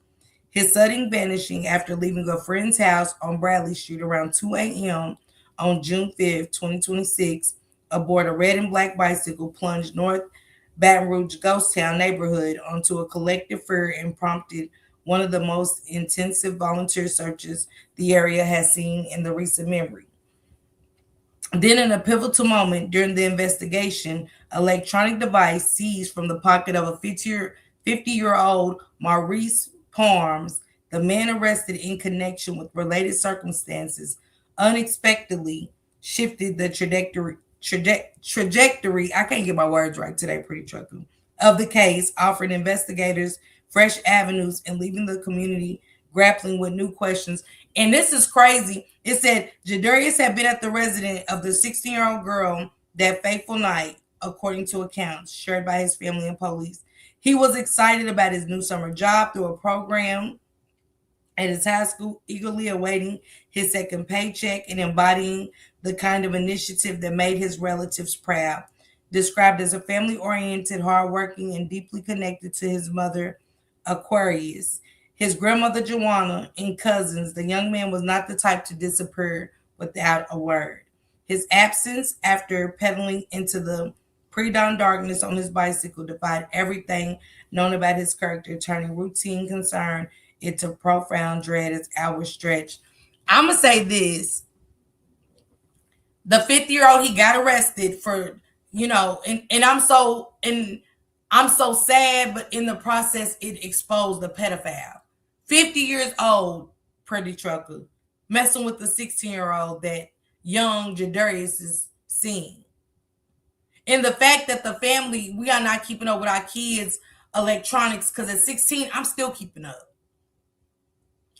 His sudden vanishing after leaving a friend's house on Bradley Street around 2 a.m. on June 5th, 2026, aboard a red and black bicycle plunged North Baton Rouge Ghost Town neighborhood onto a collective fear and prompted one of the most intensive volunteer searches the area has seen in the recent memory. Then, in a pivotal moment during the investigation, an electronic device seized from the pocket of a 50-year-old Maurice Parms, the man arrested in connection with related circumstances, unexpectedly shifted the trajectory, I can't get my words right today, pretty trucker, of the case, offering investigators fresh avenues and leaving the community grappling with new questions. And this is crazy. It said Jadarius had been at the residence of the 16-year-old girl that fateful night, according to accounts shared by his family and police. He was excited about his new summer job through a program at his high school, eagerly awaiting his second paycheck and embodying the kind of initiative that made his relatives proud. Described as a family-oriented, hardworking, and deeply connected to his mother, Aquarius, his grandmother, Joanna, and cousins, the young man was not the type to disappear without a word. His absence after pedaling into the pre-dawn darkness on his bicycle defied everything known about his character, turning routine concern into profound dread as hours stretched. I'm going to say this. The 50-year-old, he got arrested for, and I'm so sad, but in the process, it exposed the pedophile. 50 years old, pretty trucker, messing with the 16-year-old that young Jadarius is seeing. And the fact that the family, we are not keeping up with our kids' electronics, because at 16, I'm still keeping up.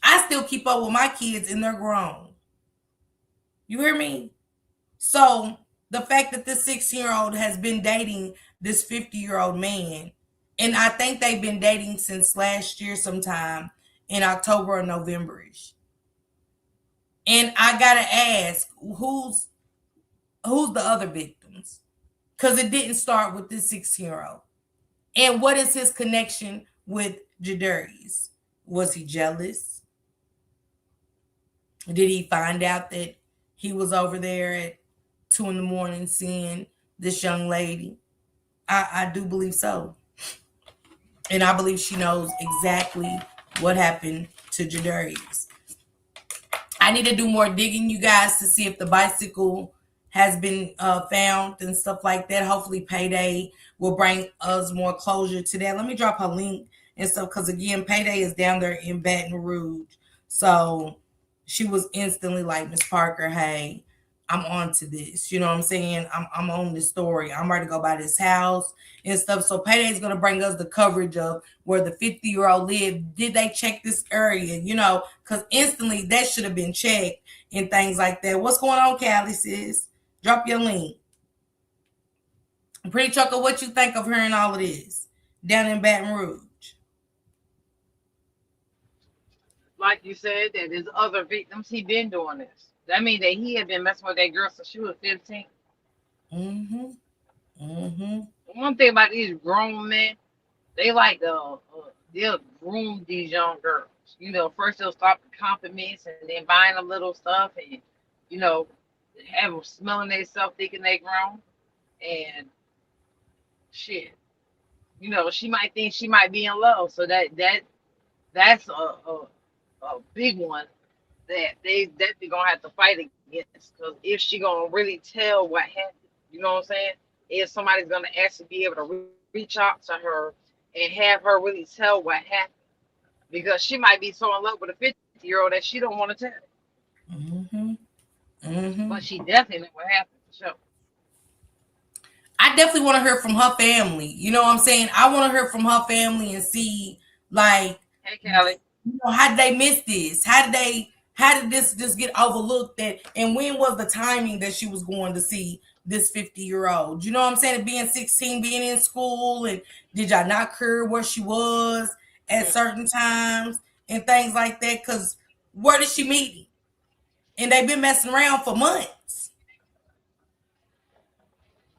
I still keep up with my kids and they're grown. You hear me? So the fact that this 16-year-old has been dating this 50-year-old man, and I think they've been dating since last year sometime in October or November-ish. And I gotta ask, who's the other victims? Because it didn't start with this 16-year-old. And what is his connection with Jadarius? Was he jealous? Did he find out that he was over there at 2 a.m. seeing this young lady? I do believe so. And I believe she knows exactly what happened to Jadarius. I need to do more digging, you guys, to see if the bicycle has been found and stuff like that. Hopefully Payday will bring us more closure to that. Let me drop her link and stuff, because again, Payday is down there in Baton Rouge. So she was instantly like, Miss Parker, hey, I'm on to this. You know what I'm saying? I'm on this story. I'm ready to go by this house and stuff. So Payday is going to bring us the coverage of where the 50-year-old lived. Did they check this area? Because instantly that should have been checked and things like that. What's going on, Callie, sis? Drop your link. Pretty Trucker, what you think of hearing all of this down in Baton Rouge? Like you said, that there's other victims. He been doing this. That means that he had been messing with that girl since she was 15. One thing about these grown men, they like they'll groom these young girls. First they'll start with compliments and then buying them little stuff and, have them smelling themselves thinking they grown. And shit, she might think she might be in love. So that's a big one that they definitely gonna have to fight against, because if she gonna really tell what happened, you know what I'm saying? If somebody's gonna actually be able to reach out to her and have her really tell what happened, because she might be so in love with a 50-year-old that she don't want to tell. But she definitely know what happened for sure. I definitely want to hear from her family. You know what I'm saying? I want to hear from her family and see, like, hey, Callie. how did they miss this? How did this just get overlooked? That, and when was the timing that she was going to see this 50-year-old? You know what I'm saying? Being 16, being in school, and did y'all not care where she was at certain times and things like that? Because where did she meet him? And they've been messing around for months.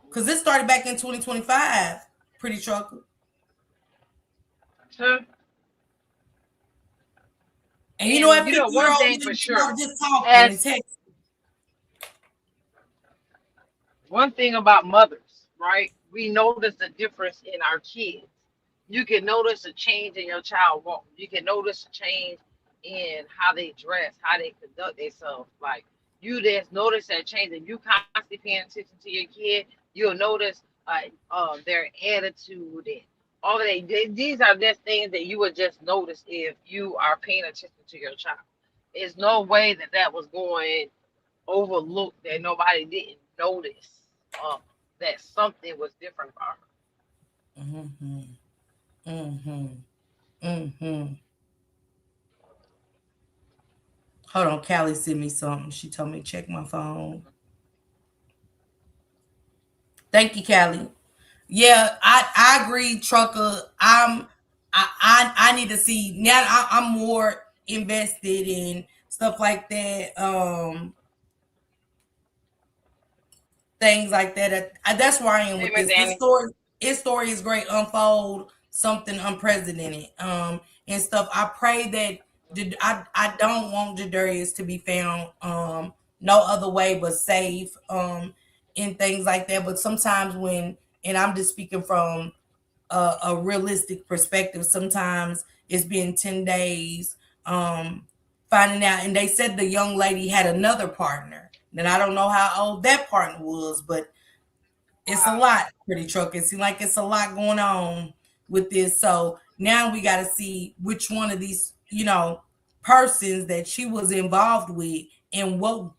Because this started back in 2025, Pretty Trucker. Huh? And you know what, you know one 50-year-old thing for nigga sure. just talking and As text. one thing about mothers, right? We notice the difference in our kids. You can notice a change in your child walk. You can notice a change in how they dress, how they conduct themselves. Like you just notice that change, and you constantly paying attention to your kid. You'll notice their attitude and all of that. These are just things that you would just notice if you are paying attention to your child. There's no way that that was going overlooked, that nobody didn't notice that something was different about her. Mm-hmm. Mm-hmm. Mm-hmm. Hold on, Callie sent me something. She told me to check my phone. Thank you, Callie. Yeah, I agree, Trucker. I need to see now. I'm more invested in stuff like that. Things like that. That's where I am with Amen, this. Danny. His story is great. Unfold something unprecedented. And stuff. I pray that I don't want Jadarius to be found no other way but safe. And things like that. But sometimes when, and I'm just speaking from a realistic perspective, sometimes it's been 10 days finding out, and they said the young lady had another partner. And I don't know how old that partner was, but it's a lot, Pretty Truck. It seems like it's a lot going on with this. So now we got to see which one of these, persons that she was involved with, and what,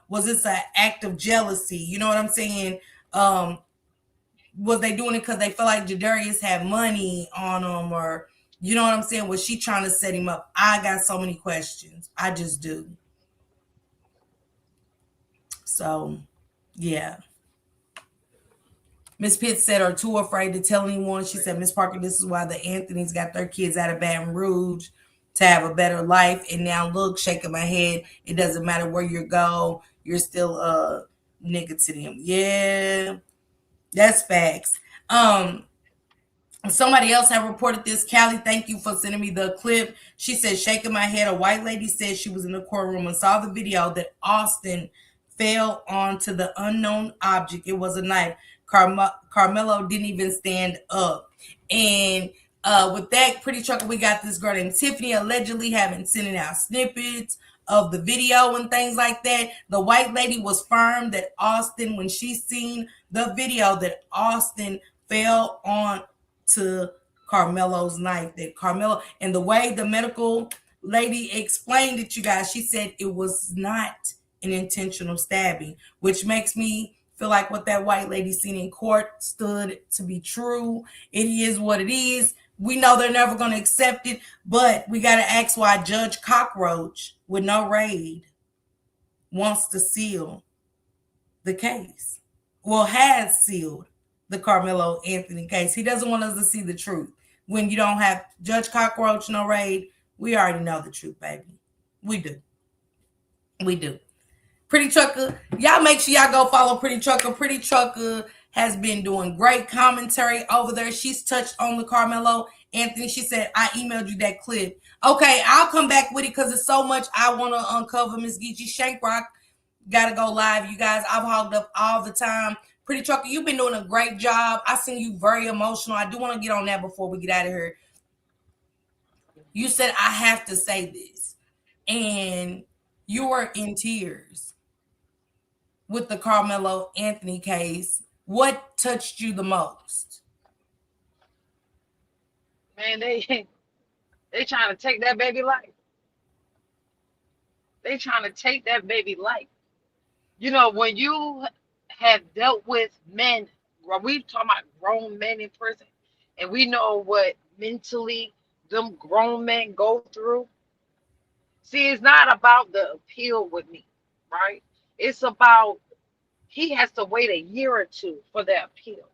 was this an act of jealousy? You know what I'm saying? Was they doing it because they feel like Jadarius had money on him, or you know what I'm saying? Was she trying to set him up? I got so many questions. I just do. So, yeah. Miss Pitts said, are too afraid to tell anyone. She said, Miss Parker, this is why the Anthonys got their kids out of Baton Rouge to have a better life. And now look, shaking my head. It doesn't matter where you go. You're still a nigga to them. Yeah, that's facts. Somebody else have reported this. Callie, thank you for sending me the clip. She said, shaking my head, a white lady said she was in the courtroom and saw the video that Austin fell onto the unknown object. It was a knife. Karmelo didn't even stand up. And with that, Pretty Trucker, we got this girl named Tiffany allegedly having sending out snippets of the video and things like that. The white lady was firm that Austin, when she seen the video, that Austin fell on to Karmelo's knife. That Karmelo, and the way the medical lady explained it, you guys, she said it was not an intentional stabbing, which makes me feel like what that white lady seen in court stood to be true. It is what it is. We know they're never going to accept it, but we got to ask why Judge Cockroach, with no raid, wants to seal the case. Well, has sealed the Karmelo Anthony case. He doesn't want us to see the truth. When you don't have Judge Cockroach, no raid, we already know the truth, baby. We do. We do. Pretty Trucker, y'all make sure y'all go follow Pretty Trucker. Pretty Trucker has been doing great commentary over there. She's touched on the Karmelo Anthony. She said, I emailed you that clip. Okay, I'll come back with it because it's so much I want to uncover. Miss Geechee Shankrock got to go live. You guys, I've hogged up all the time. Pretty Trucker, you've been doing a great job. I seen you very emotional. I do want to get on that before we get out of here. You said, I have to say this. And you were in tears with the Karmelo Anthony case. What touched you the most? Man, they trying to take that baby life. They trying to take that baby life. You know, when you have dealt with men, when we talking about grown men in prison, and we know what mentally them grown men go through. See, it's not about the appeal with me, right? It's about he has to wait a year or two for the appeal.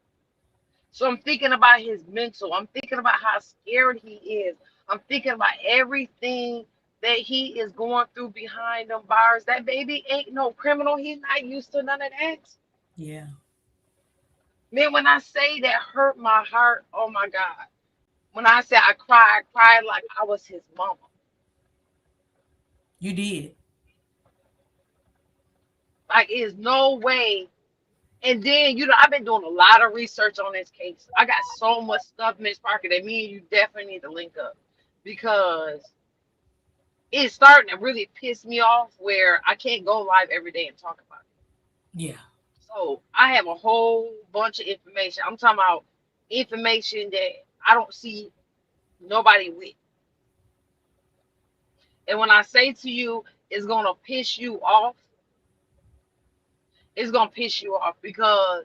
So I'm thinking about his mental. I'm thinking about how scared he is. I'm thinking about everything that he is going through behind them bars. That baby ain't no criminal. He's not used to none of that. Yeah. Man, when I say that hurt my heart, oh my God. When I say I cried like I was his mama. You did. Like, there's no way. And then, I've been doing a lot of research on this case. I got so much stuff, Miss Parker, that me and you definitely need to link up because it's starting to really piss me off where I can't go live every day and talk about it. Yeah. So I have a whole bunch of information. I'm talking about information that I don't see nobody with. And when I say to you, it's going to piss you off, it's going to piss you off because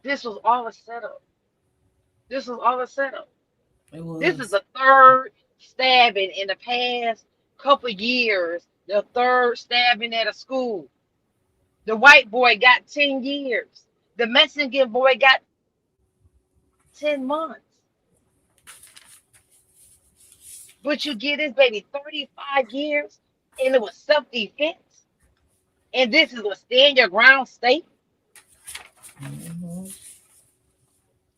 this was all a setup. This was all a setup. It was. This is the third stabbing in the past couple years. The third stabbing at a school. The white boy got 10 years. The Mexican boy got 10 months. But you give this baby 35 years and it was self-defense. And this is a stand your ground state. Mm-hmm.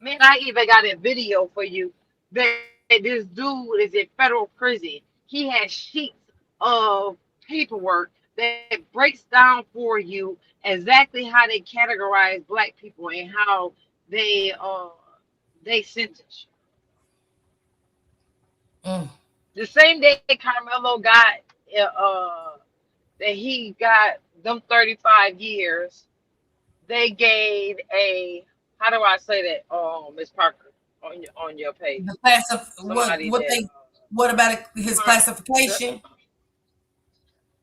Man, I even got a video for you that this dude is in federal prison. He has sheets of paperwork that breaks down for you exactly how they categorize black people and how they sentence you. Mm. The same day Karmelo got that he got them 35 years, they gave a, how do I say that, Miss Parker, on your page? The class of what about his classification?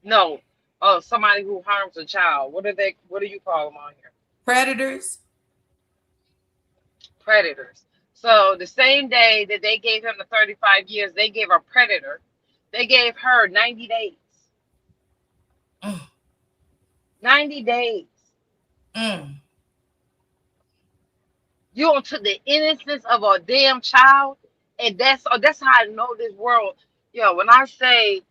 No, somebody who harms a child. What do you call them on here? Predators. Predators. So the same day that they gave him the 35 years, they gave a predator. They gave her 90 days. 90 days. You took the innocence of a damn child, and that's how I know this world. Yo, when I say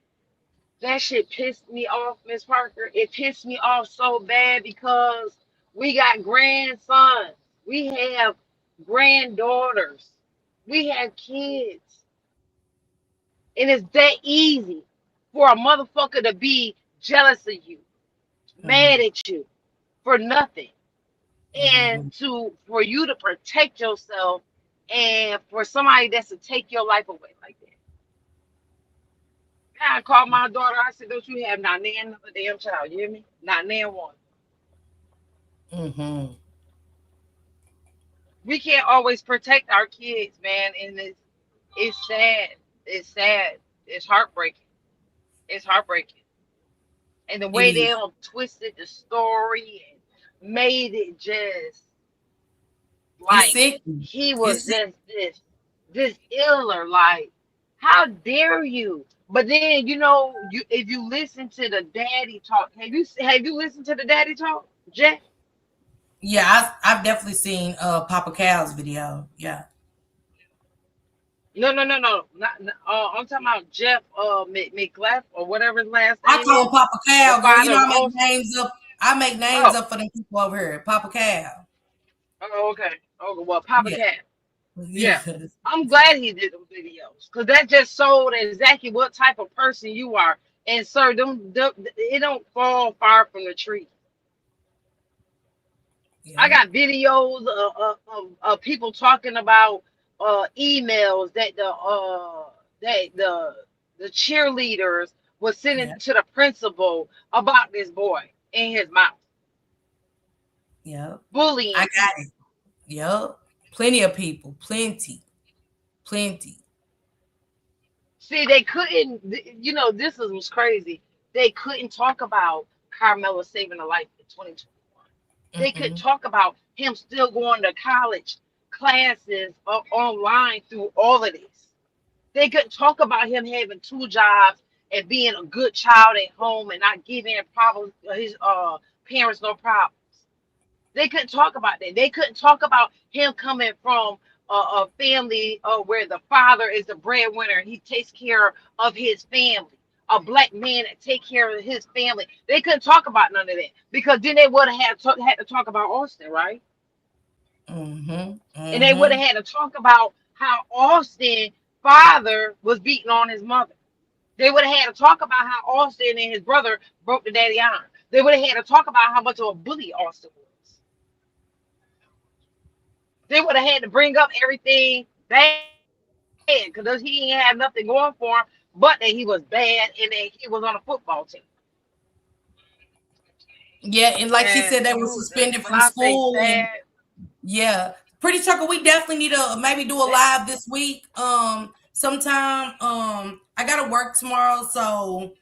that shit pissed me off, Miss Parker, it pissed me off so bad because we got grandsons, we have granddaughters, we have kids, and it's that easy for a motherfucker to be jealous of you, mad at you for nothing. And for you to protect yourself and for somebody that's to take your life away like that. I called my daughter. I said, don't you have not another damn child. You hear me? Not nan one. Mm-hmm. We can't always protect our kids, man. And it's sad. It's sad. It's heartbreaking. It's heartbreaking. And the way they all twisted the story and made it just like he was just this iller. Like, how dare you? But then if you listen to the daddy talk, have you listened to the daddy talk, Jeff? Yeah, I've definitely seen Papa Cal's video. Yeah. No. I'm talking about Jeff McLeff or whatever his last name. I call him Papa Cal, girl. I make names up. I make names up for them people over here. Papa Cal. Oh, okay. Oh, well, Papa Cal. Yeah. I'm glad he did them videos because that just showed exactly what type of person you are. And sir, it don't fall far from the tree. Yeah. I got videos of people talking about emails that the cheerleaders was sending to the principal about this boy in his mouth. Yep. Bullying. I got it. Yep. Plenty of people. Plenty. See, they couldn't, this was crazy. They couldn't talk about Karmelo saving a life in 2021. They couldn't talk about him still going to college classes online through all of this. They couldn't talk about him having 2 jobs and being a good child at home and not giving his parents no problems. They couldn't talk about that. They couldn't talk about him coming from a family where the father is the breadwinner and he takes care of his family. A black man that take care of his family. They couldn't talk about none of that because then they would have had to talk about Austin, right? And they would have had to talk about how Austin father was beating on his mother. They would have had to talk about how Austin and his brother broke the daddy arm. They would have had to talk about how much of a bully Austin was. They would have had to bring up everything bad because he ain't had nothing going for him, but that he was bad and that he was on a football team. Yeah, and like she said, they were dude, suspended when from I say school. And sad, yeah, Pretty Trucker, we definitely need to maybe do a live this week. Sometime. I gotta work tomorrow, so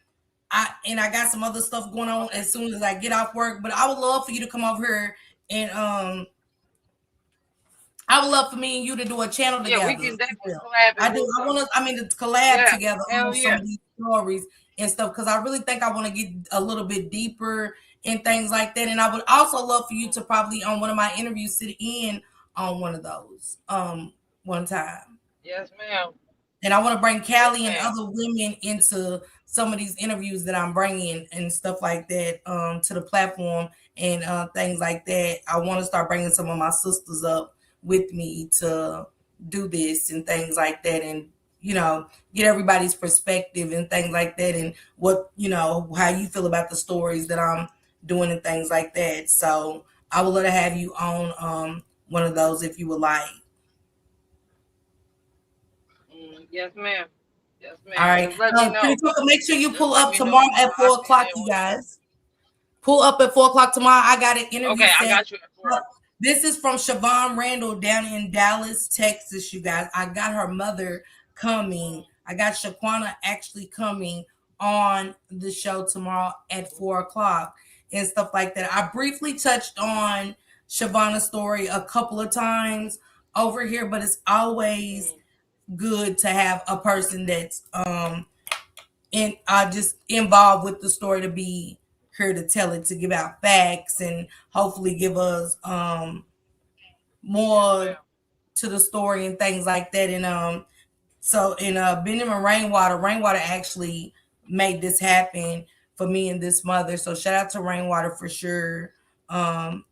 I got some other stuff going on as soon as I get off work. But I would love for you to come over here and I would love for me and you to do a channel yeah, together. we can definitely Yeah. collab I and do. do I something. want to. I mean, to collab Yeah, together hell on some yeah. of these stories and stuff because I really think I want to get a little bit deeper and things like that. And I would also love for you to probably on one of my interviews sit in on one of those one time. Yes, ma'am. And I want to bring Yes, Callie and ma'am. other women into some of these interviews that I'm bringing and stuff like that to the platform and things like that. I want to start bringing some of my sisters up with me to do this and things like that, and get everybody's perspective and things like that, and what how you feel about the stories that I'm doing and things like that. So I would love to have you on one of those if you would like. Yes, ma'am. Yes, All ma'am. right. Just let me Pretty know. Tucker, make sure you Just pull let up me know tomorrow at I'll 4 o'clock, sit in you with guys. Pull up at 4 o'clock tomorrow. I got an you. interview Okay, I set. got you at 4. This is from Siobhan Randall down in Dallas, Texas, you guys. I got her mother coming. I got Shaquana actually coming on the show tomorrow at 4 o'clock and stuff like that. I briefly touched on Siobhana's story a couple of times over here, but it's always good to have a person that's just involved with the story to be here to tell it, to give out facts and hopefully give us Yes, more ma'am. to the story and things like that. And so in Benjamin Rainwater actually made this happen for me and this mother. So shout out to Rainwater for sure on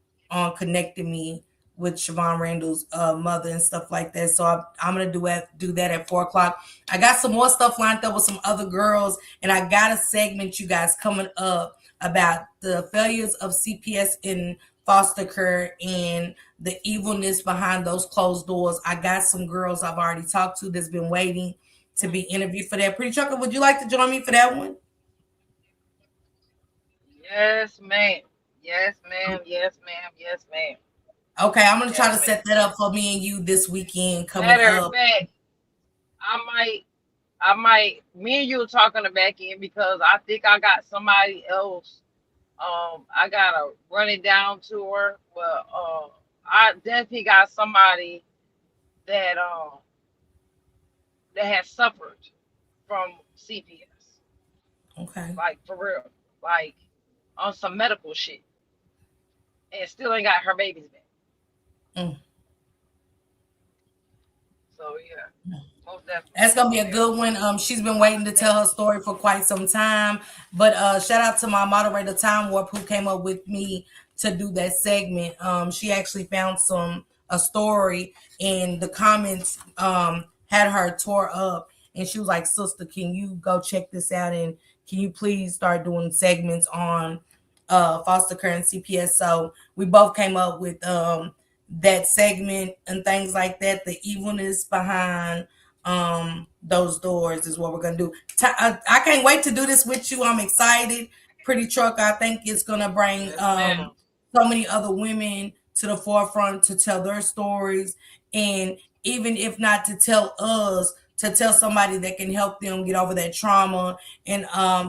connecting me with Siobhan Randall's mother and stuff like that. So I'm gonna do that at 4 o'clock. I got some more stuff lined up with some other girls, and I got a segment, you guys, coming up about the failures of CPS in foster care and the evilness behind those closed doors. I got some girls I've already talked to that's been waiting to be interviewed for that. Pretty Chucker, would you like to join me for that one? Yes, ma'am. Yes, ma'am. Yes, ma'am. Yes, ma'am. Okay, I'm gonna try Yes, to ma'am. set that up for me and you this weekend coming Matter of up. fact, me and you were talking the back end because I think I got somebody else. I gotta run it down to her, but I definitely got somebody that that has suffered from CPS, Okay. like for real, like on some medical shit, and still ain't got her babies back. Mm. So yeah, most definitely. That's gonna be a Yeah. good one. She's been waiting to tell her story for quite some time. But shout out to my moderator Time Warp who came up with me to do that segment. She actually found a story and the comments had her tore up, and she was like, "Sister, can you go check this out and can you please start doing segments on foster care and CPS?" So we both came up with that segment and things like that. The evilness behind those doors is what we're gonna do. I can't wait to do this with you. I'm excited. Pretty Truck, I think it's gonna bring Yes, ma'am. so many other women to the forefront to tell their stories, and even if not to tell us, to tell somebody that can help them get over that trauma and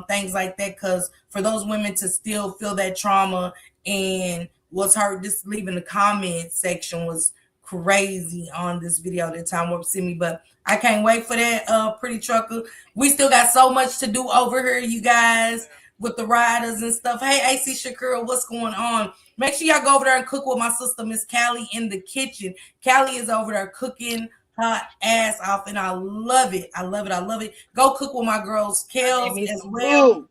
things like that. Because for those women to still feel that trauma and was hurt, just leaving the comment section was crazy on this video that Time Warp sent me, but I can't wait for that, Pretty Trucker. We still got so much to do over here, you guys, with the riders and stuff. Hey, AC Shakira, what's going on? Make sure y'all go over there and cook with my sister, Miss Callie, in the kitchen. Callie is over there cooking her ass off, and I love it. I love it. I love it. Go cook with my girls, Kels, as well.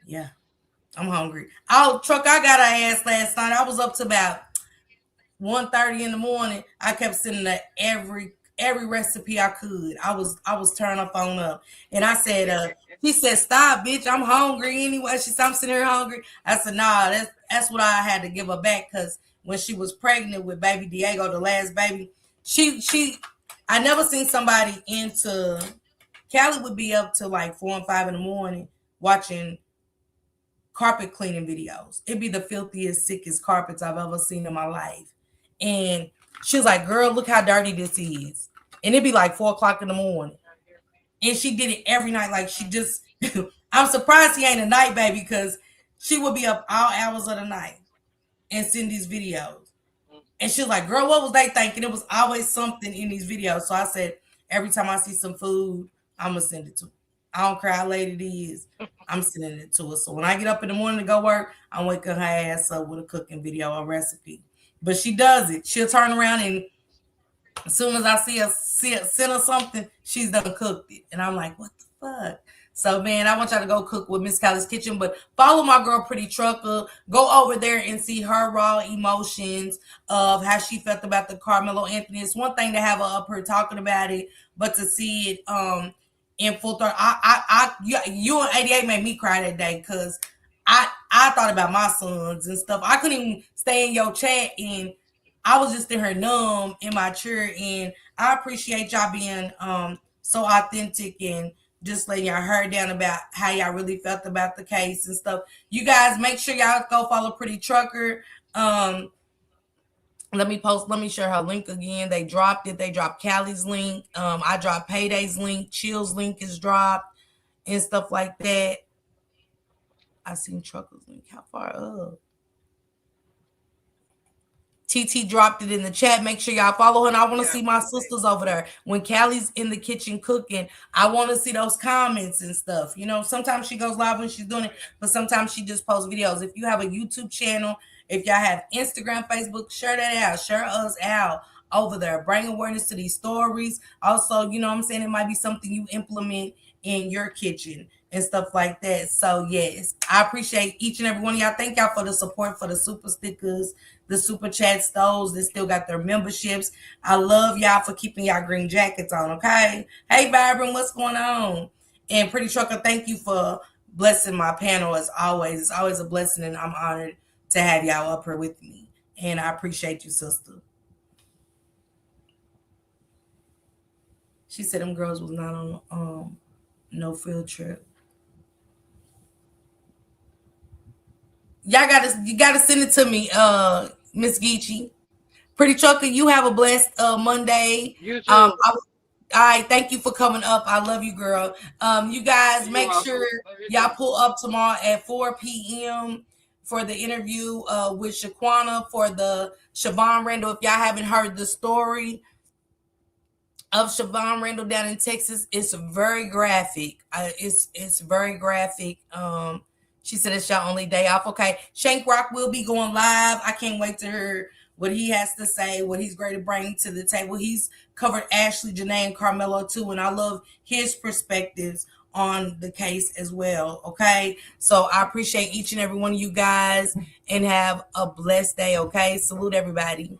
Yeah, I'm hungry. Truck, I got her ass last night. I was up to about 1:30 in the morning. I kept sending her every recipe I could. I was turning her phone up, and I said, she said, "Stop, bitch, I'm hungry anyway." She said, "I'm sitting here hungry." I said, "Nah, that's what I had to give her back, because when she was pregnant with baby Diego, the last baby, I never seen somebody into. Callie would be up to like 4 and 5 in the morning watching carpet cleaning videos. It'd be the filthiest, sickest carpets I've ever seen in my life. And she was like, "Girl, look how dirty this is." And it'd be like 4 o'clock in the morning. And she did it every night. Like, she just, I'm surprised he ain't a night baby, because she would be up all hours of the night and send these videos. And she was like, "Girl, what was they thinking?" It was always something in these videos. So I said, every time I see some food, I'm going to send it to her. I don't care how late it is. I'm sending it to her. So when I get up in the morning to go work, I'm waking her ass up with a cooking video or recipe. But she does it. She'll turn around, and as soon as I see her send her something, she's done cooked it. And I'm like, what the fuck? So, man, I want y'all to go cook with Miss Callie's Kitchen, but follow my girl, Pretty Trucker. Go over there and see her raw emotions of how she felt about the Karmelo Anthony. It's one thing to have her up here talking about it, but to see it in full throat. You and 88 made me cry that day, because I thought about my sons and stuff. I couldn't even stay in your chat, and I was just in her numb in my chair. And I appreciate y'all being so authentic and just letting y'all hair down about how y'all really felt about the case and stuff. You guys, make sure y'all go follow Pretty Trucker. Let me share her link again. They dropped it. They dropped Callie's link. I dropped Payday's link. Chill's link is dropped and stuff like that. I seen Trucker's link. How far up? TT dropped it in the chat. Make sure y'all follow her. And I want to see my sisters over there. When Callie's in the kitchen cooking, I want to see those comments and stuff. You know, sometimes she goes live when she's doing it, but sometimes she just posts videos. If you have a YouTube channel, if y'all have Instagram, Facebook, share that out. Share us out over there. Bring awareness to these stories. Also, you know what I'm saying? It might be something you implement in your kitchen and stuff like that. So, yes, I appreciate each and every one of y'all. Thank y'all for the support, for the super stickers, the super chats, those that still got their memberships. I love y'all for keeping y'all green jackets on, okay? Hey, Vibrant, what's going on? And Pretty Trucker, thank you for blessing my panel as always. It's always a blessing, and I'm honored to have y'all up here with me. And I appreciate you, sister. She said them girls was not on no field trip. You gotta send it to me, Miss Geechee. Pretty Trucker, you have a blessed Monday. You too. All right, thank you for coming up. I love you, girl. You guys make sure y'all pull up tomorrow at 4 p.m. for the interview with Shaquana for the Siobhan Randall. If y'all haven't heard the story of Siobhan Randall down in Texas, it's very graphic. It's very graphic. She said it's your only day off. Okay, Shank Rock will be going live. I can't wait to hear what he has to say, what he's going to bring to the table. He's covered AshleeJenae and Karmelo too, and I love his perspectives on the case as well. Okay, so I appreciate each and every one of you guys, and have a blessed day. Okay, salute everybody.